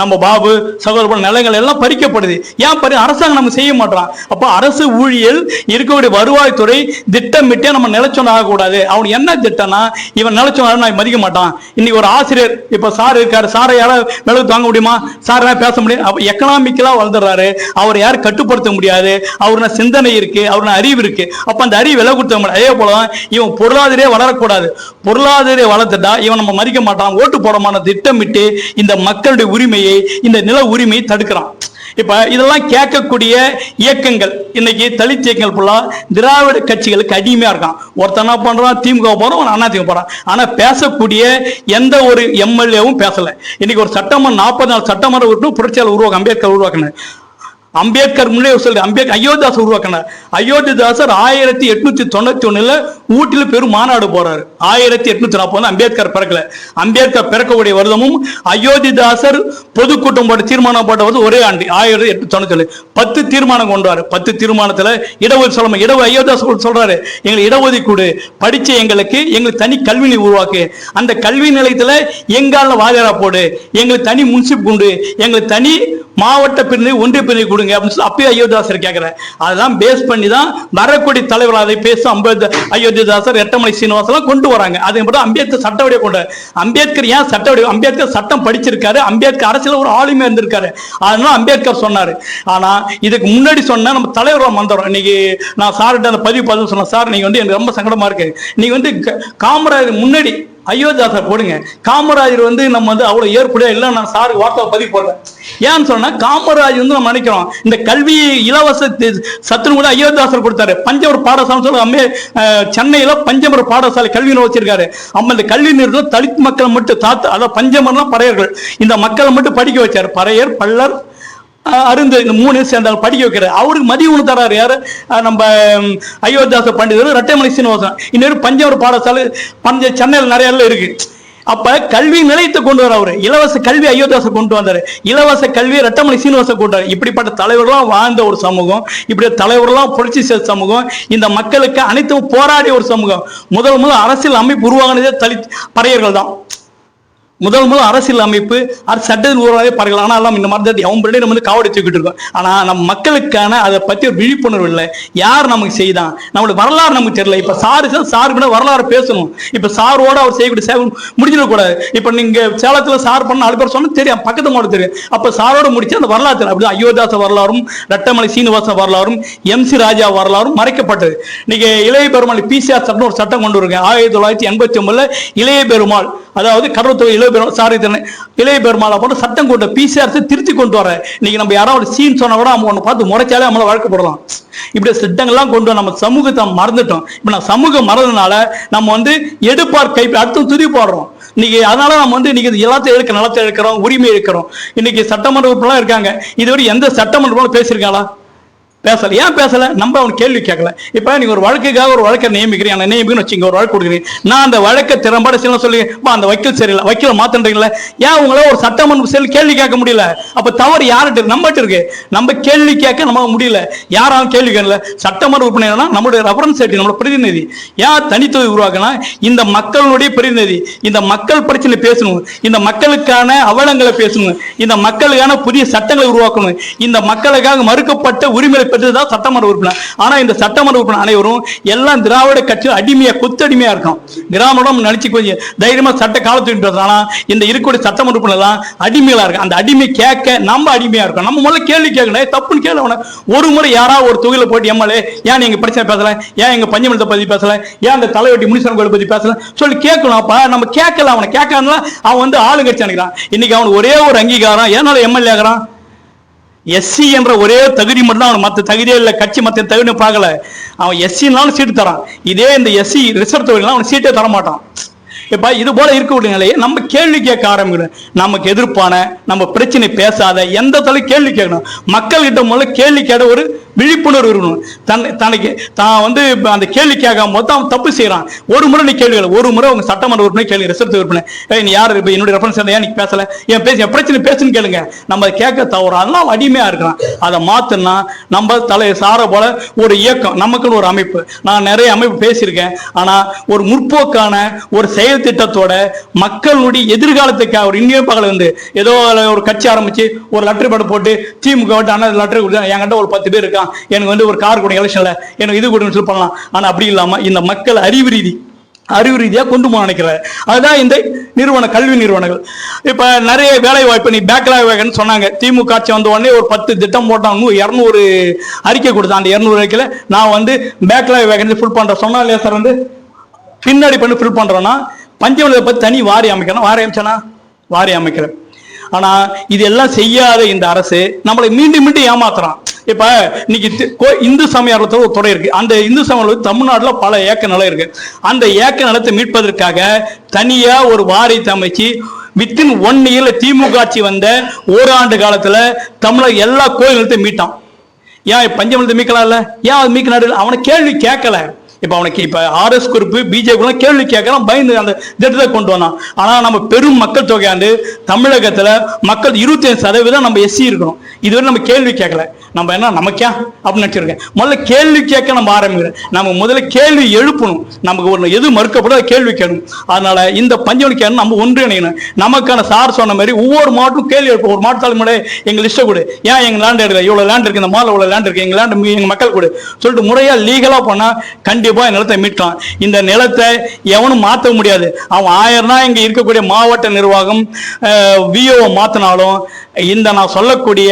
நம்ம பாபு சகோதர நிலங்கள் எல்லாம் பறிக்கப்படுது. ஏன் அரசாங்கம் நம்ம செய்ய மாட்டோம். அப்ப அரசு ஊழியல் இருக்கக்கூடிய வருவாய்த்துறை திட்டமிட்டே நம்ம நிலச்சொன்ன ஆகக்கூடாது. அவன் என்ன திட்டம்னா இவன் நிலச்சொன்ன நான் மதிக்க மாட்டான். இன்னைக்கு ஒரு ஆசிரியர் இப்ப சார் இருக்காரு, சாரை யாராவது மெழுகு தாங்க முடியுமா? சார் பேச முடியும். எக்கனாமிக்கலா வளர்ந்துடுறாரு. அவர் யாரும் கட்டுப்படுத்த முடியாது. அவருன சிந்தனை இருக்கு, அவருன அறிவு இருக்கு. அப்ப அந்த அறிவு விலை கொடுத்த முடியாது. அதே போலதான் இவன் பொருளாதாரே வளரக்கூடாது. பொருளாதார வளர்த்துட்டா இவன் நம்ம மதிக்க மாட்டான், ஓட்டு போடமான திட்டமிட்டு இந்த மக்களுடைய உரிமையை இந்த நில உரிமையை தடுக்கிறான். இப்ப இதெல்லாம் கேட்கக்கூடிய இயக்கங்கள் இன்னைக்கு தலித் இயக்கங்கள் ஃபுல்லா திராவிட கட்சிகளுக்கு அடிமையா இருக்கான். ஒருத்தனா பண்றான் திமுக போறான், அண்ணா திமுக போறான். ஆனா பேசக்கூடிய எந்த ஒரு எம்எல்ஏவும் பேசல. இன்னைக்கு ஒரு சட்டமன்ற 44 சட்டமன்ற உறுப்பினர் புரட்சியாளர் அம்பேத்கர் உருவாக்கினார். அம்பேத்கர் முன்னே சொல்லி அயோத்திதாசர் உருவாக்கினார். அயோத்திதாசர் 1891 ஊட்டில பெரும் மாநாடு போறாரு. 1840 அம்பேத்கர் பிறக்கல. அம்பேத்கர் பிறக்கக்கூடிய வருடமும் அயோத்திதாசர் பொதுக்கூட்டம் போட்ட தீர்மானம் போட்ட ஒரே ஆண்டு 1897. 10 தீர்மானம் கொண்டாரு. 10 தீர்மானத்துல இடஒதுக்கீடு சொல்ல அயோத்திதாசர் சொல்றாரு, எங்களுக்கு இடஒதுக்கீடு படிச்ச எங்களுக்கு தனி கல்வி உருவாக்கு. அந்த கல்வி நிலையத்துல எங்கால வாதியாரா போடு, எங்களுக்கு தனி முன்சிப் உண்டு, எங்களுக்கு தனி மாவட்ட பிரிவு ஒன்றிய பிரிவு கொடுங்க அப்படின்னு சொல்லி அப்பயே அயோத்திதாசர் கேட்கிறேன். அதெல்லாம் பேஸ் பண்ணி தான் வரக்கூடிய தலைவர் அதை பேசும் அயோத்திதாசர் ரெட்டமலை சீனிவாசன் கொண்டு வராங்க. அதே போல அம்பேத்கர் சட்ட வடிவம் கொண்டு. அம்பேத்கர் ஏன் சட்ட வடிவம்? அம்பேத்கர் சட்டம் படிச்சிருக்காரு, அம்பேத்கர் அரசியல் ஒரு ஆளுமை இருந்திருக்காரு. அதனால அம்பேத்கர் சொன்னாரு. ஆனா இதுக்கு முன்னாடி சொன்ன நம்ம தலைவர் மந்திரம் இன்னைக்கு நான் சார்கிட்ட அந்த பதிவு பார்த்து சொன்னேன். சார் நீங்க வந்து எனக்கு ரொம்ப சங்கடமா இருக்கு, நீங்க வந்து காமராஜர் முன்னாடி அயோத்திதாசர் போடுங்க. காமராஜர் வந்து நம்ம வந்து அவ்வளவு ஏற்புடையா இல்லை. நான் சாருக்கு வார்த்தை பதிவு போடுறேன். ஏன்னு சொன்னா காமராஜர் வந்து நம்ம நினைக்கிறோம் இந்த கல்வி இலவச சத்துணவு கூட அயோத்திதாசர் கொடுத்தாரு. பஞ்சமர பாடசாலை சொல்லி சென்னையில பஞ்சமர பாடசாலை கல்வி வச்சிருக்காரு. இந்த கல்வி நிறுவனம் தலித் மக்கள் மட்டும் அதாவது பஞ்சமரம் பறையர்கள் இந்த மக்களை மட்டும் படிக்க வச்சாரு. பறையர் பல்லர் அருந்து இந்த 3 சேர்ந்தாலும் படிக்க வைக்கிறார். அவருக்கு மதிய உணவு தராரு யாரு? நம்ம அயோத்திதாச பண்டிதர் ரெட்டைமலை சீனிவாசன். இன்னொரு பஞ்சமர பாடசாலை சென்னையில் நிறைய இருக்கு. அப்ப கல்வி நிலையத்தை கொண்டு வர அவரு இலவச கல்வி அயோத்திதாசர் கொண்டு வந்தாரு. இலவச கல்வியை ரெட்டமலை சீனிவாசன் கொண்டு வர. இப்படிப்பட்ட தலைவர்களாம் வாழ்ந்த ஒரு சமூகம், இப்படி தலைவர்களாம் புரட்சி செய்த சமூகம், இந்த மக்களுக்கு அனைத்தும் போராடிய ஒரு சமூகம். முதல் அரசியல் அமைப்பு உருவாகினதே தலித் பறையர்கள் தான். முதல் அரசியல் அமைப்பு சட்டத்தில் உருவாகவே பாருங்கள். ஆனால் எல்லாம் இந்த மாதிரி அவன் பின்னாடி நம்ம வந்து காவடி தூக்கிட்டு இருக்கோம். ஆனால் நம்ம மக்களுக்கான அதை பற்றி ஒரு விழிப்புணர்வு இல்லை. யார் நமக்கு செய்தான், நம்மளுக்கு வரலாறு நமக்கு தெரியல. இப்போ சாருக்கு வரலாறு பேசணும். இப்போ சாரோட அவர் செய்யக்கூடிய சேவை முடிஞ்சிடக்கூடாது. இப்போ நீங்க சேலத்தில் சார் பண்ண 4 பேர் சொன்னா தெரியும், பக்கத்து மாவட்டம் தெரியும். அப்போ சாரோட முடிச்சு அந்த வரலாற்று அப்படி அயோத்தியாச வரலாறும் ரட்டமலை சீனிவாச வரலாறும் MC ராஜா வரலாறும் மறைக்கப்பட்டது. இன்னைக்கு இளைய பெருமாள் PCR சட்டம் ஒரு சட்டம் கொண்டு வருங்க. 1989 இளைய பெருமாள், அதாவது கடற்தொகை இளைய பெருமாளை போட்டு சட்டம் கொண்டு PCR திருத்தி கொண்டு வர. இன்னைக்கு நம்ம யாராவது சீன் சொன்னா கூட நம்ம ஒன்று பார்த்து முறைச்சாலே நம்மளை வழக்கு போடலாம். இப்படி திட்டங்கள்லாம் கொண்டு நம்ம சமூகத்தை மறந்துட்டோம். இப்ப நான் சமூகம் மறந்ததுனால நம்ம வந்து எடுப்பார் கை அடுத்து துதி போடுறோம். இன்னைக்கு அதனால நம்ம வந்து இன்னைக்கு எல்லாத்தையும் நிலத்தை எடுக்கிறோம், உரிமை எடுக்கிறோம். இன்னைக்கு சட்டமன்ற உறுப்பினர்லாம் இருக்காங்க, இதுவரை எந்த சட்டமன்ற பேசியிருக்காங்களா? பேசல. ஏன் பேசல? நம்ம அவனுக்கு கேள்வி கேட்கல. இப்ப நீங்க ஒரு வழக்குக்காக ஒரு வழக்கை நியமிக்கிறீங்க, நியமிக்கணும்னு வச்சுங்க, ஒரு வழக்கு கொடுக்குறீங்க. நான் அந்த வழக்கை திறம்பட சொல்லி அந்த வக்கீல் சரியில்லை, வக்கீல மாத்தன்றீங்களா? ஏன் உங்கள ஒரு சட்டமன்ற செல் கேள்வி கேட்க முடியல? அப்ப தவறு யார்கிட்ட இருக்கு? நம்மகிட்ட இருக்கு. நம்ம கேள்வி கேட்க நம்ம முடியல. யாராலும் கேள்வி கேட்கல. சட்டமன்ற உறுப்பினர்னா நம்மளுடைய ரெப்ரசன்டேட்டிவ், நம்மளோட பிரதிநிதி. யார் தனித்துவ உருவாக்கினா இந்த மக்களுடைய பிரதிநிதி. இந்த மக்கள் பிரச்சனை பேசணும், இந்த மக்களுக்கான அவலங்களை பேசணும், இந்த மக்களுக்கான புதிய சட்டங்களை உருவாக்கணும், இந்த மக்களுக்காக மறுக்கப்பட்ட உரிமையை தான் சட்டமன்ற உறுப்பினர். ஆனா இந்த சட்டமன்ற உறுப்பினர் அனைவரும் எல்லாம் திராவிட கட்சி அடிமையா, கொத்தடிமையா இருக்கும். கிராமம் நினைச்சு கொஞ்சம் தைரியமா சட்ட காலத்துக்கு பேசுறாங்க. இந்த இருக்கக்கூடிய சட்டமன்ற உறுப்பினர் தான் அடிமையா இருக்கு. அந்த அடிமை கேட்க நம்ம அடிமையா இருக்கோம். நம்ம முதல்ல கேள்வி கேட்கணும். தப்புன்னு கேள்வி. ஒரு முறை யாராவது ஒரு தொகுதியில போட்டு MLA ஏன் நீங்க பிரச்சனை பேசல, ஏன் எங்க பஞ்சமலத்தை பத்தி பேசல, ஏன் அந்த தலைவட்டி முனிசன் கோயில் பத்தி பேசல சொல்லி கேட்கணும். அப்ப நம்ம கேட்கல. அவனை கேட்காம அவன் வந்து ஆளுங்கட்சி நினைக்கிறான். இன்னைக்கு அவன் ஒரே ஒரு அங்கீகாரம், ஏனால MLA ஆகிறான். SC என்ற ஒரே தகுதி மட்டும் அவன், மற்ற தகுதியே இல்லை. கட்சி மற்ற தகுதி பார்க்கல. அவன் SCனாலும் சீட்டு தரான். இதே இந்த SC ரிசர்வ் தொகுதிலாம் அவன் சீட்டே தர மாட்டான். இப்ப இது போல இருக்கக்கூடிய நிலையை நம்ம கேள்வி கேட்க ஆரம்பிக்கணும். நமக்கு எதிர்ப்பான, நம்ம பிரச்சனை பேசாத எந்த தலை கேள்வி கேட்கணும். மக்கள்கிட்ட முதல்ல கேள்வி கேட்ட ஒரு விழிப்புணர்வு இருக்கணும். தனக்கு தான் வந்து அந்த கேள்வி கேட்காம மொத்தம் அவன் தப்பு செய்யறான். ஒரு முறை நீ கேள்வி, ஒரு முறை உங்க சட்டமன்ற உறுப்பினர் கேள்வி, ரிசர்வ் உறுப்பினர் நீ யாரு, என்னுடைய ரெஃபரன்ஸ் ஏன் நீ பேசல, என் பிரச்சனை பேசுன்னு கேளுங்க. நம்ம கேட்க தவறு, அதெல்லாம் அடிமையா இருக்கிறான். அதை மாத்தனா நம்ம தலை சார போல ஒரு இயக்கம், நமக்குன்னு ஒரு அமைப்பு. நான் நிறைய அமைப்பு பேசியிருக்கேன். ஆனா ஒரு முற்போக்கான ஒரு செயல் திட்டத்தோட மக்களுடைய எதிர்காலத்துக்காக ஒரு இன்னும் பகல வந்து ஏதோ ஒரு கட்சி ஆரம்பிச்சு ஒரு லெட்டர் பேட் போட்டு திமுக லெட்டர் கொடுத்தா என்கிட்ட ஒரு 10 பேர் இருக்கான், எனக்கு வந்து ஒரு கார் கொடுங்க எலெக்ஷன்ல, எனக்கு இது கொடுன்னு சொல்லி பண்ணலாம். ஆனா அப்படி இல்லாம இந்த மக்கள் அறிவு ரீதியா கொண்டு போக நினைக்கிறார். அதுதான் இந்த கல்வி நிறுவனங்கள். இப்ப நிறைய வேலை வாய்ப்பு நீ பேக்லாக் வேகன்னு சொன்னாங்க. திமுக ஆட்சி வந்த உடனே ஒரு 10 திட்டம் போட்டாங்க, 200 அறிக்கை கொடுத்தான். அந்த 200 அறிக்கையில நான் வந்து பேக்லாக் வேகன்சி ஃபுல் பண்றேன் சொன்னா இல்லையா சார்? வந்து பின்னாடி பண்ணி ஃபில் பண்றோம்னா பஞ்சமலை பத்தி தனி வாரி அமைக்கணும். வாரி அமைச்சனா வாரி அமைக்கிறேன். ஆனா இதெல்லாம் செய்யாத இந்த அரசு நம்மளை மீண்டும் ஏமாத்துறான். இப்ப இன்னைக்கு இந்து சமய அறத்துல ஒரு துறை இருக்கு. அந்த இந்து சமயம் தமிழ்நாட்டுல பல ஏக்கர் நிலம் இருக்கு. அந்த ஏக்கர் நிலத்தை மீட்பதற்காக தனியா ஒரு வாரியத்தை அமைச்சு வித்தின் 1 இயர்ல திமுக ஆட்சி வந்த ஓராண்டு காலத்துல தமிழக எல்லா கோயில் நிலத்தையும் மீட்டான். ஏன் பஞ்சமலத்தை மீட்கலாம் இல்ல? ஏன் அது மீட்க அவனை கேள்வி கேட்கல. இப்ப அவனுக்கு இப்ப RS குறிப்பு BJP கேள்வி கேட்கலாம், பயந்து அந்த திட்டத்தை கொண்டு வந்தான். ஆனா நம்ம பெரும் மக்கள் தொகையாண்டு தமிழகத்துல மக்கள் 25% நம்ம SC இருக்கணும். இதுவரை நம்ம கேள்வி கேட்கல. நம்ம என்ன நமக்கே அப்படின்னு நினைச்சிருக்கேன். முதல்ல கேள்வி கேட்க நம்ம ஆரம்பிக்கிறோம். நம்ம முதல்ல கேள்வி எழுப்பணும். நமக்கு ஒரு எது மறுக்கப்படாத கேள்வி கேட்கணும். அதனால இந்த பஞ்சமணிக்கு நம்ம ஒன்றிணையணும். நமக்கான சார் சொன்ன மாதிரி ஒவ்வொரு மாவட்டம் கேள்வி எழுப்போம். ஒரு மாவட்டத்தாலும் முறை எங்க லிஸ்ட்டை கொடு, ஏன் எங்க லேண்ட் எடுக்க, இவ்வளவு லேண்ட் இருக்கு, இந்த மாலை இவ்வளவு லேண்ட் இருக்கு, எங்க லேண்ட் எங்க மக்கள் கொடு சொல்லிட்டு முறையா லீகலா பண்ணா கண்டிப்பா நிலத்தை மீட்கலாம். இந்த நிலத்தை எவனும் மாற்ற முடியாது. அவன் 1000 தான் இங்க இருக்கக்கூடிய மாவட்ட நிர்வாகம் VO மாத்தினாலும் இந்த நான் சொல்லக்கூடிய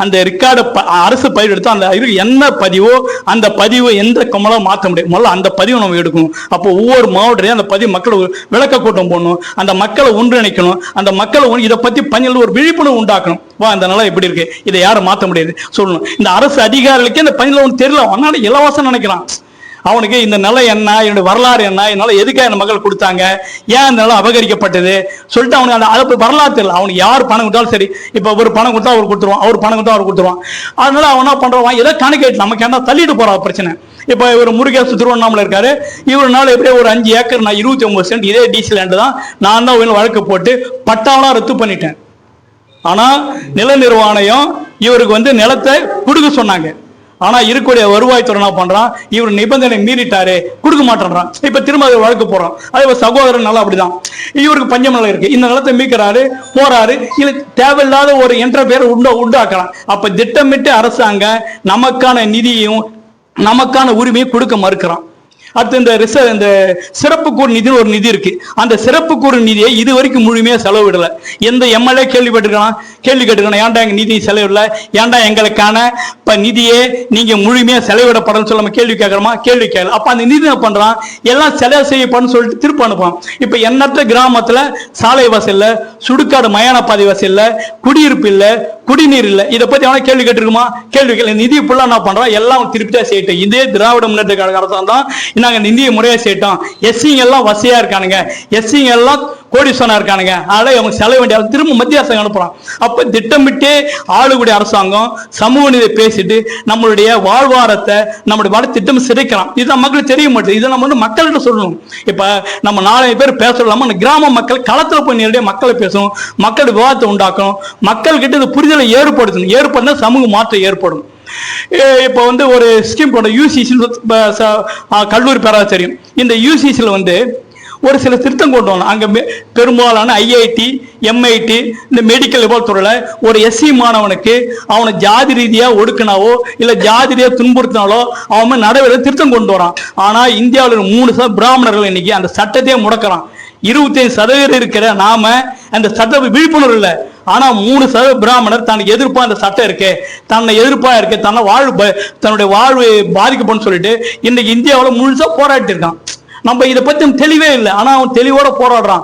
அந்த ரெக்கார்டு அரசு பதிவு எடுத்து அந்த என்ன பதிவோ அந்த பதிவு எந்த கமலும் மாற்ற முடியும். முதல்ல அந்த பதிவை நம்ம எடுக்கணும். அப்போ ஒவ்வொரு மாவட்டத்தையும் அந்த பதிவு மக்களை விளக்க கூட்டம் போடணும். அந்த மக்களை ஒன்றிணைக்கணும். அந்த மக்களை இதை பத்தி பஞ்சல் ஒரு விழிப்புணர்வு உண்டாக்கணும். வா இந்த நிலம் எப்படி இருக்கு, இதை யாரும் மாற்ற முடியாது சொல்லணும். இந்த அரசு அதிகாரிகளுக்கு இந்த பஞ்சல ஒன்று தெரியல. அதனால இலவசம் நினைக்கிறான். அவனுக்கு இந்த நிலம் என்ன, என்னுடைய வரலாறு என்ன, என்னால எதுக்காக இந்த மக்கள் கொடுத்தாங்க, ஏன் இந்த நிலம் அபகரிக்கப்பட்டது சொல்லிட்டு அவனுக்கு அந்த அதை வரலாறு தெரியல. அவனுக்கு யார் பணம் கொடுத்தாலும் சரி, இப்ப ஒரு பணம் கொடுத்தா அவர் கொடுத்துருவான், அவர் பணம் கொடுத்தா அவர் கொடுத்துருவான். அதனால அவன் என்ன பண்றான், ஏதோ கணக்கு நமக்கு என்ன தள்ளிட்டு போறான் பிரச்சனை. இப்ப இவர் முருகேசு திருவண்ணாமலை இருக்காரு. இவருனால எப்படியே ஒரு 5 ஏக்கர் நான் 29 சென்ட் இதே DC லேண்டு தான் நான் தான் வழக்கு போட்டு பட்டாவெல்லாம் ரத்து பண்ணிட்டேன். ஆனா நில நிர்வாகம் இவருக்கு வந்து நிலத்தை கொடுக்க சொன்னாங்க. ஆனா இருக்கக்கூடிய வருவாய்த்துறை என்ன பண்றான், இவர் நிபந்தனை மீறிட்டாரு கொடுக்க மாட்டேன்றான். இப்ப திரும்ப அதை வழக்கு போறோம். அதே சகோதரன் நல்லா அப்படிதான், இவருக்கு பஞ்சம் நிலம் இருக்கு, இந்த நிலத்தை மீட்கிறாரு போறாரு, இல்ல தேவையில்லாத ஒரு என்ற பேரை உண்டாக்குறான். அப்ப திட்டமிட்டு அரசாங்கம் நமக்கான நிதியையும் நமக்கான உரிமையை கொடுக்க மறுக்கிறான். அடுத்து இந்த சிறப்பு கூறு நிதினு ஒரு நிதி இருக்கு. அந்த சிறப்பு கூறு நிதியை இது வரைக்கும் முழுமையா செலவிடல. எந்த எம்எல்ஏ கேள்வி கேட்டிருக்கான், ஏன்டா எங்க நிதி செலவிடல, ஏன்டா எங்களுக்கான நிதியே நீங்க முழுமையா செலவிடப்படும் சொல்ல கேள்வி கேட்கறோமா? கேள்வி கேட்கல. அப்ப அந்த நிதி என்ன பண்றான், எல்லாம் செலவு செய்யப்படும் சொல்லிட்டு திருப்பி அனுப்பான். இப்ப எண்ணற்ற கிராமத்துல சாலை வசதி இல்ல, சுடுகாடு மயான பாதை வசதி இல்ல, குடியிருப்பு இல்ல, குடிநீர் இல்ல. இதை பத்தி அவனா கேள்வி கேட்டிருக்குமா? கேள்வி கேட்கல. நிதி ஃபுல்லா என்ன பண்றான், எல்லாம் திருப்தியா செய்யட்டும். இதே திராவிட முன்னேற்ற கழக அரசாங்கம் தான் நாங்க நிதியை முறையா செய்யட்டோம், எஸ்சிங்க எல்லாம் வசதியா இருக்கானுங்க, எஸ்சிங்க எல்லாம் கோடீஸ்வரனா இருக்கானுங்க, அதனால அவங்க செலவு வேண்டிய திரும்ப மத்திய அரசாங்கம் அனுப்புறான். அப்ப திட்டமிட்டே ஆளுடைய அரசாங்கம் சமூக நீதி பேசிட்டு நம்மளுடைய வாழ்வாரத்தை நம்மளுடைய வள திட்டம் சிதைக்கலாம். இதுதான் மக்களுக்கு தெரிய மாட்டேது. இதை நம்ம மக்கள்கிட்ட சொல்லணும். இப்ப நம்ம 4 பேர் பேசலாம கிராம மக்கள் களத்துல போய் நேரடியாக மக்களை பேசணும், மக்கள் விவாதத்தை உண்டாக்கணும், மக்கள் கிட்ட இது புரிதலை ஏற்படுத்தணும். ஏற்படுத்தினா சமூக மாற்றம் ஏற்படும். இப்ப ஒரு ஸ்கீம் போட யூசிசி கல்லூரி பேராசிரியம், இந்த யூசிசியில் ஒரு சில திருத்தம் கொண்டு வரணும். அங்க பெரும்பாலான ஐஐடி எம்ஐடி இந்த மெடிக்கல் துறையில ஒரு எஸ்சி மாணவனுக்கு அவனை ஜாதி ரீதியா ஒடுக்கினாவோ இல்ல ஜாதி ரீதியா துன்புறுத்தினாலோ அவன் நடவடிக்கை திருத்தம் கொண்டு வரான். ஆனா இந்தியாவில் 3% பிராமணர்கள் இன்னைக்கு அந்த சட்டத்தையே முடக்கிறான். 25% இருக்கிற நாம அந்த சட்ட விழிப்புணர்வு இல்லை. ஆனா 3% பிராமணர் தனக்கு எதிர்ப்பா அந்த சட்டம் இருக்கு, தன்னை எதிர்ப்பா இருக்கு, தன்னுடைய வாழ்வு பாதிக்கப்படும் சொல்லிட்டு இன்னைக்கு இந்தியாவில் முழுசா போராட்டி இருக்கான். நம்ம இதை பத்தி தெளிவே இல்லை. ஆனா அவன் தெளிவோட போராடுறான்.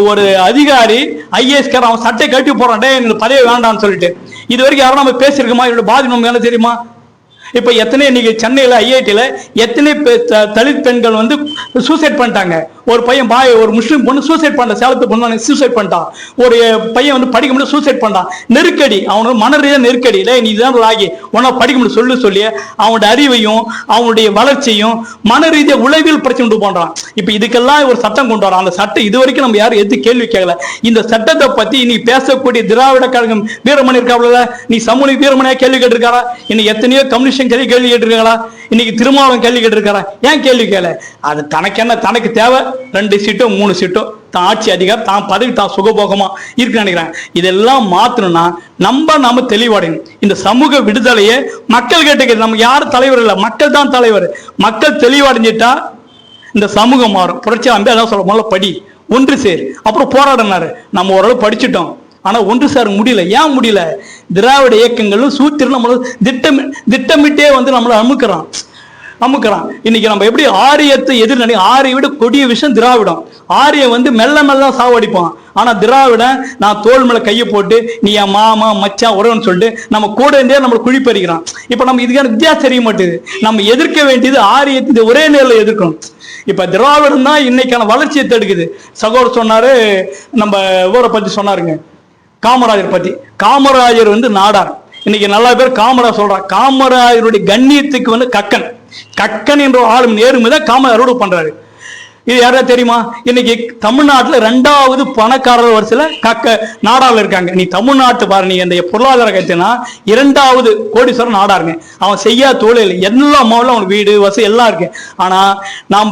ஒரு அதிகாரி ஐஏஎஸ்கார் அவன் சட்டை கட்டி போறான், எனக்கு பதவி வேண்டாம்னு சொல்லிட்டு. இது வரைக்கும் யாரும் நம்ம பேசியிருக்கோமா? இதோட பாதிப்பு நமக்கு என்ன தெரியுமா? இப்ப எத்தனை இன்னைக்கு சென்னையில ஐஐடியில எத்தனை தலித் பெண்கள் சூசைட் பண்ணிட்டாங்க. ஒரு பையன் ஒரு முஸ்லீம் பொண்ணு சூசைட் பண்ண, சேலத்து பொண்ணு சூசைட் பண்ணிட்டான். ஒரு பையன் படிக்க முடியாது சூசைட் பண்ணிட்டான். நெருக்கடி, அவனுக்கு மன ரீதியாக நெருக்கடி. இல்லை நீ இதுதான் ஆகி உன்னா படிக்க முடியும் சொல்லி அவனுடைய அறிவையும் அவனுடைய வளர்ச்சியும் மன ரீதியாக உளவியல் பிரச்சனை உண்டு பண்றான். இப்ப இதுக்கெல்லாம் ஒரு சட்டம் கொண்டு வரான். அந்த சட்டம் இது வரைக்கும் நம்ம யாரும் எது கேள்வி கேட்கல. இந்த சட்டத்தை பத்தி நீ பேசக்கூடிய திராவிட கழகம் வீரமணி இருக்காப்ல, நீ சமூக வீரமணியா கேள்வி கேட்டிருக்காரா? இன்னைக்கு எத்தனையோ கம்யூனிஸ்ட் கேள்வி கேட்டிருக்காங்களா? இன்னைக்கு திருமாவளவன் கேள்வி கேட்டிருக்காரா? ஏன் கேள்வி கேள? அது தனக்கு என்ன, தனக்கு தேவை 2 சீட்டோ 3 சீட்டோ, தான் ஆட்சி அதிகாரம், தான் பதவி, தான் சுகபோகமா இருக்கு நினைக்கிறாங்க. இதெல்லாம் மாத்தணும்னா நம்ம தெளிவடையணும். இந்த சமூக விடுதலையை மக்கள் கேட்டுக்கிறது. நம்ம யாரும் தலைவர் இல்லை, மக்கள் தான் தலைவர். மக்கள் தெளிவடைஞ்சிட்டா இந்த சமூகம் மாறும். புரட்சி அதான் சொல்ல, முதல்ல படி, ஒன்று சேர், அப்புறம் போராடினாரு. நம்ம ஓரளவு படிச்சுட்டோம், ஆனா ஒன்று சார் முடியல. ஏன் முடியல? திராவிட இயக்கங்களும் சூத்திரம் நம்ம திட்டமிட்டே நம்மளை அமுக்கிறான். இன்னைக்கு நம்ம எப்படி ஆரியத்தை எதிர்நடை, ஆரிய விட கொடிய விஷயம் திராவிடம். ஆரிய மெல்ல மெல்ல சாவடிப்பான். ஆனா திராவிடன் நான் தோல் மேல கையை போட்டு நீ என் மாமா மச்சான் உறவுன்னு சொல்லிட்டு நம்ம கூட இருந்தே நம்மளை குழிப்பறிக்கிறான். இப்ப நம்ம இதுக்கான வித்தியாசம் தெரிய மாட்டேது. நம்ம எதிர்க்க வேண்டியது ஆரியத்தை ஒரே நேரில் எதிர்க்கணும். இப்ப திராவிடம் தான் இன்னைக்கான வளர்ச்சியை தடுக்குது. சகோதரர் சொன்னாரு, நம்ம ஊரை பத்தி சொன்னாருங்க, காமராஜர் பத்தி. காமராஜர் நாடார். இன்னைக்கு நல்ல பேர் காமராஜர் சொல்றான். காமராஜருடைய கண்ணியத்துக்கு கக்கன் என்ற ஆளும் நேர்மைதான் காமராஜரோடு பண்றாரு. இது யாரா தெரியுமா? இன்னைக்கு தமிழ்நாட்டுல 2வது பணக்காரர் வரிசையில நாடாவில் இருக்காங்க. நீ தமிழ்நாட்டு பாரு, நீ அந்த பொருளாதார கட்சினா 2வது கோடீஸ்வரன் நாடாருங்க. அவன் செய்யாத தொழில் எல்லா மாவட்டம் அவன் வீடு வசதி எல்லாம் இருக்கு. ஆனா நாம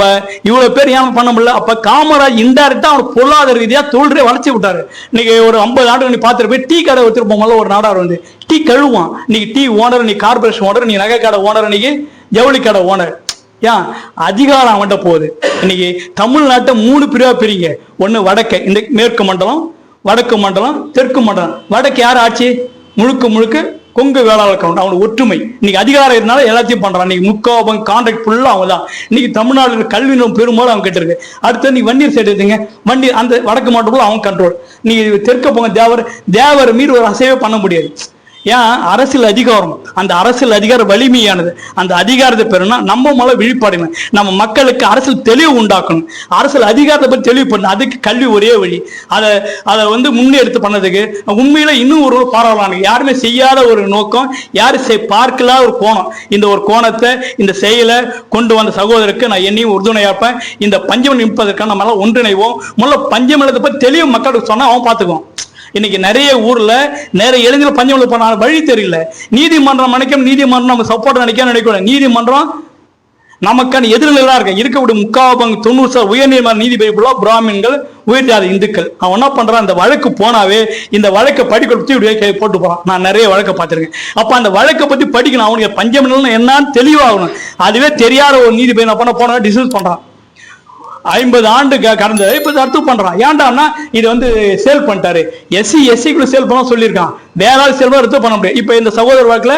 இவ்வளவு பேர் ஏன் பண்ண முடியல? அப்ப காமராஜ் இன்டைரக்டா அவன் பொருளாதார ரீதியா தொழிலே வளர்ச்சி விட்டாரு. இன்னைக்கு ஒரு 50 ஆண்டு நீ பார்த்துட்டு போய் டீ கடை வச்சிருப்போம். ஒரு நாடார் டீ கழுவான். இன்னைக்கு டீ ஓனர், நீ கார்பரேஷன் ஓனர், நீ நகை கடை ஓனர், இன்னைக்கு ஜவுளி கடை ஓனர். ஏன் அதிகாரம் அவன்கிட்ட போகுது. இன்னைக்கு தமிழ்நாட்டை 3 பிரிவா பிரிங்க. ஒண்ணு வடக்கு, இந்த மேற்கு மண்டலம், வடக்கு மண்டலம், தெற்கு மண்டலம். வடக்கு யார் ஆட்சி? முழுக்க கொங்கு வேளாளர் கவுண்ட். அவனோட ஒற்றுமை இன்னைக்கு அதிகாரம் இருந்தாலும் எல்லாத்தையும் பண்றான். இன்னைக்கு முக்கோபம் கான்ட்ராக்ட் ஃபுல்லா அவன் தான். இன்னைக்கு தமிழ்நாடு கல்வி பெரும்பாலும் அவன் கிட்ட இருக்கு. அடுத்து நீ வண்டியர் சைடு எடுத்தீங்க, வண்டி அந்த வடக்கு மாவட்டம் அவன் கண்ட்ரோல். நீ தெற்கு போங்க, தேவர் மீறி ஒரு அசைவே பண்ண முடியாது. ஏன்? அரசியல் அதிகாரம். அந்த அரசியல் அதிகாரம் வலிமையானது. அந்த அதிகாரத்தை பெறணும் நம்ம மேல விழிப்படையணும். நம்ம மக்களுக்கு அரசியல் தெளிவு உண்டாக்கணும். அரசியல் அதிகாரத்தை பற்றி தெளிவு பண்ணணும். அதுக்கு கல்வி ஒரே வழி. அதை முன்னெடுத்து பண்ணதுக்கு உண்மையில இன்னும் ஒரு பாராளணும். யாருமே செய்யாத ஒரு நோக்கம், யாரும் பார்க்கல ஒரு கோணம். இந்த ஒரு கோணத்தை, இந்த செயலை கொண்டு வந்த சகோதரருக்கு நான் என்னையும் உறுதுணையாப்பேன். இந்த பஞ்சமலம் நிற்பதற்காக நம்ம ஒன்றிணைவோம். முதல்ல பஞ்சமலத்தை பற்றி தெளிவு மக்களுக்கு சொன்னா அவன் பார்த்துக்குவோம். இன்னைக்கு நிறைய ஊர்ல நிறைய இளைஞர்கள் பஞ்சம் பண்ண வழி தெரியல. நீதிமன்றம் நினைக்கணும், நீதிமன்றம் நம்ம சப்போர்ட் நினைக்கணும். நீதிமன்றம் நமக்கான எதிரிலாம் இருக்கக்கூடிய 90% உயர்நீதிமன்ற நீதிபதி பிராமணர்கள், உயர் ஜாதி இந்துக்கள். அவன் என்ன பண்றான், இந்த வழக்கு போனாவே இந்த வழக்கை படிக்க போட்டு போறான். நான் நிறைய வழக்கை பார்த்திருக்கேன். அப்ப அந்த வழக்கை பத்தி படிக்கணும், அவனுக்கு பஞ்சம் என்னன்னு தெளிவாகணும். அதுவே தெரியாத ஒரு நீதிபதி என்ன பண்ண போனா டிஸ்மிஸ் பண்றான். 50 ஆண்டு கடந்து இப்ப ரத்து பண்றான். ஏன்டான்னா இது வந்து சேல் பண்ணிட்டாரு, எஸ்சி கூட சேல் பண்ண சொல்லியிருக்கான், வேற ஆள் சேல் ரத்து பண்ண முடியாது. இப்ப இந்த சகோதர வாக்குல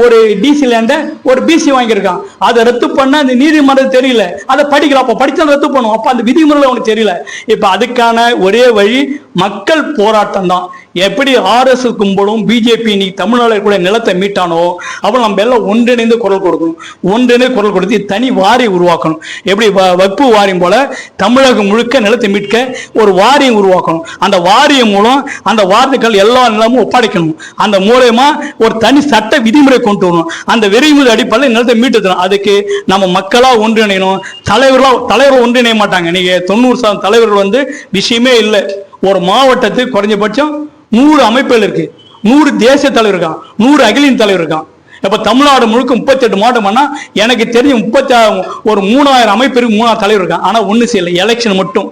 ஒரு டிசி லேண்ட ஒரு பிசி வாங்கியிருக்கான், அதை ரத்து பண்ண அந்த நீதிமன்றம் தெரியல, அதை படிக்கலாம். அப்ப படிச்சா ரத்து பண்ணும், அப்ப அந்த விதிமுறை அவனுக்கு தெரியல. இப்ப அதுக்கான ஒரே வழி மக்கள் போராட்டம் தான். எப்படி RS கும்பலும் பிஜேபி இன்னைக்கு தமிழ்நாடு கூட நிலத்தை மீட்டானோ அப்ப நம்ம எல்லாம் ஒன்றிணைந்து குரல் கொடுக்கணும். ஒன்றிணைந்து குரல் கொடுத்து தனி வாரியம் உருவாக்கணும். எப்படி வக்பு வாரியம் போல தமிழகம் முழுக்க நிலத்தை மீட்க ஒரு வாரியம் உருவாக்கணும். அந்த வாரியம் மூலம் அந்த வார்த்தைகள் எல்லா நிலமும் ஒப்படைக்கணும். அந்த மூலமா ஒரு தனி சட்ட விதிமுறை கொண்டு வரணும். அந்த விதிமுறை அடிப்படையில் நிலத்தை மீட்டு தரணும். அதுக்கு நம்ம மக்களா ஒன்றிணையணும். தலைவர்கள் ஒன்றிணைய மாட்டாங்க. நீங்க 90% தலைவர்கள் வந்து விஷயமே இல்லை. ஒரு மாவட்டத்துக்கு குறைஞ்சபட்சம் 100 அமைப்புகள் இருக்கு, 100 தேசிய தலைவர் இருக்கான், 100 அகில இந்திய தலைவர் இருக்கான். இப்ப தமிழ்நாடு முழுக்க 38 மாவட்டம்னா எனக்கு தெரிஞ்ச 3000 அமைப்பு இருக்கு, 3000 தலைவர் இருக்கான். ஆனா ஒண்ணு செய்யல, எலெக்ஷன் மட்டும்.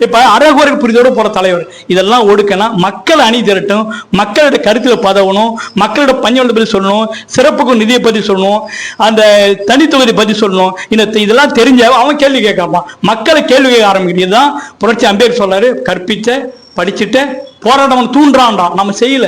இப்ப அறகுறை புரிதோடு போற தலைவர் இதெல்லாம் ஒடுக்கணும். மக்கள் அணி திரட்டும், மக்களோட கருத்துல பதவணும், மக்களோட பஞ்சவள பத்தி சொல்லணும், சிறப்புக்கு நிதியை பத்தி சொல்லணும், அந்த தனித்தொகுதி பத்தி சொல்லணும். இதெல்லாம் தெரிஞ்ச அவன் கேள்வி கேட்காம மக்களை கேள்வி கேட்க ஆரம்பிக்கிறது. இதுதான் புரட்சி அம்பேத்கர் சொல்றாரு, கற்பிச்ச படிச்சுட்டு போராட்டம் தூண்டுறான்டா, நம்ம செய்யல.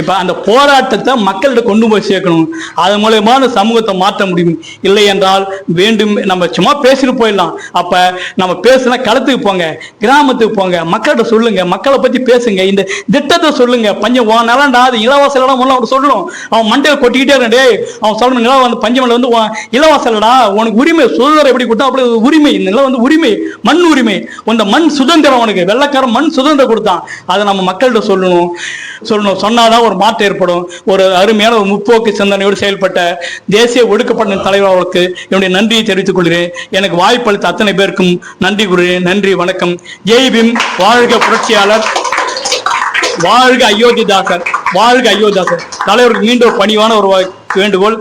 இப்ப அந்த போராட்டத்தை மக்கள்கிட்ட கொண்டு போய் சேர்க்கணும். அது மூலயமா சமூகத்தை மாற்ற முடியும். இல்லை என்றால் வேண்டும் நம்ம சும்மா பேசிட்டு போயிடலாம். அப்ப நம்ம பேசுனா களத்துக்கு போங்க, கிராமத்துக்கு போங்க, மக்கள்கிட்ட சொல்லுங்க, மக்களை பத்தி பேசுங்க, இந்த திட்டத்தை சொல்லுங்க. பஞ்சம் நிலண்டா, அது இலவச இடம் அவன் சொல்லணும். அவன் மண்டையை கொட்டிக்கிட்டே இருக்கே, அவன் சொல்லணும் நிலம் வந்து பஞ்சம் வந்து இலவசடா, உனக்கு உரிமை சுதந்திரம் எப்படி கொடுத்தா அப்படி உரிமை. இந்த நிலம் வந்து உரிமை, மண் உரிமை, அந்த மண் சுதந்திரம். அவனுக்கு வெள்ளக்காரன் மண் சுதந்திரம் கொடுத்தான். அதை நம்ம மக்கள்கிட்ட சொல்லணும். சொன்னாதான் ஒரு மாற்றம் ஏற்படும். ஒரு அருமையான ஒரு முற்போக்கு சிந்தனையோடு செயல்பட்ட தேசிய ஒடுக்கப்பட்ட தலைவர் அவர்களுக்கு என்னுடைய நன்றியை தெரிவித்துக் கொள்கிறேன். எனக்கு வாய்ப்பளித்த அத்தனை பேருக்கும் நன்றி கூறுகிறேன். நன்றி, வணக்கம். ஜெய் பீம். வாழ்க புரட்சியாளர், வாழ்க அயோத்திதாசர், வாழ்க அயோத்திதாசர். தலைவருக்கு மீண்டும் ஒரு பணிவான ஒரு வேண்டுகோள்.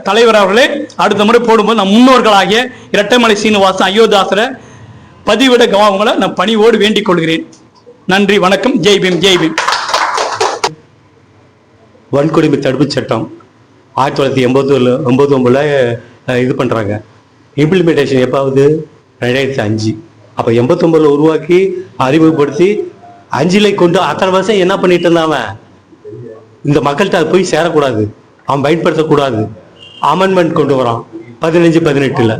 தலைவர் அவர்களே, அடுத்த முறை போடும்போது நம் முன்னோர்களாகிய இரட்டைமலை சீனிவாசன் அயோத்திதாசரை பதிவிட கவனங்களை நான் பணிவோடு வேண்டிக் கொள்கிறேன். நன்றி, வணக்கம். ஜெய் பீம், ஜெய் பீம். வன்கொடுமை தடுப்பு சட்டம் 1989 இது பண்ணுறாங்க. இம்ப்ளிமெண்டேஷன் எப்பாவது 2005. அப்போ 89 உருவாக்கி அறிமுகப்படுத்தி 5 கொண்டு அத்தனை வருஷம் என்ன பண்ணிட்டு இருந்தான். இந்த மக்கள்கிட்ட அது போய் சேரக்கூடாது, அவன் பயன்படுத்தக்கூடாது. அமெண்ட்மெண்ட் கொண்டு வரான் 15-18.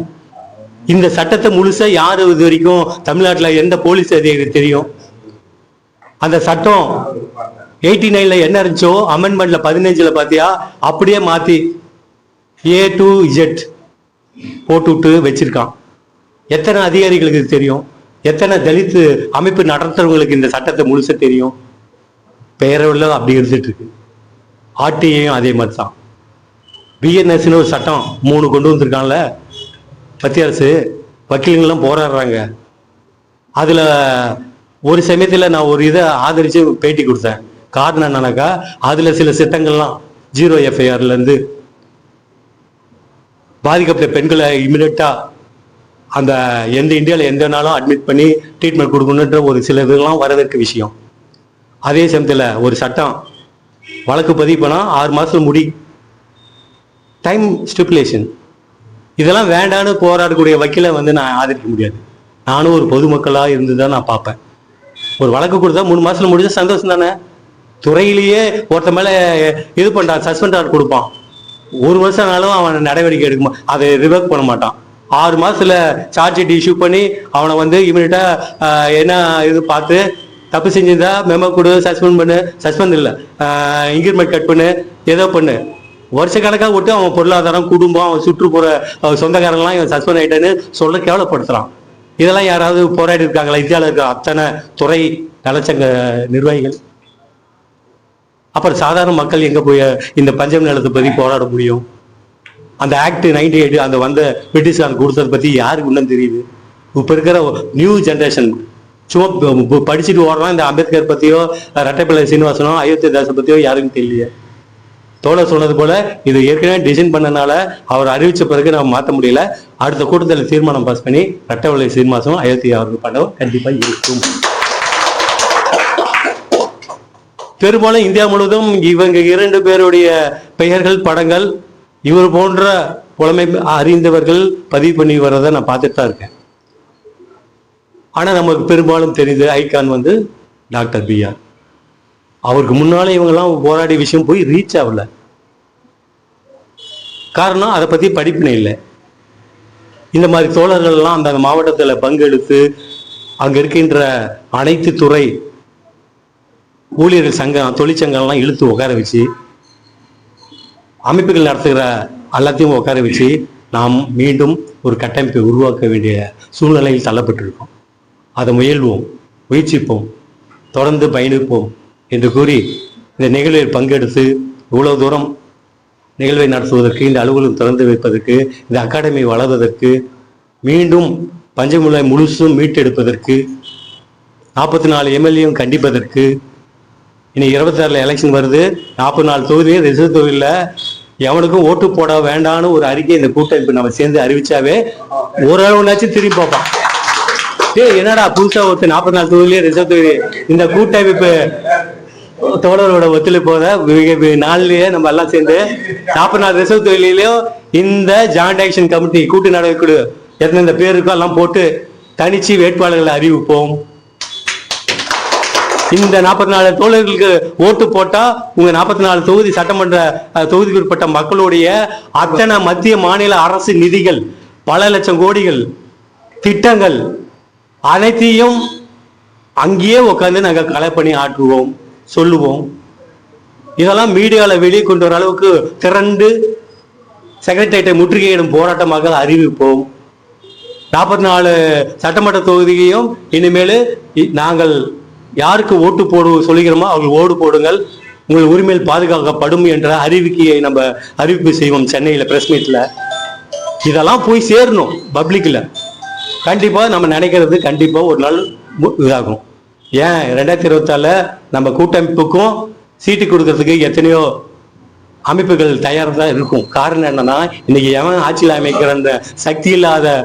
இந்த சட்டத்தை முழுசா யாரு இது வரைக்கும் தமிழ்நாட்டில் எந்த போலீஸ் அதிகாரி தெரியும்? அந்த சட்டம் 89 என்ன இருந்துச்சோ அமெண்ட்மெண்ட்ல 15 பார்த்தியா அப்படியே மாத்தி A to Z போட்டு வச்சிருக்கான். எத்தனை அதிகாரிகளுக்கு தெரியும்? எத்தனை தலித் அமைப்பு நடத்துறவங்களுக்கு இந்த சட்டத்தை முழுச தெரியும்? பெயரவுல அப்படி இருந்துட்டு இருக்கு. ஆர்டிஐயும் அதே மாதிரி தான். பிஎன்எஸ்ன்னு ஒரு சட்டம் 3 கொண்டு வந்திருக்கான்ல மத்திய அரசு, வக்கீல்கள்லாம் போராடுறாங்க. அதுல ஒரு சமயத்துல நான் ஒரு இதை ஆதரிச்சு பேட்டி கொடுத்தேன். காரணம் என்னன்னாக்கா அதுல சில சட்டங்கள்லாம் 0 FIRல இருந்து பாதிக்கப்பட்ட பெண்களை இமிடியட்டா அந்த இந்தியாவில் எந்த நாளும் அட்மிட் பண்ணி ட்ரீட்மெண்ட் கொடுக்கணுன்ற ஒரு சில இதெல்லாம் வரவேற்க விஷயம். அதே சமயத்தில் ஒரு சட்டம் வழக்கு பதிவு பண்ணால் 6 மாதத்துல முடி, டைம் ஸ்டிப்புலேஷன். இதெல்லாம் வேண்டான்னு போராடக்கூடிய வக்கீலை நான் ஆதரிக்க முடியாது. நானும் ஒரு பொதுமக்களாக இருந்து தான் நான் பார்ப்பேன். ஒரு வழக்கு கொடுத்தா 3 மாசத்துல முடிஞ்ச சந்தோஷம் தானே. துறையிலேயே ஒருத்த மேல இது பண்றான், சஸ்பெண்ட் ஆர்டர் கொடுப்பான். 1 வருஷம் ஆனாலும் அவன் நடவடிக்கை எடுக்குமா, அதை ரிவர்க் பண்ண மாட்டான். 6 மாசத்துல சார்ஜ் ஷீட் இஷ்யூ பண்ணி அவனை இமீடியட்டா என்ன இது பார்த்து தப்பு செஞ்சிருந்தா மெமோ கொடு, சஸ்பெண்ட் பண்ணு, சஸ்பெண்ட் இல்லை இன்கிரிமெண்ட் கட் பண்ணு, ஏதோ பண்ணு. வருஷக்கணக்காக விட்டு அவன் பொருளாதாரம், குடும்பம், அவன் சுற்றுப்புற சொந்தக்காரங்களாம் இவன் சஸ்பெண்ட் ஆயிட்டான்னு சொல்ல கேவலப்படுத்துறான். இதெல்லாம் யாராவது போராடி இருக்காங்களா? இந்தியாவில் இருக்க அத்தனை துறை நலச்சங்க நிர்வாகிகள். அப்புறம் சாதாரண மக்கள் எங்க போய் இந்த பஞ்சம் நிலத்தை பத்தி போராட முடியும்? அந்த ஆக்ட் 98 அந்த பிரிட்டிஷ்காரன் கொடுத்ததை பத்தி யாருக்கு இன்னும் தெரியுது? இப்ப இருக்கிற நியூ ஜென்ரேஷன் சும்மா படிச்சுட்டு ஓடுறோம். இந்த அம்பேத்கர் பத்தியோ ரெட்டைப்பிள்ளை சீனிவாசனோ அயோத்திதாசை பத்தியோ யாருக்கும் தெரியல. தோழர் சொன்னது போல இது ஏற்கனவே டிசைன் பண்ணனால அவர் அறிவிச்ச பிறகு நம்ம மாற்ற முடியல. அடுத்த கூட்டத்தில் தீர்மானம் பாஸ் பண்ணி ரெட்டைப்பிள்ளை சீனிவாசனும் அயோத்தி அவர்கள் பண்ணவும் கண்டிப்பா இருக்கும். பெரும்பாலும் இந்தியா முழுவதும் இவங்க 2 பேருடைய பெயர்கள், படங்கள், இவர் போன்ற புலமை அறிந்தவர்கள் பதிவு பண்ணி வர்றதை நான் பார்த்துட்டு தான் இருக்கேன். ஆனா நமக்கு பெரும்பாலும் தெரிந்த ஐகான் வந்து டாக்டர் BR. அவருக்கு முன்னாலே இவங்கெல்லாம் போராடிய விஷயம் போய் ரீச் ஆகல. காரணம் அதை பத்தி படிப்பினை இல்லை. இந்த மாதிரி தோழர்கள் எல்லாம் அந்த மாவட்டத்தில் பங்கெடுத்து அங்க இருக்கின்ற அனைத்து துறை ஊழியர்கள் சங்கம், தொழிற்சங்கம்லாம் இழுத்து உட்கார வச்சு, அமைப்புகள் நடத்துகிற எல்லாத்தையும் உட்கார வச்சு நாம் மீண்டும் ஒரு கட்டமைப்பை உருவாக்க வேண்டிய சூழ்நிலையில் தள்ளப்பட்டிருக்கோம். அதை முயல்வோம், முயற்சிப்போம், தொடர்ந்து பயணிப்போம் என்று கூறி இந்த நிகழ்வில் பங்கெடுத்து இவ்வளவு தூரம் நிகழ்வை நடத்துவதற்கு, இந்த அலுவலகம் திறந்து வைப்பதற்கு, இந்த அகாடமி வளர்வதற்கு, மீண்டும் பஞ்சமுலை முழுசும் மீட்டெடுப்பதற்கு, 44 MLA கண்டிப்பதற்கு, இனி 26 எலெக்ஷன் வருது, 44 தொகுதியும் ரிசர்வ் தொகுதியில் எவனுக்கும் ஓட்டு போட வேண்டான்னு ஒரு அறிக்கை இந்த கூட்டமைப்பு நம்ம சேர்ந்து அறிவிச்சாவே ஓரளவுனாச்சும் திரும்பி பார்ப்பான். என்னடா புதுசா ஒருத்தர் 44 தொகுதியிலே ரிசர்வ் தொகுதி, இந்த கூட்டமைப்பு தோழரோட ஒத்துழைப்போத நாள்லயே நம்ம எல்லாம் சேர்ந்து 44 ரிசர்வ் தொகுதியிலையும் இந்த ஜாயிண்ட் ஆக்ஷன் கமிட்டி கூட்டு நடவடிக்கை எத்தனை பேர் இருக்கோ எல்லாம் போட்டு தனிச்சு வேட்பாளர்களை அறிவிப்போம். இந்த 44 தோழர்களுக்கு ஓட்டு போட்டா உங்க 44 தொகுதி சட்டமன்ற தொகுதிக்கு உட்பட்ட மக்களுடைய அத்தனை மத்திய மாநில அரசு நிதிகள், பல லட்சம் கோடிகள் திட்டங்கள் அனைத்தையும் அங்கேயே உட்காந்து நாங்க கலை பண்ணி ஆற்றுவோம், சொல்லுவோம். இதெல்லாம் மீடியால வெளியே கொண்டு வர அளவுக்கு திரண்டு செக்ரட்டரியேட்டை முற்றுகையிடும் போராட்டமாக அறிவிப்போம். 44 சட்டமன்ற தொகுதியையும் இனிமேல் நாங்கள் யாருக்கு ஓட்டு சொல்லுகிறோமோ அவர்கள் ஓடு போடுங்கள், உங்கள் உரிமையில் பாதுகாக்கப்படும் என்ற அறிவிக்கையை நம்ம அறிவிப்பு செய்வோம் சென்னையில் பிரஸ் மீட்ல. இதெல்லாம் போய் சேரணும் பப்ளிக்ல. கண்டிப்பா நம்ம நினைக்கிறது கண்டிப்பா ஒரு நாள் இதாகும். ஏன் 2024 நம்ம கூட்டமைப்புக்கும் சீட்டு கொடுக்கறதுக்கு எத்தனையோ அமைப்புகள் தயாராக தான் இருக்கும். காரணம் என்னன்னா, இன்னைக்கு எவன் ஆட்சியில் அமைக்கிற அந்த சக்தி இல்லாத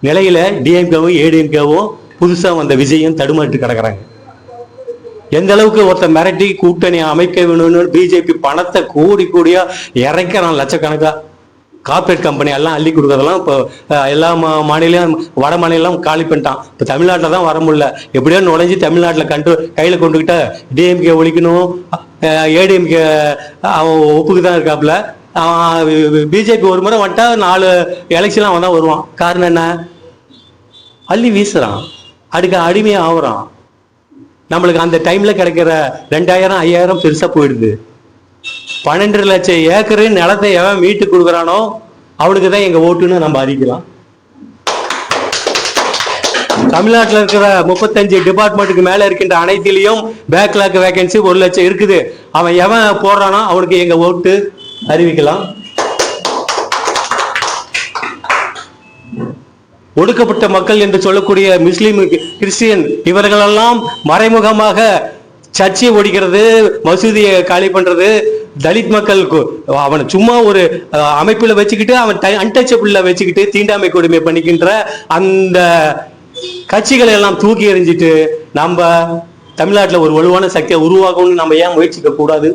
நிலையில டிஎம்கேவும் ஏடிஎம்கேவும் புதுசா வந்த விஜயம் தடுமாறிட்டு கிடக்குறாங்க. எந்த அளவுக்கு ஒருத்தர் மிரட்டி கூட்டணி அமைக்க வேணும்னு பிஜேபி பணத்தை கோடியா இறைக்கிறான், லட்சக்கணக்கா. கார்பரேட் கம்பெனி எல்லாம் அள்ளி கொடுக்கறதெல்லாம் இப்போ எல்லா மாநிலம் வட மாநிலம் காலி பண்ணிட்டான். இப்போ தமிழ்நாட்டில் தான் வர முடியல. எப்படியோ நுழைஞ்சி தமிழ்நாட்டில் கையில் கொண்டுகிட்ட டிஎம்கே ஒழிக்கணும், ஏடிஎம்கே அவன் ஒப்புக்கு தான் இருக்காப்புல. பிஜேபி ஒரு முறை வந்துட்டா 4 எலெக்ஷன்லாம் அவன் தான் வருவான். காரணம் என்ன? அள்ளி வீசுறான், அடிமையாக ஆகுறான். நம்மளுக்கு அந்த டைம்ல கிடைக்கிற 2000 5000 பெருசா போயிடுது. 12 லட்சம் ஏக்கரு நிலத்தை எவன் மீட்டு கொடுக்குறானோ அவனுக்கு தான் எங்க ஓட்டுன்னு நம்ம அறிக்கலாம். தமிழ்நாட்டில் இருக்கிற 35 டிபார்ட்மெண்ட்டுக்கு மேல இருக்கின்ற அனைத்திலையும் பேக்லாக் வேகன்சி 1 லட்சம் இருக்குது. அவன் எவன் போடுறானோ அவனுக்கு எங்க ஓட்டு அறிவிக்கலாம். ஒடுக்கப்பட்ட மக்கள் என்று சொல்லக்கூடிய முஸ்லீம், கிறிஸ்டியன் இவர்களெல்லாம் மறைமுகமாக சர்ச்சையை ஒடிக்கிறது, மசூதியை காலி பண்றது, தலித் மக்களுக்கு அவனை சும்மா ஒரு அமைப்புல வச்சுக்கிட்டு அவன் அன்டச்சபிள்ல வச்சுக்கிட்டு தீண்டாமை கொடுமை பண்ணிக்கின்ற அந்த கட்சிகளை எல்லாம் தூக்கி எறிஞ்சிட்டு நம்ம தமிழ்நாட்டில் ஒரு வலுவான சக்தியை உருவாக்கணும்னு நம்ம ஏன் முயற்சிக்க கூடாது?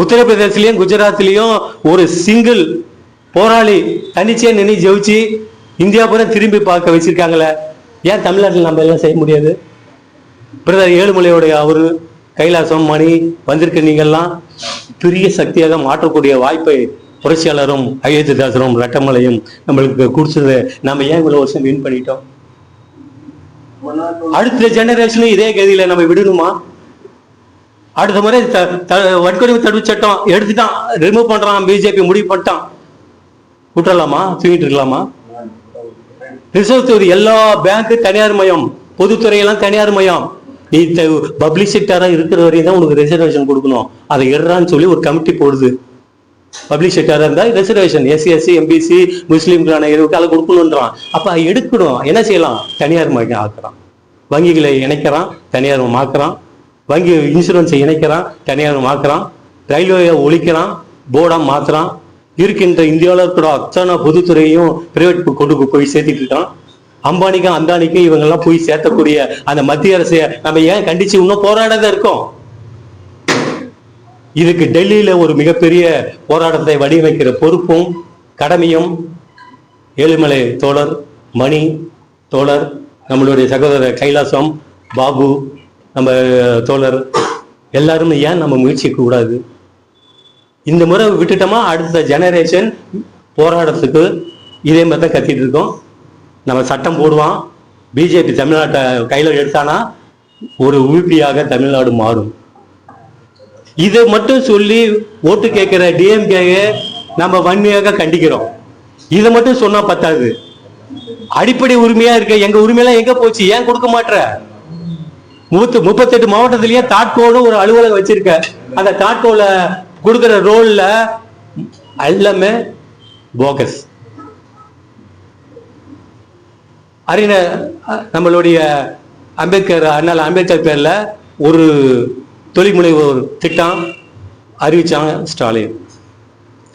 உத்தரப்பிரதேசத்திலையும் குஜராத்லயும் ஒரு சிங்கிள் போராளி தனிச்சே நின்று ஜெயிச்சு இந்தியா பூரா திரும்பி பார்க்க வச்சிருக்காங்களே, ஏன் தமிழ்நாட்டில் நம்ம எல்லாம் செய்ய முடியாது? பிரதர் ஏழுமலையோடைய அவரு, கைலாசம், மணி வந்திருக்க நீங்கள்லாம் பெரிய சக்தியாக மாற்றக்கூடிய வாய்ப்பை புரட்சியாளரும் அயோத்திதாசரும் ரெட்டமலையும் நம்மளுக்கு கொடுத்தது. நம்ம ஏன் இவ்வளவு வருஷம் வின் பண்ணிட்டோம்? அடுத்த ஜெனரேஷனும் இதே கதியில நம்ம விடணுமா? அடுத்த முறை வன்கொடுமை தடுப்பு சட்டம் எடுத்துட்டான், ரிமூவ் பண்றான், பிஜேபி முடிவு பண்ணிட்டான், விட்டுறலாமா? தூங்கிட்டு இருக்கலாமா? ரிசர்வ் தொகுதி எல்லா பேங்க் தனியார் மயம், பொதுத்துறையெல்லாம் தனியார் மயம். நீ பப்ளிக் செக்டரா இருக்கிற வரையும் தான் உனக்கு ரிசர்வேஷன் கொடுக்கணும். அதை எடுறான்னு சொல்லி ஒரு கமிட்டி போடுது. பப்ளிக் செக்டரா இருந்தா ரிசர்வேஷன் எஸ்சி எஸ்சி எம்பிசி முஸ்லீம்கான அதை கொடுக்கணும்ன்றான். அப்ப எடுக்கணும், என்ன செய்யலாம்? தனியார் மயம் ஆக்குறான். வங்கிகளை இணைக்கிறான், தனியார் மாக்குறான். வங்கி இன்சூரன்ஸை இணைக்கிறான், தனியார் மாக்குறான். ரயில்வே ஒழிக்கிறான், போர்டா மாத்துறான். இருக்கின்ற இந்தியாவில் இருக்கிற அத்தனை பொதுத்துறையும் பிரைவேட் கொண்டு போய் சேர்த்துட்டு இருக்கான். அம்பானிக்கும் அந்தானிக்கும் இவங்கெல்லாம் போய் சேர்த்தக்கூடிய அந்த மத்திய அரசை நம்ம ஏன் கண்டிச்சு இன்னும் போராடாத இருக்கோம்? இதுக்கு டெல்லியில ஒரு மிகப்பெரிய போராட்டத்தை வடிவமைக்கிற பொறுப்பும் கடமையும் ஏழுமலை தோழர், மணி தோழர், நம்மளுடைய சகோதரர் கைலாசம், பாபு, நம்ம தோழர் எல்லாரும் ஏன் நம்ம முயற்சிக்க கூடாது? இந்த முறை விட்டுட்டோமா அடுத்த ஜெனரேஷன் போராட்டத்துக்கு இதே மாதிரி தான் கத்திட்டு இருக்கோம். நம்ம சட்டம் போடுவான். பிஜேபி தமிழ்நாட்டை கையில எடுத்தானா ஒரு உறுப்பியாக தமிழ்நாடு மாறும். இதை மட்டும் சொல்லி ஓட்டு கேட்கிற டிஎம்கே நம்ம வன்மையாக கண்டிக்கிறோம். இதை மட்டும் சொன்னா பத்தாது. அடிப்படை உரிமையா இருக்க எங்க உரிமையெல்லாம் எங்க போச்சு? ஏன் கொடுக்க மாட்டற? 38 மாவட்டத்திலேயே தாட்கோன்னு ஒரு அலுவலகம் வச்சிருக்க. அந்த தாட்கோல கொடுக்கிற ரோல்ல எல்லாமே போகஸ். அறிஞர் நம்மளுடைய அம்பேத்கர், அண்ணல் அம்பேத்கர் பேர்ல ஒரு தொழில்முனைவோர் திட்டம் அறிவிச்சாங்க ஸ்டாலின்.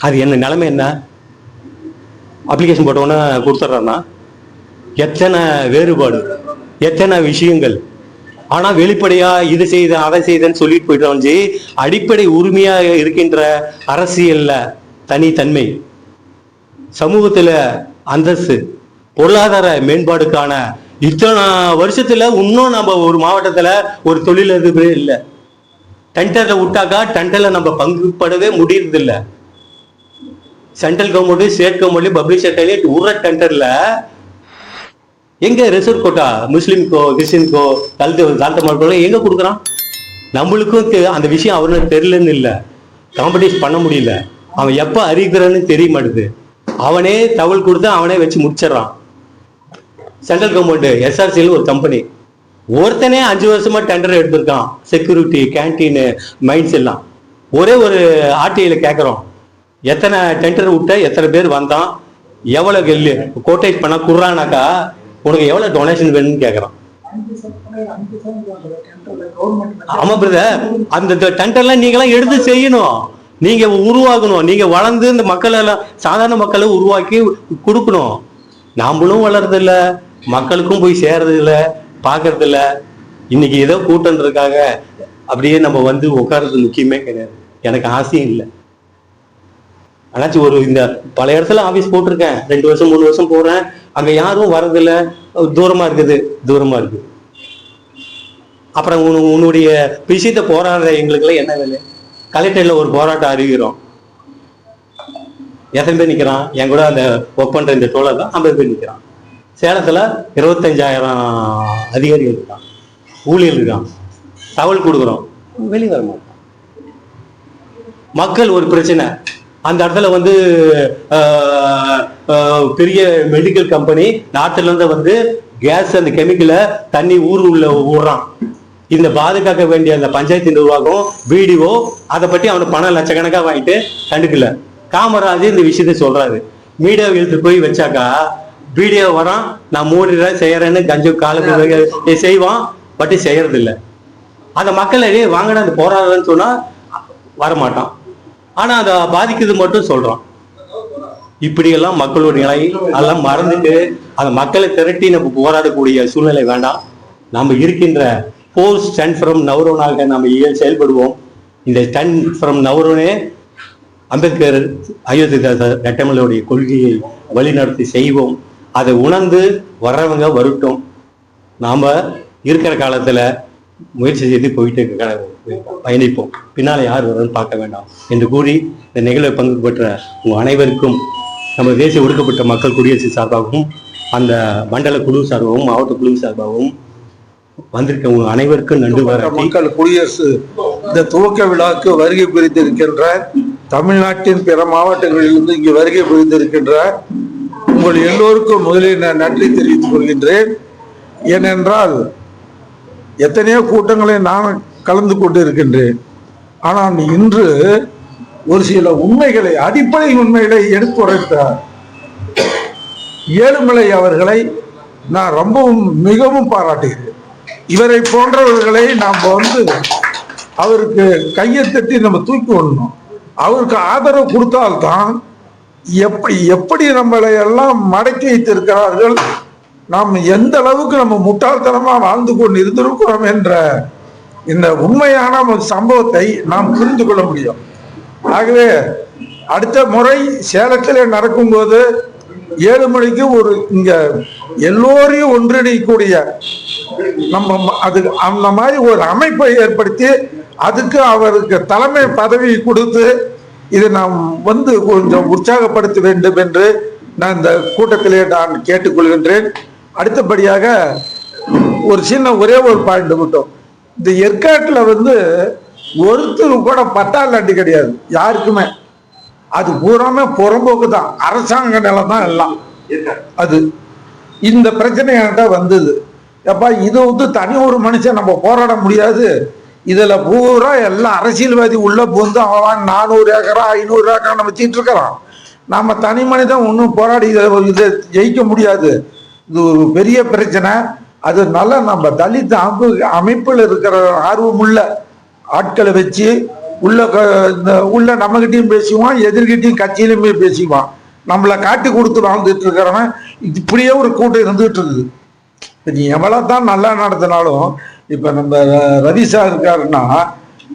அது என்ன நிலைமை? என்ன அப்ளிகேஷன் போட்டோன்னா கொடுத்துட்றான்னா எத்தனை வேறுபாடு, எத்தனை விஷயங்கள். ஆனா வெளிப்படையா இது செய்த அதை செய்தன்னு சொல்லிட்டு போயிட்டு அடிப்படை உரிமையா இருக்கின்ற அரசியல்ல தனித்தன்மை, சமூகத்துல அந்தஸ்து, பொருளாதார மேம்பாடுக்கான இத்தனை வருஷத்துல இன்னும் நம்ம ஒரு மாவட்டத்துல ஒரு தொழிலதிபரே இல்லை. டெண்டர்ல விட்டாக்கா டெண்டர்ல நம்ம பங்குபடவே முடியறது இல்லை. Central government, state government, public செக்டர்ல உர டெண்டர்ல எங்க ரிசர்வ் கோட்டா முஸ்லீம்கோ, கிறிஸ்டின்கோ, தாழ்த்த மக்களோ எங்க கொடுக்குறான்? நம்மளுக்கும் அந்த விஷயம் அவனுக்கு தெரியலன்னு இல்லை, காம்படிஷன் பண்ண முடியல. அவன் எப்ப அறிவிக்கிறான்னு தெரிய மாட்டுது. அவனே தகவல் கொடுத்து அவனே வச்சு முடிச்சிடறான். சென்ட்ரல் கவர்மெண்ட் எஸ்ஆர்சியில் ஒரு கம்பெனி ஒருத்தனே 5 வருஷமா டெண்டர் எடுத்திருக்கான். செக்யூரிட்டி, கேன்டீனு, மைன்ஸ் எல்லாம். ஒரே ஒரு ஆர்டிஐல கேட்குறோம், எத்தனை டெண்டர் விட்ட, எத்தனை பேர் வந்தான், எவ்வளவு கோட்டேட் பண்ணா குடுறானாக்கா உனக்கு எவ்வளவு டொனேஷன் வேணும்னு கேட்குறான். ஆமா பிரதர், அந்த டெண்டர்லாம் நீங்களாம் எடுத்து செய்யணும், நீங்க உருவாக்கணும், நீங்க வளர்ந்து இந்த மக்கள் எல்லாம் சாதாரண மக்களை உருவாக்கி கொடுக்கணும். நாமளும் வளர்றதில்ல, மக்களுக்கும் போய் சேர்றது இல்லை, பார்க்கறது இல்லை. இன்னைக்கு ஏதோ கூட்டன்றதுக்காக அப்படியே நம்ம வந்து உட்கார்றது முக்கியமே கிடையாது. எனக்கு ஆசையும் இல்லை. ஆனாச்சும் ஒரு இந்த பல இடத்துல ஆஃபீஸ் போட்டிருக்கேன், 2 வருஷம் 3 வருஷம் போறேன், அங்க யாரும் வர்றதில்ல, தூரமா இருக்குது. அப்புறம் உன்னுடைய விஷயத்த போராடுற எங்களுக்குலாம் என்ன வேலை? கலெக்டர்ல ஒரு போராட்டம் அறிவிக்கிறோம், எத்தனை பேர் நிற்கிறான்? என் கூட அந்த ஒர்க் பண்ற இந்த தோழர் தான் 50 பேர் நிற்கிறான். சேலத்துல 25,000 அதிகாரிகள் இருக்கான், ஊழியர் இருக்கான். தகவல் கொடுக்குறோம், வெளியே வர மாட்டான். மக்கள் ஒரு பிரச்சனை, அந்த இடத்துல வந்து பெரிய மெடிக்கல் கம்பெனி நாட்டுல இருந்து வந்து கேஸ், அந்த கெமிக்கலை தண்ணி ஊர் உள்ள ஊடுறான். இந்த பாதுகாக்க வேண்டிய அந்த பஞ்சாயத்து நிர்வாகம், வீடியோ, அதை பற்றி அவனுக்கு பணம் லட்சக்கணக்காக வாங்கிட்டு கண்டுக்கல. காமராஜ் இந்த விஷயத்த சொல்றாரு. மீடியா இழுத்து போய் வச்சாக்கா வீடியோ வரான், நான் மூடுறேன் செய்யறேன்னு கஞ்சு காலத்துக்கு செய்வான், பட் செய்யறது இல்லை. அந்த மக்களை வாங்கின அந்த போராடுறேன்னு சொன்னா வரமாட்டான். ஆனா அதை பாதிக்குது மட்டும் சொல்றான். இப்படியெல்லாம் மக்களுடைய நிலை அதெல்லாம் மறந்துட்டு அந்த மக்களை திரட்டி நம்ம போராடக்கூடிய சூழ்நிலை வேண்டாம். நம்ம இருக்கின்ற போர் ஸ்டன் ஃப்ரம் நவரோனாக நம்ம செயல்படுவோம். இந்த ஸ்டன் ஃப்ரம் நவரோனே அம்பேத்கர், அயோத்திதாசர், ரெட்டமலையுடைய கொள்கையை வழிநடத்தி செய்வோம். அதை உணர்ந்து வர்றவங்க வரட்டும். நாம இருக்கிற காலத்துல முயற்சி செய்து போயிட்டு பயணிப்போம். பின்னால யார் வரும்னு பார்க்க வேண்டாம் என்று கூறி இந்த நிகழ்வை பங்கு பெற்ற உங்க அனைவருக்கும் நம்ம தேசிய ஒடுக்கப்பட்ட மக்கள் குடியரசு சார்பாகவும், அந்த மண்டல குழு சார்பாகவும், மாவட்ட குழு சார்பாகவும் வந்திருக்க உங்க அனைவருக்கும் நன்றி. மக்கள் குடியரசு இந்த துவக்க விழாவுக்கு வருகை புரிந்திருக்கின்ற தமிழ்நாட்டின் பிற மாவட்டங்களிலிருந்து இங்கு வருகை புரிந்திருக்கின்ற உங்கள் எல்லோருக்கும் முதலில் நான் நன்றி தெரிவித்துக் கொள்கின்றேன். ஏனென்றால் எத்தனையோ கூட்டங்களை நான் கலந்து கொண்டு இருக்கின்றேன். ஆனால் இன்று ஒரு சில உண்மைகளை, அடிப்படை உண்மைகளை எடுத்துரைத்தார் ஏழுமலை அவர்களை நான் ரொம்பவும் மிகவும் பாராட்டுகிறேன். இவரை போன்றவர்களை நாம் வந்து அவருக்கு கையை தட்டி நம்ம தூக்கி விடணும். அவருக்கு ஆதரவு கொடுத்தால்தான் எப்படி நம்மளை எல்லாம் மடக்கி வைத்திருக்கிறார்கள், நாம் எந்த அளவுக்கு நம்ம முட்டாள்தனமா வாழ்ந்து கொண்டு இருந்திருக்கிறோம் என்ற இந்த உண்மையான சம்பவத்தை நாம் புரிந்து கொள்ள முடியும். ஆகவே அடுத்த முறை சேலத்திலே நடக்கும்போது 7 மணிக்கு ஒரு இங்க எல்லோரையும் ஒன்றிணைக்கூடிய நம்ம அந்த மாதிரி ஒரு அமைப்பை ஏற்படுத்தி அதுக்கு அவருக்கு தலைமை பதவி கொடுத்து இதை நாம் வந்து கொஞ்சம் உற்சாகப்படுத்த வேண்டும் என்று நான் இந்த கூட்டத்திலே நான் கேட்டுக்கொள்கின்றேன். அடுத்தபடியாக ஒரே ஒரு பாயிண்ட் மட்டும், இந்த ஏற்காட்டில் வந்து ஒருத்தர் கூட பட்டாளி கிடையாது யாருக்குமே. அது பூராமே புறம்போக்கு தான், அரசாங்க நிலம் தான் எல்லாம். அது இந்த பிரச்சனை என்கிட்ட வந்தது. எப்பா இது வந்து தனி ஒரு மனுஷன் நம்ம போராட முடியாது, இதுல பூரா எல்லாம் அரசியல்வாதி உள்ள புகுந்து அவன் 400 ஏக்கரா 500 ஏக்கரா வச்சுட்டு இருக்கிறான். நாம தனி மனிதன் ஒன்றும் போராடி இதை ஜெயிக்க முடியாது. இது ஒரு பெரிய பிரச்சனை. அதனால நம்ம தலித் அமைப்பில் இருக்கிற ஆர்வமுள்ள ஆட்களை வச்சு உள்ள நம்மகிட்டையும் பேசுவான், எதிர்கிட்டையும் கட்சியிலும் போய் பேசிக்குவான். நம்மளை காட்டி கொடுத்து வாழ்ந்துட்டு இருக்கிறவன் இப்படியே ஒரு கூட்டம் இருந்துகிட்டு இருக்குது. நீ எவ்வளவுதான் நல்லா நடத்தினாலும் இப்ப நம்ம ரவி சார் இருக்காருன்னா,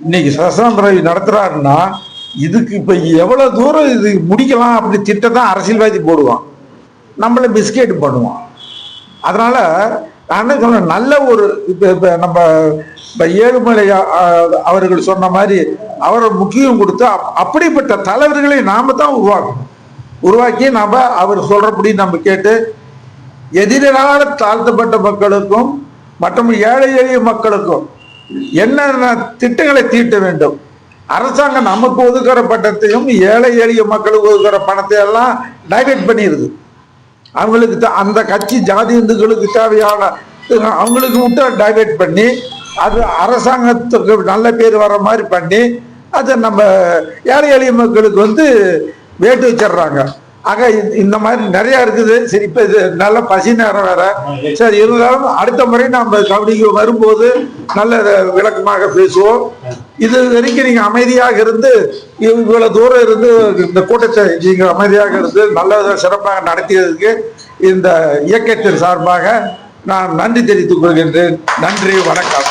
இன்னைக்கு சசாந்த் ரவி நடத்துறாருன்னா, இதுக்கு இப்ப எவ்வளவு தூரம் இது முடிக்கலாம் அப்படி திட்டம் அரசியல்வாதி போடுவான், நம்மள பிஸ்கெட் பண்ணுவான். அதனால நான் என்ன சொன்னேன், நல்ல ஒரு இப்ப நம்ம ஏழுமலை அவர்கள் சொன்ன மாதிரி அவரை முக்கியம் கொடுத்து அப்படிப்பட்ட தலைவர்களை நாம தான் உருவாக்கி நாம அவர் சொல்றபடி நம்ம கேட்டு எதிரான தாழ்த்தப்பட்ட மக்களுக்கும் மற்றும் ஏழை எளிய மக்களுக்கும் என்னென்ன திட்டங்களை தீட்ட வேண்டும். அரசாங்கம் நமக்கு ஒதுக்குற பணத்தையும் ஏழை எளிய மக்களுக்கு ஒதுக்குற பணத்தை எல்லாம் டைவர்ட் பண்ணிடுது. அவங்களுக்கு அந்த கட்சி ஜாதி இந்துக்களுக்கு தேவையான அவங்களுக்கு மட்டும் டைவர்ட் பண்ணி அது அரசாங்கத்துக்கு நல்ல பேர் வர மாதிரி பண்ணி அதை நம்ம ஏழை எளிய மக்களுக்கு வந்து வேட்டு வச்சிடுறாங்க. ஆக இந்த மாதிரி நிறைய இருக்குது. சரி, இப்ப இது நல்ல பசி நேரம் வேற. சரி, இருந்தாலும் அடுத்த முறை நம்ம கவனிக்க வரும்போது நல்ல விளக்கமாக பேசுவோம். இது வரைக்கும் நீங்க அமைதியாக இருந்து இவ்வளவு தூரம் இருந்து இந்த கூட்டத்தை நீங்க அமைதியாக இருந்து நல்ல சிறப்பாக நடத்தியதுக்கு இந்த இயக்கத்தின் சார்பாக நான் நன்றி தெரிவித்துக் கொள்கின்றேன். நன்றி, வணக்கம்.